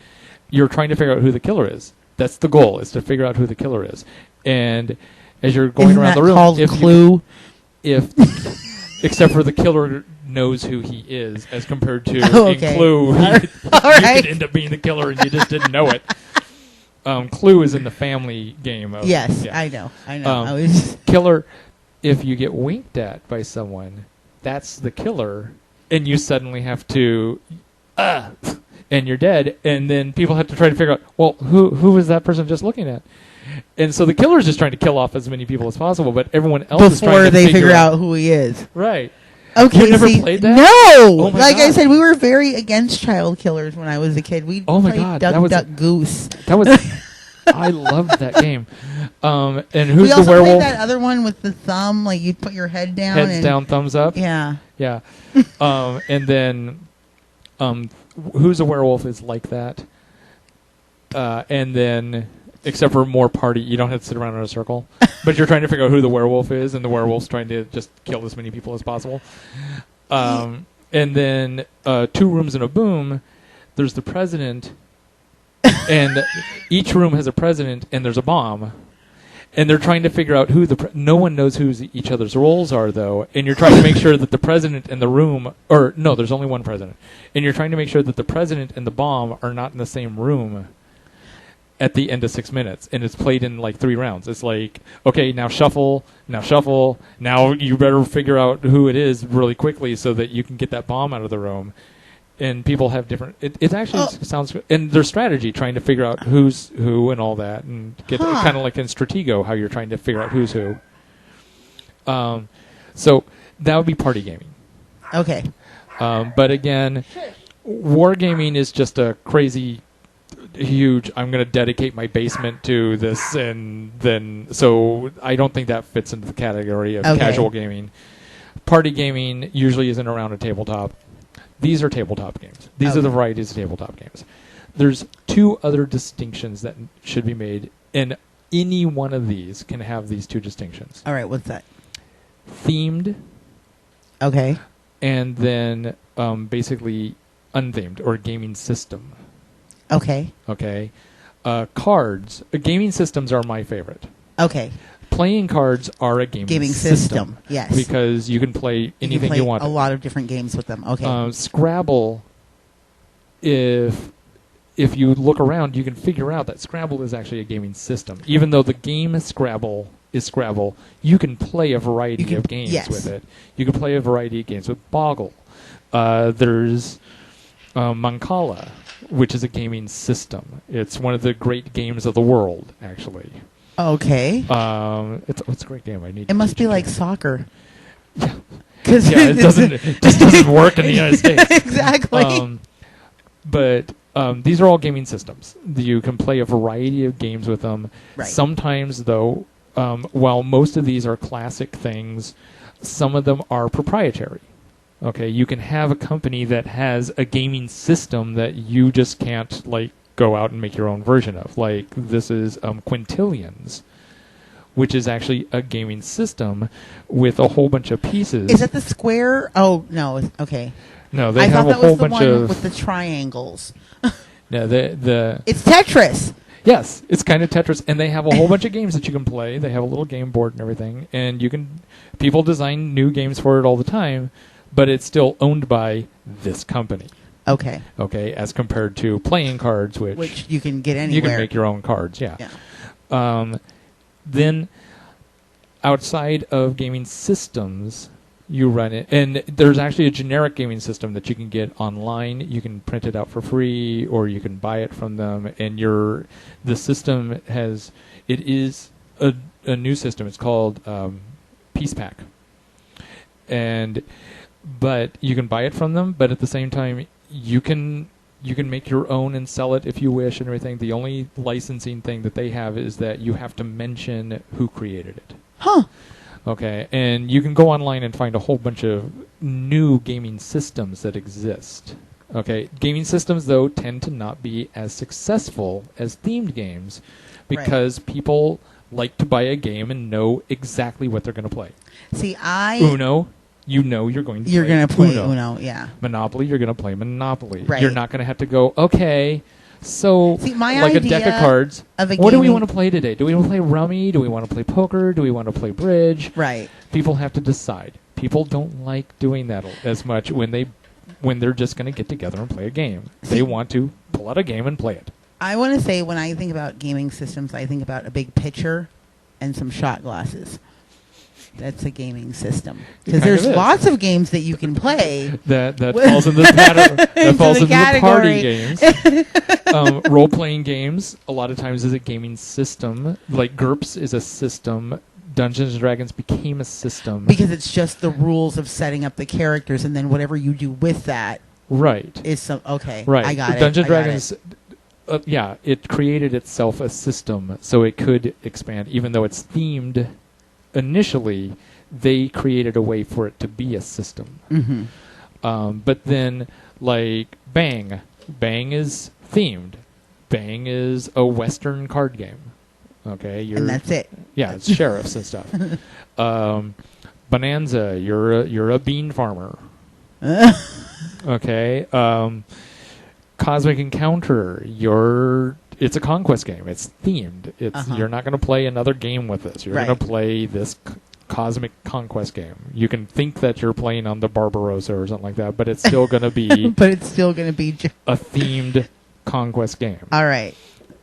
you're trying to figure out who the killer is. That's the goal, is to figure out who the killer is. And as you're going around the room, called Clue? Except for the killer knows who he is, as compared to in Clue, you could end up being the killer and you just didn't know it. Clue is in the family game. Yes, yeah. I know. Killer, if you get winked at by someone, that's the killer, and you suddenly have to, and you're dead, and then people have to try to figure out, well, who was that person just looking at? And so the killer's just trying to kill off as many people as possible, but everyone else is trying to figure out who he is. Right. Okay, you never played that? No! Oh my God. I said, we were very against child killers when I was a kid. We played Duck, Duck, Goose. That was... I loved that game. And Who's we also the Werewolf? Played that other one with the thumb, like you'd put your head down. Heads down, thumbs up? Yeah. Yeah. And then Who's the Werewolf is like that. And then... Except for more party, you don't have to sit around in a circle. But you're trying to figure out who the werewolf is, and the werewolf's trying to just kill as many people as possible. And then Two Rooms and a Boom, there's the president, and each room has a president, and there's a bomb. And they're trying to figure out who no one knows who each other's roles are, though. And you're trying to make sure that the president and the room... Or, no, there's only one president. And you're trying to make sure that the president and the bomb are not in the same room at the end of 6 minutes, and it's played in like 3 rounds. It's like, okay, now shuffle, now you better figure out who it is really quickly so that you can get that bomb out of the room. And people have different... It actually sounds... And their strategy, trying to figure out who's who and all that, and get kind of like in Stratego, how you're trying to figure out who's who. So that would be party gaming. Okay. But again, wargaming is just a crazy... huge, I'm going to dedicate my basement to this, and then so I don't think that fits into the category of casual gaming. Party gaming usually isn't around a tabletop. These are tabletop games. These are the varieties of tabletop games. There's 2 other distinctions that should be made, and any one of these can have these 2 distinctions. All right, what's that? Themed. Okay. And then basically unthemed, or gaming system. Okay. Okay. Cards. Gaming systems are my favorite. Okay. Playing cards are a gaming system. Yes. Because you can play anything you want. A lot of different games with them. Okay. Scrabble, if you look around, you can figure out that Scrabble is actually a gaming system. Even though the game Scrabble is Scrabble, you can play a variety of games with it. You can play a variety of games with Boggle. There's Mancala, which is a gaming system. It's one of the great games of the world, actually. Okay. It's a great game. It must be like soccer. Yeah. It just doesn't work in the United States. Exactly. But these are all gaming systems. You can play a variety of games with them. Right. Sometimes, though, while most of these are classic things, some of them are proprietary. Okay, you can have a company that has a gaming system that you just can't go out and make your own version of. Like this is Quintillions, which is actually a gaming system with a whole bunch of pieces. Is it the square? Oh no, okay. No, they have a whole bunch of with the triangles. No, it's Tetris. Yes, it's kind of Tetris, and they have a whole bunch of games that you can play. They have a little game board and everything, and people design new games for it all the time. But it's still owned by this company. Okay. Okay, as compared to playing cards, which you can get anywhere. You can make your own cards, yeah. Then, outside of gaming systems, You run it, and there's actually a generic gaming system that you can get online. You can print it out for free, or you can buy it from them. And the system is a new system. It's called Peace Pack, but you can buy it from them. But at the same time, you can make your own and sell it if you wish and everything. The only licensing thing that they have is that you have to mention who created it. Huh. Okay, and you can go online and find a whole bunch of new gaming systems that exist. Okay, gaming systems, though, tend to not be as successful as themed games because people like to buy a game and know exactly what they're going to play. See, Uno, you're going to play Uno, yeah. Monopoly, you're going to play Monopoly. Right. You're not going to have to go, okay, so See, my like a idea deck of cards, of a what do we gaming- want to play today? Do we want to play Rummy? Do we want to play poker? Do we want to play bridge? Right. People have to decide. People don't like doing that as much when they're just going to get together and play a game. They want to pull out a game and play it. I want to say when I think about gaming systems, I think about a big pitcher and some shot glasses. That's a gaming system. Because kind there's of is. lots of games that you can play. That falls in the that falls into the party category. games. Role playing games a lot of times is a gaming system. Like GURPS is a system. Dungeons and Dragons became a system Because it's just the rules of setting up the characters, and then whatever you do with that right. is some. Okay, Right. I got it. Dungeons I got Dragons. it. It created itself a system, so it could expand. Even though it's themed, initially they created a way for it to be a system. Mm-hmm. But then, like Bang is themed. Bang is a Western card game. Okay, And that's it. Yeah, it's sheriffs and stuff. Bonanza, you're a bean farmer. Okay. Cosmic Encounter, it's a conquest game. It's themed. You're not going to play another game with this. You're going to play this cosmic conquest game. You can think that you're playing on the Barbarossa or something like that, but it's still going to be But it's still going to be a themed conquest game. all right.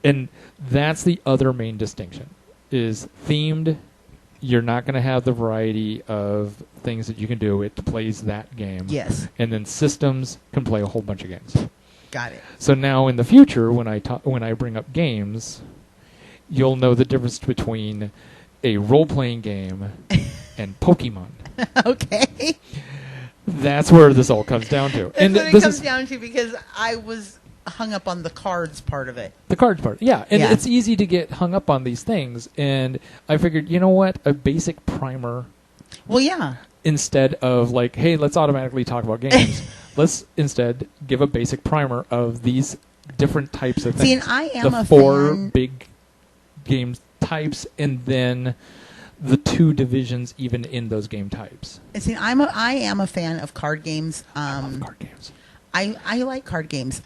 And that's the other main distinction, is themed. You're not going to have the variety of things that you can do. It plays that game. Yes. And then systems can play a whole bunch of games. Got it. So now in the future, when I bring up games, you'll know the difference between a role-playing game and Pokemon. Okay. That's where this all comes down to. That's what it comes down to, because I was hung up on the cards part of it. The cards part, yeah. And Yeah. it's easy to get hung up on these things. And I figured, you know what? A basic primer, Well, yeah. instead of like, hey, let's automatically talk about games. Let's instead give a basic primer of these different types of things. See, and I am the a four fan. big game types, and then the two divisions even in those game types. See, I am a fan of card games. I love card games. I like card games.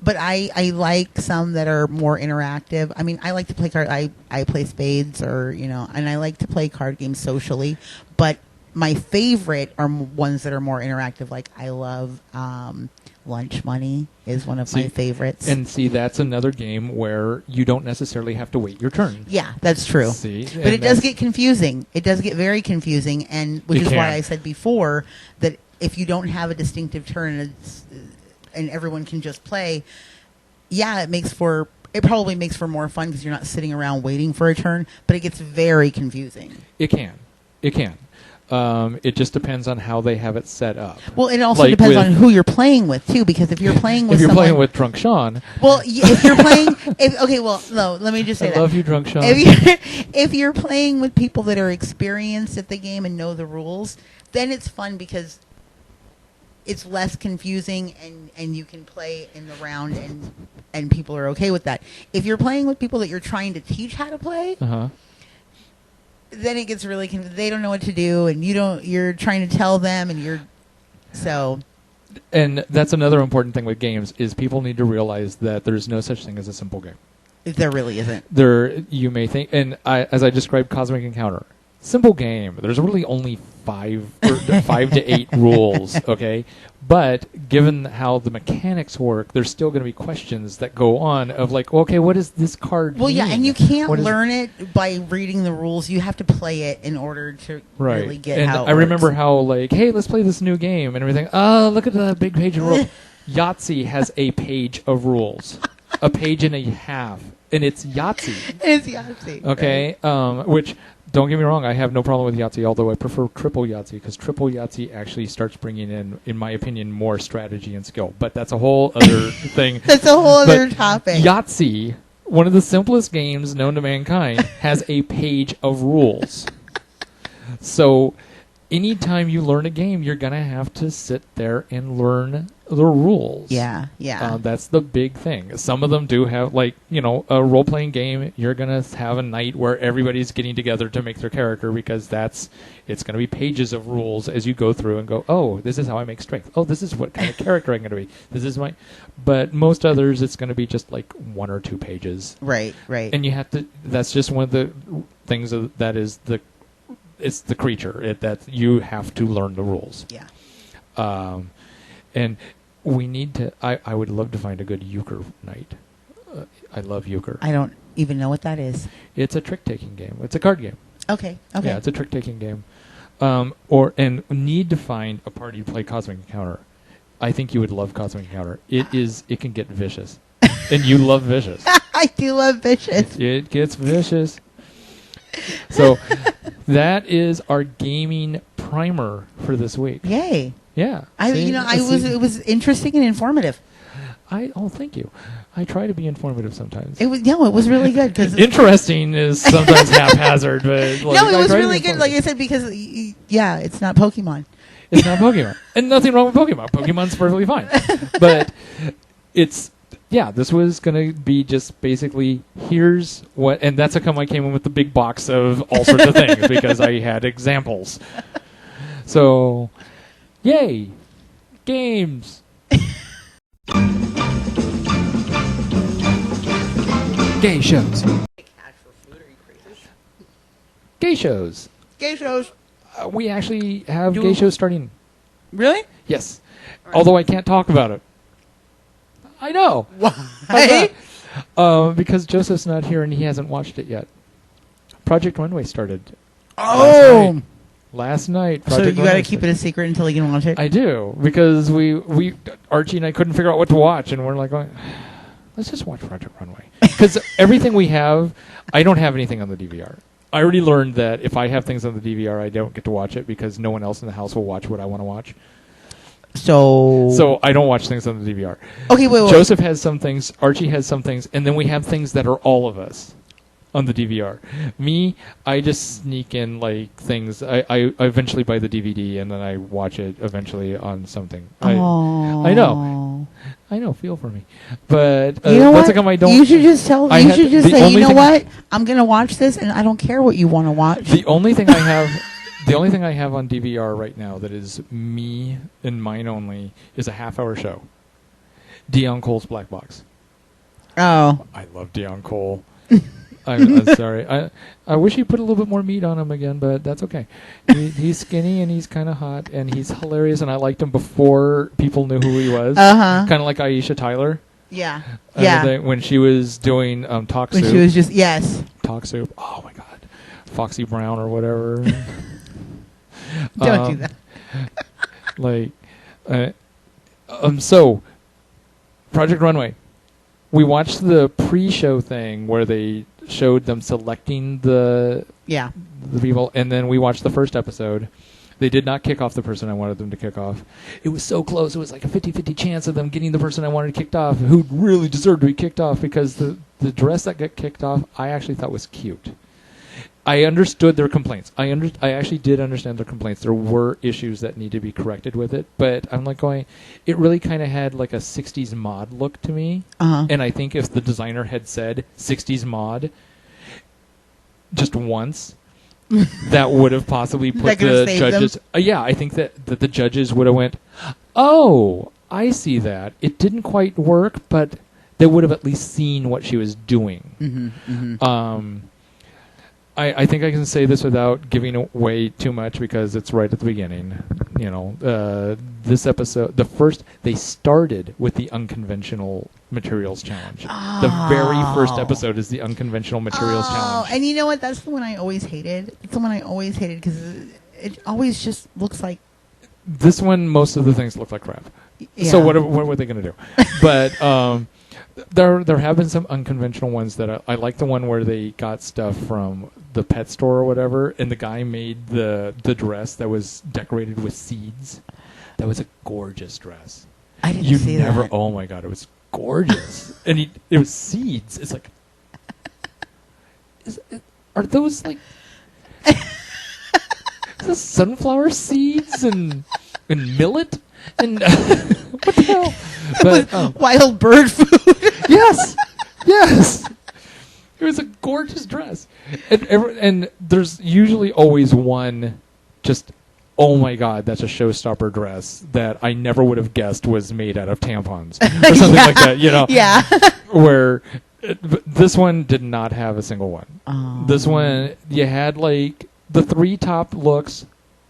But I like some that are more interactive. I mean, I like to play I play spades, or and I like to play card games socially. But my favorite are ones that are more interactive. Like I love Lunch Money is one of my favorites. And see, that's another game where you don't necessarily have to wait your turn. Yeah, that's true. See, but it does get confusing. It does get very confusing, and which is why I said before that if you don't have a distinctive turn and everyone can just play, it probably makes for more fun because you're not sitting around waiting for a turn, but it gets very confusing. It can. It just depends on how they have it set up. Well, it also depends on who you're playing with too, because if you're playing with playing with Drunk Sean, well, if you're playing, no, let me just say I love you, Drunk Sean. If you're playing with people that are experienced at the game and know the rules, then it's fun because it's less confusing, and you can play in the round, and people are okay with that. If you're playing with people that you're trying to teach how to play, then it gets really they don't know what to do, and you're trying to tell them, And that's another important thing with games is people need to realize that there's no such thing as a simple game. There really isn't. You may think, and as I described Cosmic Encounter, simple game. There's really only 5 to 8 rules, okay? But given how the mechanics work, there's still going to be questions that go on of like, okay, what does this card Well, mean? yeah, and you can't What is- learn it by reading the rules. You have to play it in order to Right. really get and how it I remember works. how like, hey, let's play this new game and everything. Oh, look at the big page of rules. Yahtzee has a page of rules, a page and a half, and it's Yahtzee. It's Yahtzee. Okay, which, don't get me wrong, I have no problem with Yahtzee, although I prefer triple Yahtzee, because triple Yahtzee actually starts bringing in my opinion, more strategy and skill. But that's a whole other thing. That's a whole other But topic. Yahtzee, one of the simplest games known to mankind, has a page of rules. So anytime you learn a game, you're going to have to sit there and learn the rules. Yeah, yeah. That's the big thing. Some of them do have, like, a role-playing game. You're going to have a night where everybody's getting together to make their character because it's going to be pages of rules as you go through and go, oh, this is how I make strength. Oh, this is what kind of character I'm going to be. This is my... But most others, it's going to be just like 1 or 2 pages. Right, right. And you have to... That's just one of the things that is the... It's the creature that you have to learn the rules. Yeah. And we need to... I would love to find a good euchre night. I love euchre. I don't even know what that is. It's a trick-taking game. It's a card game. Okay, okay. Yeah, it's a trick-taking game. And need to find a party to play Cosmic Encounter. I think you would love Cosmic Encounter. It can get vicious. And you love vicious. I do love vicious. It gets vicious. So that is our gaming primer for this week. Yay. Yeah. It was interesting and informative. Thank you. I try to be informative sometimes. It was really good because Interesting is sometimes haphazard, but like, no, it I was try to be really good. Like I informative. said, because it's not Pokemon. It's not Pokemon, and nothing wrong with Pokemon. Pokemon's perfectly fine, but this was gonna be just basically here's what, and that's how come I came in with the big box of all sorts of things because I had examples. So, yay, games. Gay shows. Gay shows. Gay shows. We actually have gay shows starting. Really? Yes. Although I can't talk about it. I know. Why? Because Joseph's not here and he hasn't watched it yet. Project Runway started. Oh. Last night. So you got to keep it a secret until you can watch it? I do. Because we Archie and I couldn't figure out what to watch. And we're like, let's just watch Project Runway. Because everything we have, I don't have anything on the DVR. I already learned that if I have things on the DVR, I don't get to watch it because no one else in the house will watch what I want to watch. So I don't watch things on the DVR. Okay, wait. Joseph has some things, Archie has some things, and then we have things that are all of us on the DVR. Me, I just sneak in like things. I eventually buy the DVD and then I watch it eventually on something. I know, feel for me. But you know that's what? how come I don't. You should just tell. I You had- should just the say, only you know thing- what? I'm gonna watch this, and I don't care what you want to watch. The only thing I have, on DVR right now that is me and mine only is a half-hour show. Dion Cole's Black Box. Oh, I love Dion Cole. I'm sorry. I wish he put a little bit more meat on him again, but that's okay. He's skinny and he's kind of hot and he's hilarious, and I liked him before people knew who he was. Kind of like Aisha Tyler. yeah, When she was doing Talk When Soup. she was just Talk Soup. Oh my God, Foxy Brown or whatever. Don't do that. So, Project Runway. We watched the pre-show thing where they showed them selecting the people, and then we watched the first episode. They did not kick off the person I wanted them to kick off. It was so close. It was like a 50-50 chance of them getting the person I wanted kicked off, who really deserved to be kicked off, because the dress that got kicked off, I actually thought was cute. I understood their complaints. I actually did understand their complaints. There were issues that need to be corrected with it, but I'm like going, it really kind of had like a 60s mod look to me. And I think if the designer had said 60s mod just once, that would have possibly put the judges... I think that the judges would have went, oh, I see that. It didn't quite work, but they would have at least seen what she was doing. I think I can say this without giving away too much because it's right at the beginning. You know, this episode, they started with the unconventional materials challenge. The very first episode is the unconventional materials challenge. And you know what? That's the one I always hated. It's the one I always hated because it always just looks like... This one, most of the things look like crap. Yeah. So what were they going to do? But there have been some unconventional ones that I like. The one where they got stuff from the pet store or whatever, and the guy made the dress that was decorated with seeds. That was a gorgeous dress. I didn't see that. Oh my god, it was gorgeous. And it was seeds. It's like, are those like is this sunflower seeds and millet and what the hell? But wild bird food. Yes. It was a gorgeous dress, and there's usually always one just, oh my god, that's a showstopper dress that I never would have guessed was made out of tampons or something like that, you know? Yeah. Where this one did not have a single one. Oh. This one, you had like the 3 top looks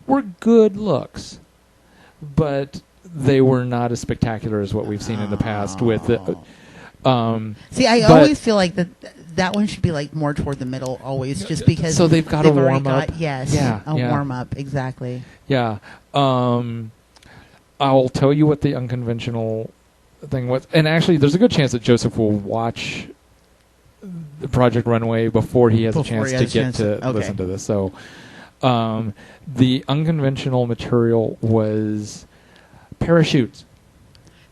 were good looks, but they were not as spectacular as what we've seen in the past with the. See, I always feel like that one should be like more toward the middle always, just because. So they've got a warm up. Yes. Yeah. Warm up, exactly. Yeah. I'll tell you what the unconventional thing was, and actually, there's a good chance that Joseph will watch the Project Runway before he has a chance to listen to this. So, the unconventional material was parachutes.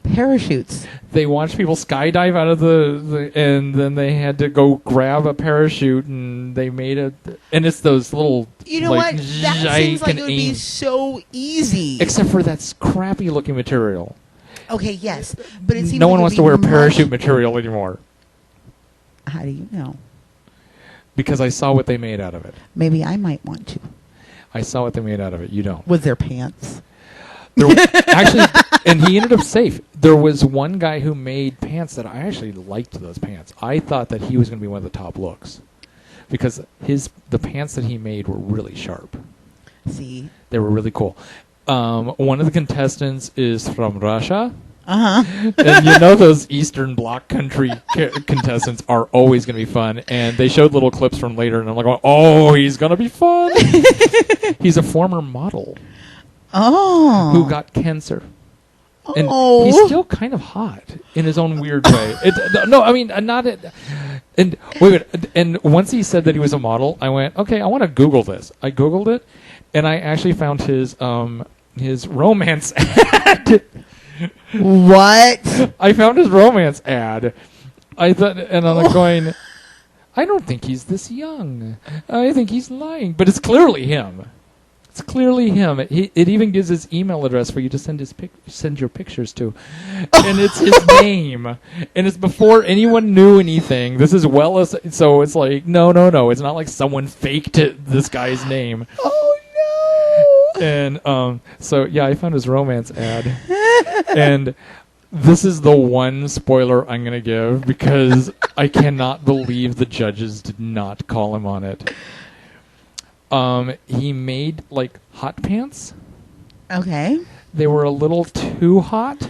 Parachutes. They watched people skydive out of the and then they had to go grab a parachute, and they made it. And it's those little. You know what? That seems like it would be so easy. Except for that crappy looking material. Okay, yes, but it seems no like one wants to wear parachute material anymore. How do you know? Because I saw what they made out of it. Maybe I might want to. I saw what they made out of it. You don't. Was there pants? Actually, and he ended up safe. There was one guy who made pants that I actually liked those pants. I thought that he was going to be one of the top looks because the pants that he made were really sharp. See? They were really cool. One of the contestants is from Russia. Uh-huh. And you know those Eastern Bloc country contestants are always going to be fun. And they showed little clips from later, and I'm like, oh, he's going to be fun. He's a former model. Oh. Who got cancer. And he's still kind of hot in his own weird way. No, I mean, not it. And wait. And once he said that he was a model, I went, okay, I want to Google this. I Googled it, and I actually found his romance ad. What? I found his romance ad. I thought, and I'm like going, I don't think he's this young. I think he's lying, but it's clearly him. It's clearly him. It even gives his email address for you to send your pictures to, and it's his name, and it's before anyone knew anything. This is so it's like no. It's not like someone faked this guy's name. Oh no! And so yeah, I found his romance ad, and this is the one spoiler I'm gonna give because I cannot believe the judges did not call him on it. He made like hot pants. Okay. They were a little too hot.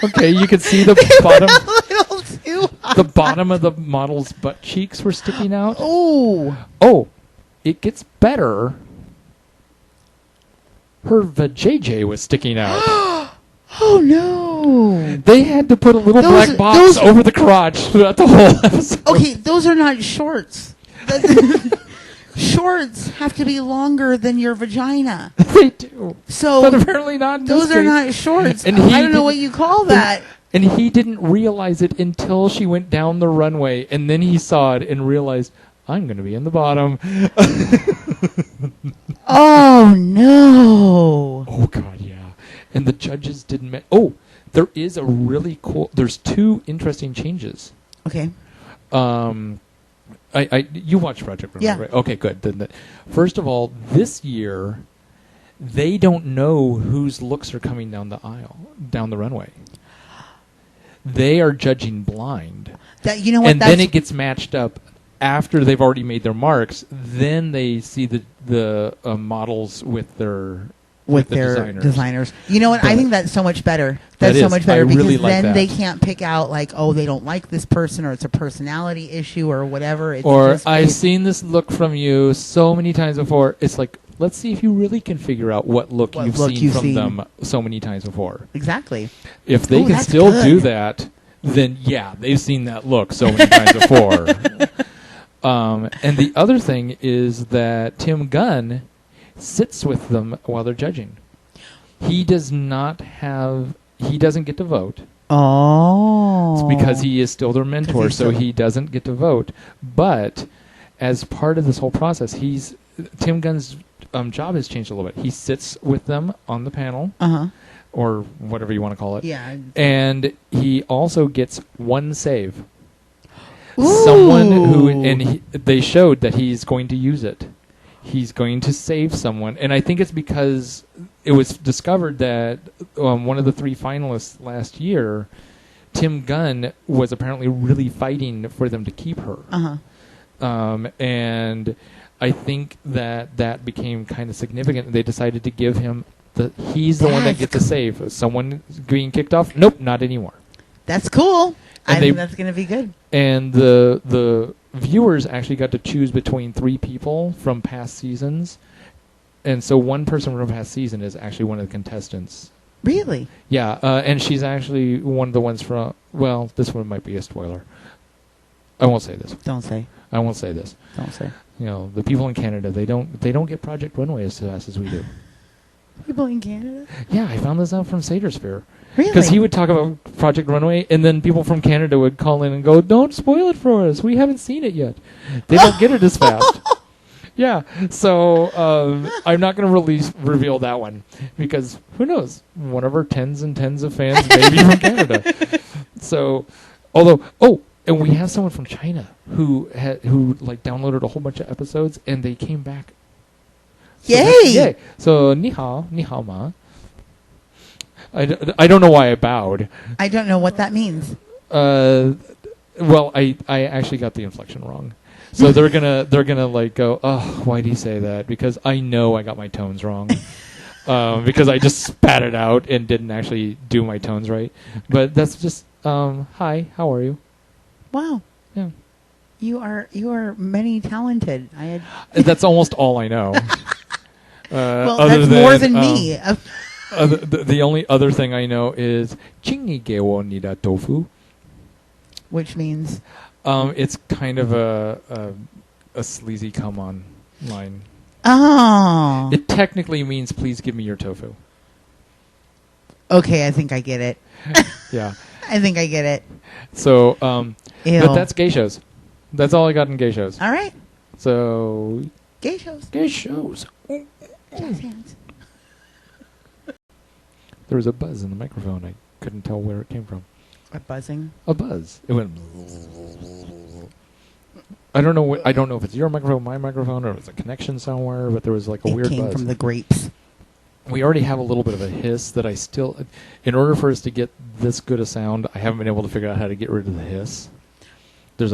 Okay, you could see the bottom. A little too hot. The bottom of the model's butt cheeks were sticking out. Oh, it gets better. Her vajayjay was sticking out. Oh no! They had to put a little black box over the crotch throughout the whole episode. Okay, those are not shorts. Shorts have to be longer than your vagina. They do. So, but apparently not in those this are case. not shorts. And I don't know what you call that. And he didn't realize it until she went down the runway, and then he saw it and realized, I'm going to be in the bottom. Oh, no. Oh, God, yeah. And the judges didn't... there is a really cool... There's 2 interesting changes. Okay. You watch Project Runway, yeah. right? Okay, good. First of all, this year, they don't know whose looks are coming down the aisle, down the runway. They are judging blind. That you know what? And then it gets matched up after they've already made their marks, then they see the models with their designers. You know what? I think that's so much better. That's so much better I because really like then that. they can't pick out like, oh, they don't like this person or it's a personality issue or whatever. It's Or just I've seen this look from you so many times before. It's like, let's see if you really can figure out what look you've seen from them so many times before. Exactly. If they can still do that, then yeah, they've seen that look so many times before. And the other thing is that Tim Gunn sits with them while they're judging. He doesn't get to vote. Oh. It's because he is still their mentor, so he doesn't get to vote. But as part of this whole process, Tim Gunn's job has changed a little bit. He sits with them on the panel, or whatever you want to call it. Yeah. And he also gets one save. Ooh. Someone they showed that he's going to use it. He's going to save someone. And I think it's because it was discovered that one of the 3 finalists last year, Tim Gunn, was apparently really fighting for them to keep her. And I think that became kind of significant. They decided to give him he's the one that gets to save. Someone being kicked off? Nope, not anymore. That's cool. I think that's going to be good. And the viewers actually got to choose between 3 people from past seasons. And so one person from past season is actually one of the contestants. Really? Yeah, and she's actually one of the ones from... Well, this one might be a spoiler. I won't say this. Don't say. I won't say this. Don't say. You know, the people in Canada, they don't get Project Runway as fast as we do. People in Canada? Yeah, I found this out from Satyr Really? Because he would talk about Project Runway, and then people from Canada would call in and go, "Don't spoil it for us. We haven't seen it yet." They don't get it as fast. Yeah, so I'm not going to reveal that one because who knows? One of our tens and tens of fans may be from Canada. So, and we have someone from China who downloaded a whole bunch of episodes, and they came back. So yay! So ni hao ma. I don't know why I bowed. I don't know what that means. Well, I actually got the inflection wrong. So they're gonna like go, "Oh, why do you say that?" Because I know I got my tones wrong. Because I just spat it out and didn't actually do my tones right. But that's just hi, how are you? Wow. Yeah. You are many talented. That's almost all I know. Well, that's more than me. The only other thing I know is "Chingi ge wo ni da tofu," which means it's kind of a sleazy come on line. Oh. It technically means "please give me your tofu." Okay, I think I get it. Yeah. I think I get it. So, but that's gay shows. That's all I got in gay shows. All right. So, gay shows. Gay shows. Jazz hands. There was a buzz in the microphone. I couldn't tell where it came from. A buzzing? A buzz. It went. I don't know if it's your microphone, my microphone, or if it's a connection somewhere. But there was like a weird buzz. It came from the grapes. We already have a little bit of a hiss that I still. In order for us to get this good a sound, I haven't been able to figure out how to get rid of the hiss. There's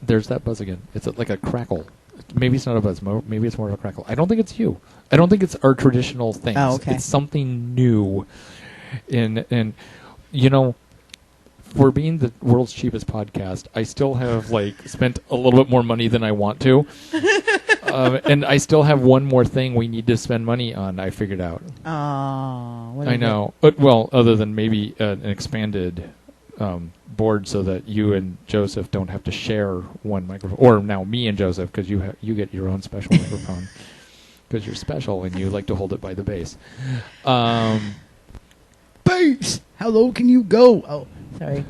there's that buzz again. It's like a crackle. Maybe it's not a buzz. Maybe it's more of a crackle. I don't think it's you. I don't think it's our traditional things. Oh, okay. It's something new. And you know, for being the world's cheapest podcast, I still have spent a little bit more money than I want to. And I still have one more thing we need to spend money on, I figured out. Oh, what I know. Well, other than maybe an expanded board so that you and Joseph don't have to share one microphone. Or now me and Joseph, because you get your own special microphone. Because you're special and you like to hold it by the base. Bass! How low can you go? Oh, sorry.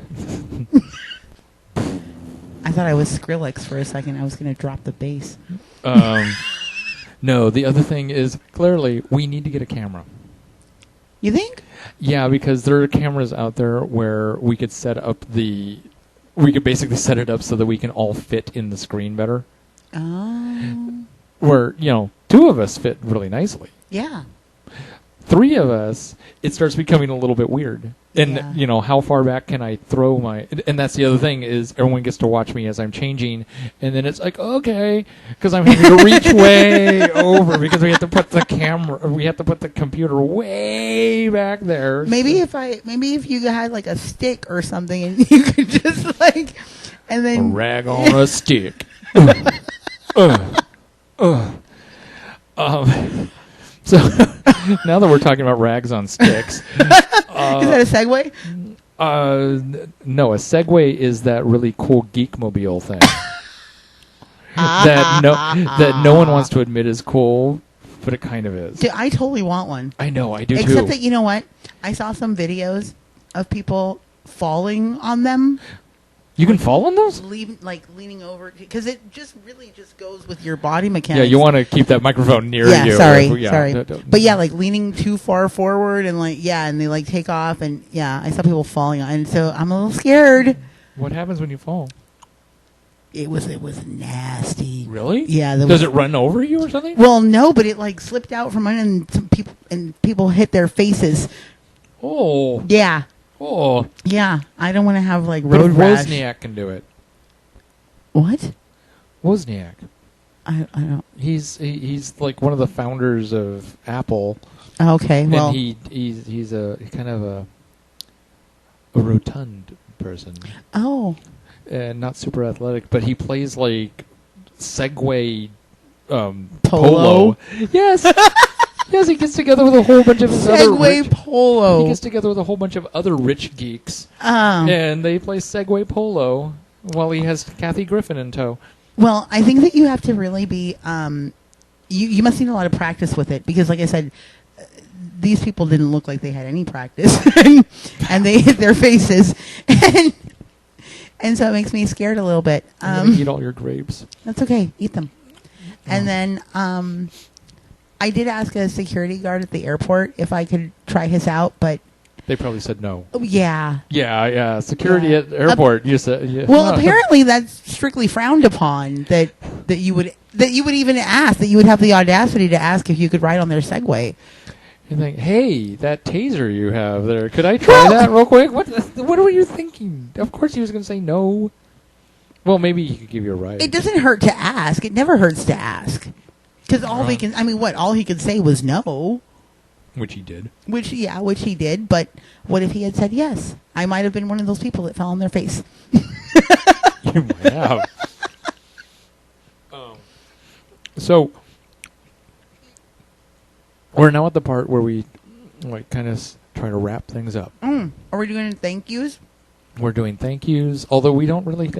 I thought I was Skrillex for a second. I was going to drop the bass. No, the other thing is, clearly, we need to get a camera. You think? Yeah, because there are cameras out there where we could we could basically set it up so that we can all fit in the screen better. Oh. Where, two of us fit really nicely. Yeah. 3 of us, it starts becoming a little bit weird. And, Yeah. how far back can I throw my... And that's the other thing, is everyone gets to watch me as I'm changing, and then it's like, okay, because I'm having to reach way over, because we have to put the computer way back there. Maybe if you had like a stick or something, and you could just like, and A then rag on a stick. So now that we're talking about rags on sticks, is that a segue? No, a Segway is that really cool Geekmobile thing that no one wants to admit is cool, but it kind of is. Dude, I totally want one. I know, I do too. Except that, you know what? I saw some videos of people falling on them. You can fall on those? Leaning over, because it really goes with your body mechanics. Yeah, you want to keep that microphone near you. Sorry. But yeah, like leaning too far forward and and they like take off, and I saw people falling on, and so I'm a little scared. What happens when you fall? It was nasty. Really? Yeah. Does it run over you or something? Well, no, but it like slipped out from under, and some people hit their faces. Oh. Yeah. Oh. Yeah, I don't want to have like But road rash. Wozniak can do it. What? Wozniak. I don't. He's like one of the founders of Apple. Okay, well, and he's a kind of a rotund person. Oh. And not super athletic, but he plays like Segway Polo? Yes. Yes, he gets together with a whole bunch of his other Segway Polo. He gets together with a whole bunch of other rich geeks, Oh. and they play Segway Polo while he has Kathy Griffin in tow. Well, I think that you have to really be. You must need a lot of practice with it, because, like I said, these people didn't look like they had any practice, and they hit their faces, and so it makes me scared a little bit. I'm gonna eat all your grapes. That's okay. Eat them. And then I did ask a security guard at the airport if I could try his out, but They probably said no. yeah. Yeah. Security at the airport. You said. Yeah. Well, apparently that's strictly frowned upon. That you would even ask, that you would have the audacity to ask if you could ride on their Segway. You think, hey, that taser you have there, could I try that real quick? What were you thinking? Of course he was going to say no. Well, maybe he could give you a ride. It doesn't hurt to ask. It never hurts to ask. Because all he could say was no. Which he did. Which he did. But what if he had said yes? I might have been one of those people that fell on their face. You might have. So, we're now at the part where we kind of try to wrap things up. Are we doing thank yous? We're doing thank yous, although we don't really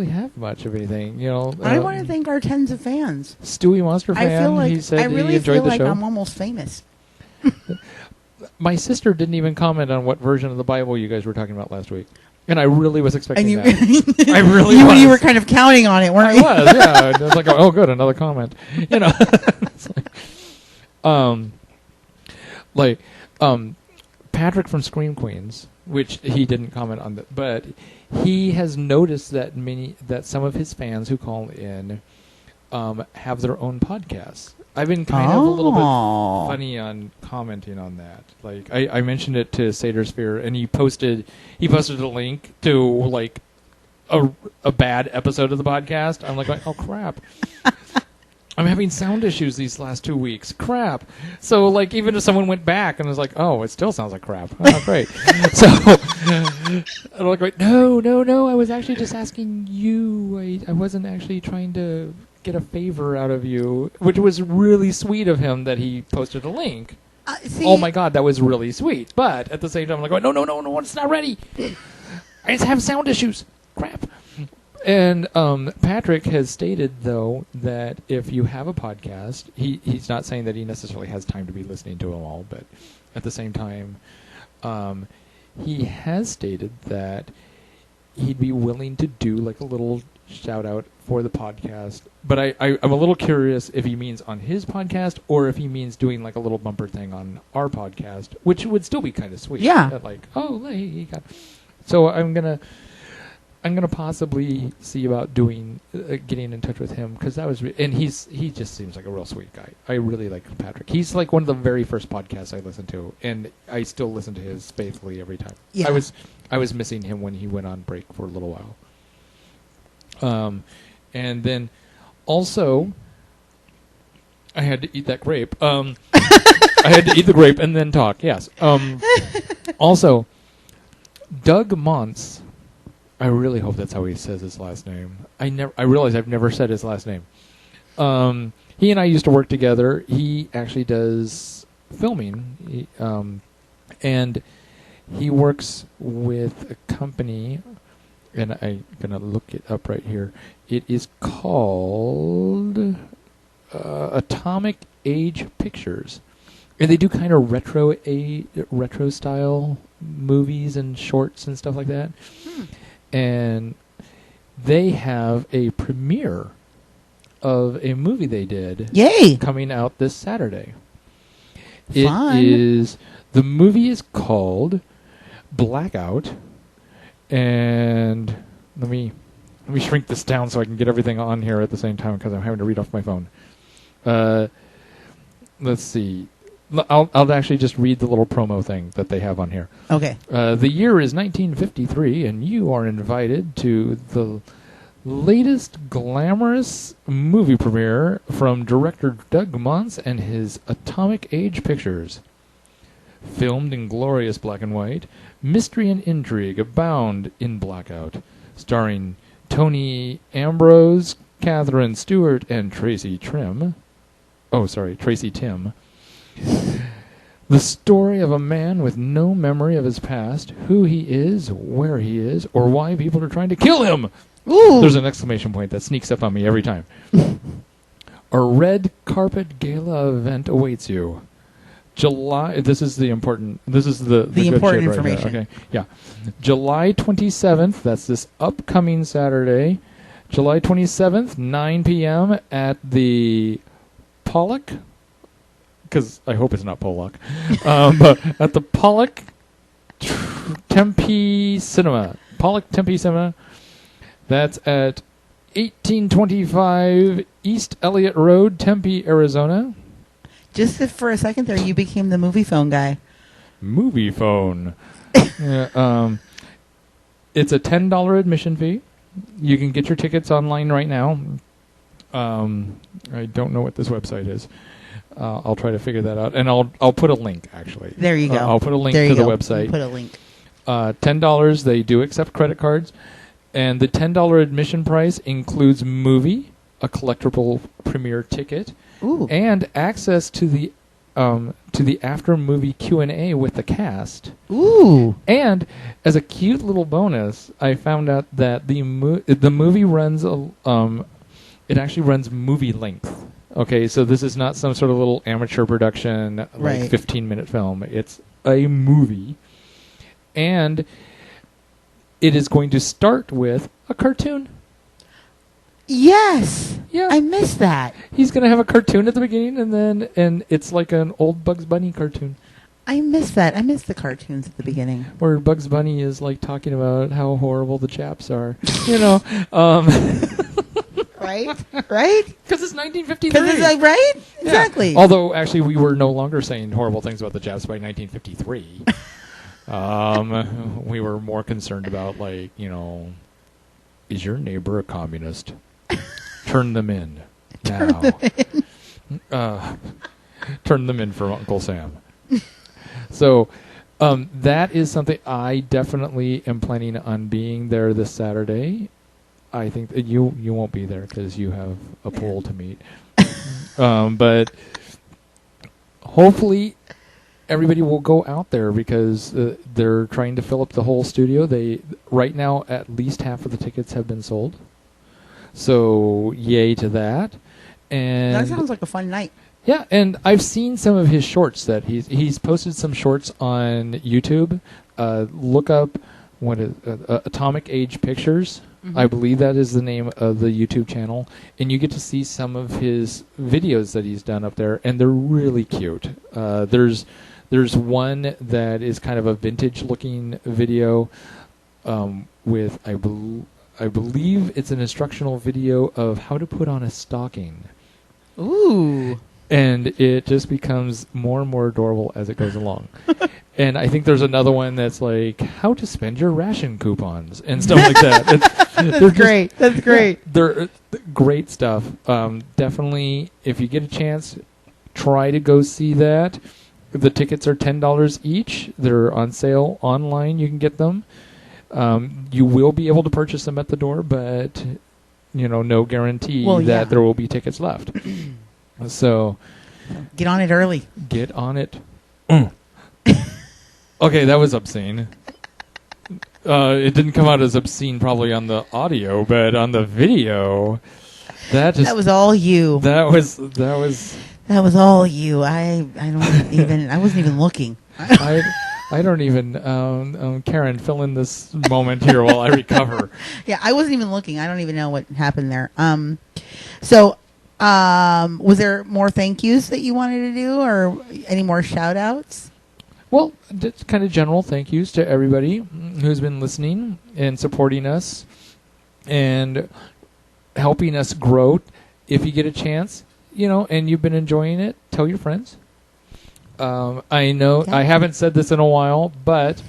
have much of anything. I want to thank our tens of fans. Stewie Monster fan, he said he enjoyed the show. I'm almost famous. My sister didn't even comment on what version of the Bible you guys were talking about last week. And I really was expecting that. I really was. You were kind of counting on it, weren't you? I was, yeah. I was like, oh, good, another comment. It's like, Patrick from Scream Queens, which he didn't comment on, but he has noticed that some of his fans who call in have their own podcasts. I've been kind of a little bit funny on commenting on that. Like I mentioned it to Satersphere, and he posted a link to like a bad episode of the podcast. I'm like, oh crap. I'm having sound issues these last 2 weeks. Crap. So, like, even if someone went back and was like, oh, it still sounds like crap. Oh, great. So, I'm like, no, I was actually just asking you. I wasn't actually trying to get a favor out of you, which was really sweet of him that he posted a link. Oh, my God, that was really sweet. But at the same time, I'm like, no, it's not ready. I just have sound issues. Crap. And Patrick has stated, though, that if you have a podcast, he's not saying that he necessarily has time to be listening to them all, but at the same time, he has stated that he'd be willing to do like a little shout-out for the podcast. But I'm a little curious if he means on his podcast or if he means doing like a little bumper thing on our podcast, which would still be kind of sweet. Yeah. Like, oh, hey, he got... So I'm I'm gonna possibly see about doing getting in touch with him because that was and he just seems like a real sweet guy. I really like Patrick. He's like one of the very first podcasts I listened to, and I still listen to his faithfully every time. Yeah. I was missing him when he went on break for a little while. And then also I had to eat that grape. I had to eat the grape and then talk. Yes. Also, Doug Montz. I really hope that's how he says his last name. I realize I've never said his last name. He and I used to work together. He actually does filming, and he works with a company, and I'm gonna look it up right here. It is called Atomic Age Pictures, and they do kind of retro style movies and shorts and stuff like that. And they have a premiere of a movie they did. Yay! Coming out this Saturday. Fun. The movie is called Blackout, and let me shrink this down so I can get everything on here at the same time because I'm having to read off my phone. Let's see. I'll actually just read the little promo thing that they have on here. Okay. The year is 1953, and you are invited to the latest glamorous movie premiere from director Doug Montz and his Atomic Age Pictures. Filmed in glorious black and white, mystery and intrigue abound in Blackout, starring Tony Ambrose, Catherine Stewart, and Tracy Tim. The story of a man with no memory of his past, who he is, where he is, or why people are trying to kill him. Ooh. There's an exclamation point that sneaks up on me every time. A red carpet gala event awaits you. July. This is the important. This is the good important shit right here. information. Okay. Yeah. July 27th. That's this upcoming Saturday. July 27th, 9 p.m. at the Pollock. Because I hope it's not Pollock. But at the Pollock Tempe Cinema. Pollock Tempe Cinema. That's at 1825 East Elliott Road, Tempe, Arizona. Just for a second there, you became the movie phone guy. Movie phone. Yeah, it's a $10 admission fee. You can get your tickets online right now. I don't know what this website is. I'll try to figure that out, and I'll put a link actually. There you go. I'll put a link There to the you go. website. Put a link. $10. They do accept credit cards, and the $10 admission price includes movie, a collectible premiere ticket, Ooh. and access to the after movie Q&A with the cast. Ooh. And as a cute little bonus, I found out that the movie runs it actually runs movie length. Okay, so this is not some sort of little amateur production, like Right. 15-minute film. It's a movie. And it is going to start with a cartoon. Yes. Yeah. I missed that. He's going to have a cartoon at the beginning, and it's like an old Bugs Bunny cartoon. I missed that. I missed the cartoons at the beginning. Where Bugs Bunny is like talking about how horrible the Japs are. You know. Right? Right? Because it's 1953. Because it's like, right? Yeah. Exactly. Although, actually, we were no longer saying horrible things about the Japs by 1953. We were more concerned about, like, you know, is your neighbor a communist? Turn them in now. Turn them in for Uncle Sam. So that is something I definitely am planning on being there this Saturday. I think that you won't be there because you have a pool to meet. But hopefully everybody will go out there because they're trying to fill up the whole studio. Right now at least half of the tickets have been sold. So yay to that. And that sounds like a fun night. yeah, and I've seen some of his shorts that he's posted some shorts on YouTube. Look up Atomic Age Pictures. Mm-hmm. I believe that is the name of the YouTube channel, and you get to see some of his videos that he's done up there, and they're really cute. There's one that is kind of a vintage looking video with I believe it's an instructional video of how to put on a stocking. Ooh. And it just becomes more and more adorable as it goes along. And I think there's another one that's like how to spend your ration coupons and stuff like that. That's great. That's great. Yeah, they're great stuff. Definitely, if you get a chance, try to go see that. The tickets are $10 each. They're on sale online. You can get them. You will be able to purchase them at the door, but no guarantee that there will be tickets left. So, get on it early. Get on it. Okay, that was obscene. It didn't come out as obscene probably on the audio, but on the video, that was all you. That was all you. I wasn't even looking. I don't even. Karen, fill in this moment here while I recover. Yeah, I wasn't even looking. I don't even know what happened there. So, was there more thank yous that you wanted to do, or any more shout outs? Well, just kind of general thank yous to everybody who's been listening and supporting us and helping us grow. If you get a chance, and you've been enjoying it, tell your friends. I know I haven't said this in a while, but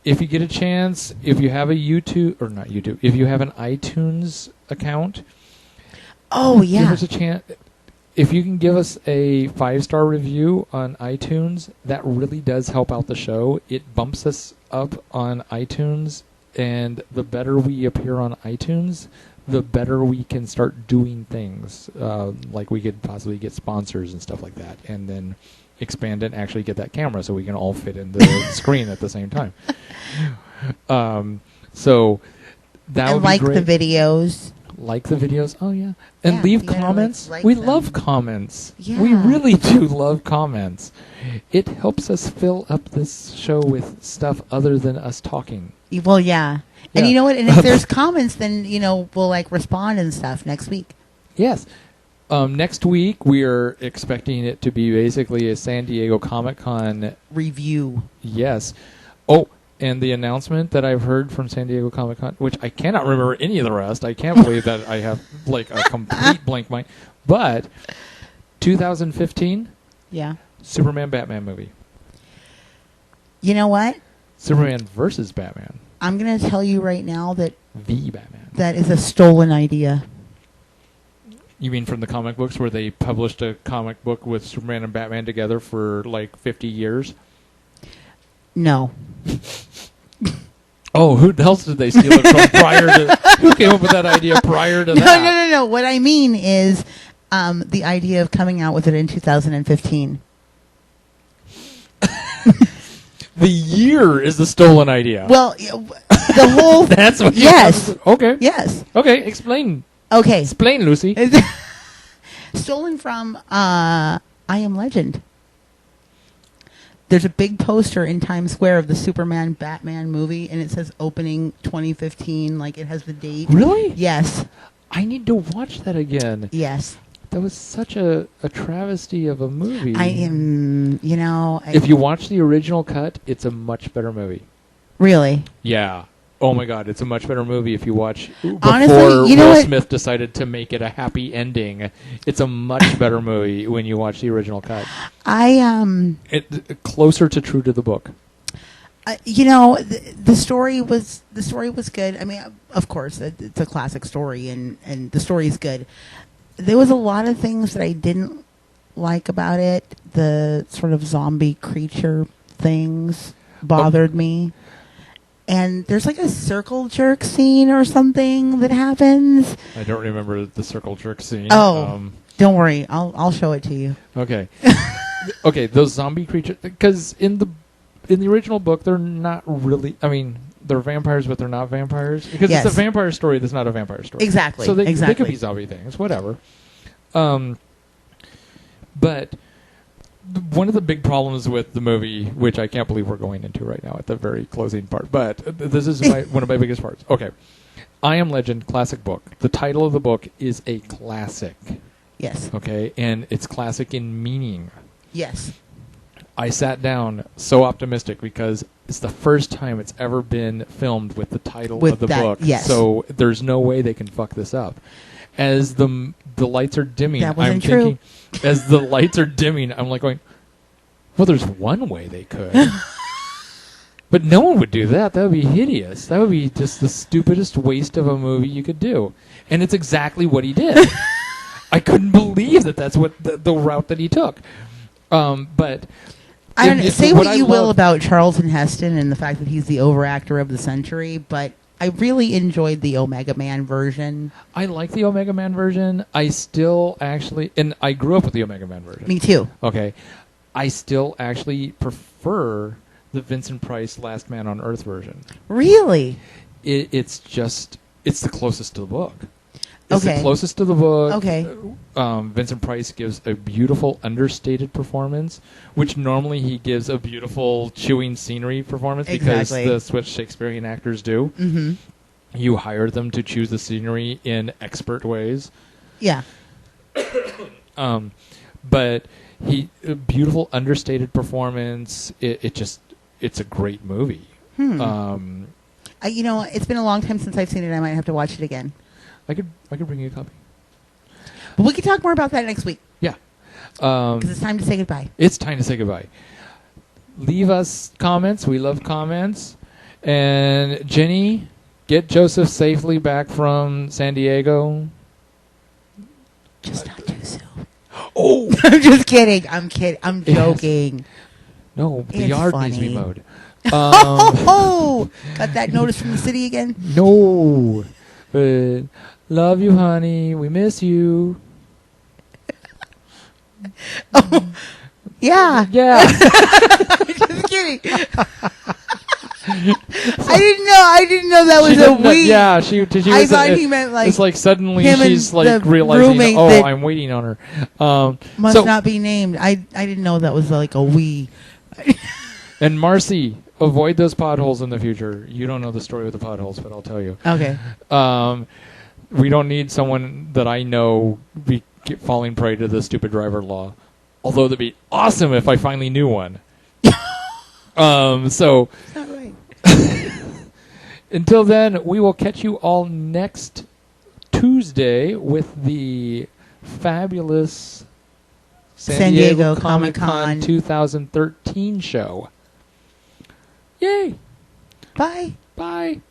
if you get a chance, if you have a if you have an iTunes account, give us a chance. If you can give us a 5-star review on iTunes, that really does help out the show. It bumps us up on iTunes, and the better we appear on iTunes, the better we can start doing things. Like we could possibly get sponsors and stuff like that, and then expand it and actually get that camera so we can all fit in the screen at the same time. So that would be great. The videos. Like the videos. Oh, yeah. And leave comments. We love comments. Yeah. We really do love comments. It helps us fill up this show with stuff other than us talking. Well, yeah. And you know what? And if there's comments, then, we'll respond and stuff next week. Yes. Next week, we are expecting it to be basically a San Diego Comic-Con review. Yes. Oh, and the announcement that I've heard from San Diego Comic-Con, which I cannot remember any of the rest. I can't believe that I have a complete blank mind. But 2015, Superman Batman movie. You know what? Superman versus Batman. I'm going to tell you right now that the Batman. That is a stolen idea. You mean from the comic books where they published a comic book with Superman and Batman together for 50 years? No. Oh, who else did they steal it from prior to... Who came up with that idea prior to that? No. What I mean is the idea of coming out with it in 2015. The year is the stolen idea. Well, the whole... That's what... Yes. Okay. Yes. Okay, explain. Okay. Explain, Lucy. Stolen from I Am Legend. There's a big poster in Times Square of the Superman Batman movie, and it says opening 2015, it has the date. Really? Yes. I need to watch that again. Yes. That was such a travesty of a movie. I am, if you watch the original cut, it's a much better movie. Really? Yeah. Oh my God, it's a much better movie if you watch Honestly, before Will Smith decided to make it a happy ending. It's a much better movie when you watch the original cut. Closer to true to the book. The story was good. I mean, of course, it's a classic story, and the story is good. There was a lot of things that I didn't like about it. The sort of zombie creature things bothered me. And there's a circle jerk scene or something that happens. I don't remember the circle jerk scene. Oh, don't worry. I'll show it to you. Okay. Okay, those zombie creatures, because in the original book, they're not really, they're vampires, but they're not vampires. Because it's a vampire story that's not a vampire story. Exactly. So they could be zombie things, whatever. But one of the big problems with the movie, which I can't believe we're going into right now at the very closing part, but this is one of my biggest parts. Okay. I Am Legend, classic book. The title of the book is a classic. Yes. Okay, and it's classic in meaning. Yes. I sat down so optimistic because it's the first time it's ever been filmed with the title With of the that, book. yes. So there's no way they can fuck this up. As the lights are dimming, That wasn't I'm true. thinking, as the lights are dimming, I'm like going, well, there's one way they could. But no one would do that. That would be hideous. That would be just the stupidest waste of a movie you could do. And it's exactly what he did. I couldn't believe that that's what the route that he took. But I don't know. Say what you will love- about Charlton Heston and the fact that he's the overactor of the century, but I really enjoyed the Omega Man version. I like the Omega Man version. I still actually, and I grew up with the Omega Man version. Me too. Okay. I still actually prefer the Vincent Price Last Man on Earth version. Really? It's the closest to the book. It's Okay. the closest to the book. Okay. Vincent Price gives a beautiful understated performance, which normally he gives a beautiful chewing scenery performance Exactly. because that's what Shakespearean actors do. Mm-hmm. You hire them to choose the scenery in expert ways. Yeah. But a beautiful understated performance. It's a great movie. It's been a long time since I've seen it. I might have to watch it again. I could bring you a copy. But we can talk more about that next week Yeah. because it's time to say goodbye. It's time to say goodbye. Leave us comments. We love comments. And Jenny, get Joseph safely back from San Diego. Just not too soon. Oh! I'm just kidding. I'm kidding. I'm joking. No, the It's yard needs to be funny. mowed. Oh, got that notice from the city again? No. But love you, honey. We miss you. Yeah. Yeah. Just kidding. I didn't know that was a we. Yeah, she I was, thought he meant like it's like suddenly him and she's like the realizing, roommate oh, that I'm waiting on her. must so, not be named. I didn't know that was like a we. And Marcy, avoid those potholes in the future. You don't know the story with the potholes, but I'll tell you. Okay. We don't need someone that I know falling prey to the stupid driver law. Although that'd be awesome if I finally knew one. So That's not right. until then, we will catch you all next Tuesday with the fabulous San Diego Comic-Con 2013 show. Yay! Bye. Bye.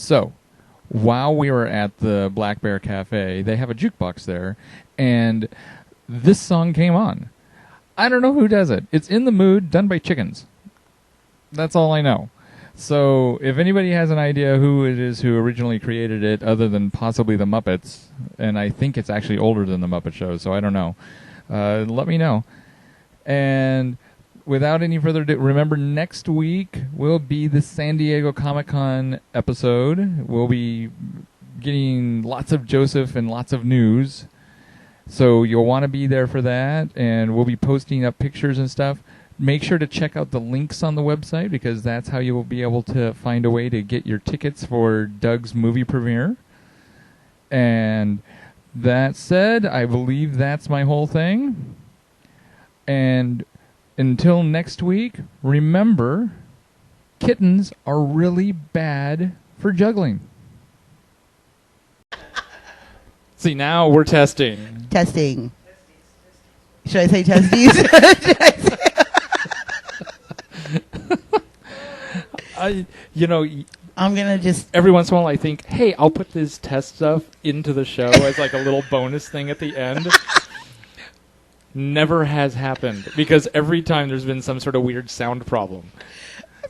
So, while we were at the Black Bear Cafe, they have a jukebox there, and this song came on. I don't know who does it. It's In the Mood, done by Chickens. That's all I know. So, if anybody has an idea who it is who originally created it, other than possibly the Muppets, and I think it's actually older than the Muppet Show, so I don't know, let me know. And without any further ado, remember next week will be the San Diego Comic-Con episode. We'll be getting lots of Joseph and lots of news. So you'll want to be there for that, and we'll be posting up pictures and stuff. Make sure to check out the links on the website, because that's how you will be able to find a way to get your tickets for Doug's movie premiere. And that said, I believe that's my whole thing. And until next week, remember, kittens are really bad for juggling. See, now we're testing. Testing. Should I say testes? Should I say- I'm going to just... Every once in a while I think, hey, I'll put this test stuff into the show as like a little bonus thing at the end. Never has happened, because every time there's been some sort of weird sound problem.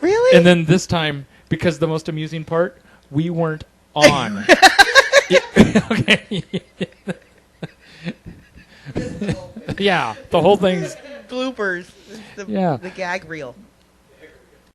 Really? And then this time, because the most amusing part, we weren't on. Okay. Yeah, the whole thing's... Bloopers. The gag reel.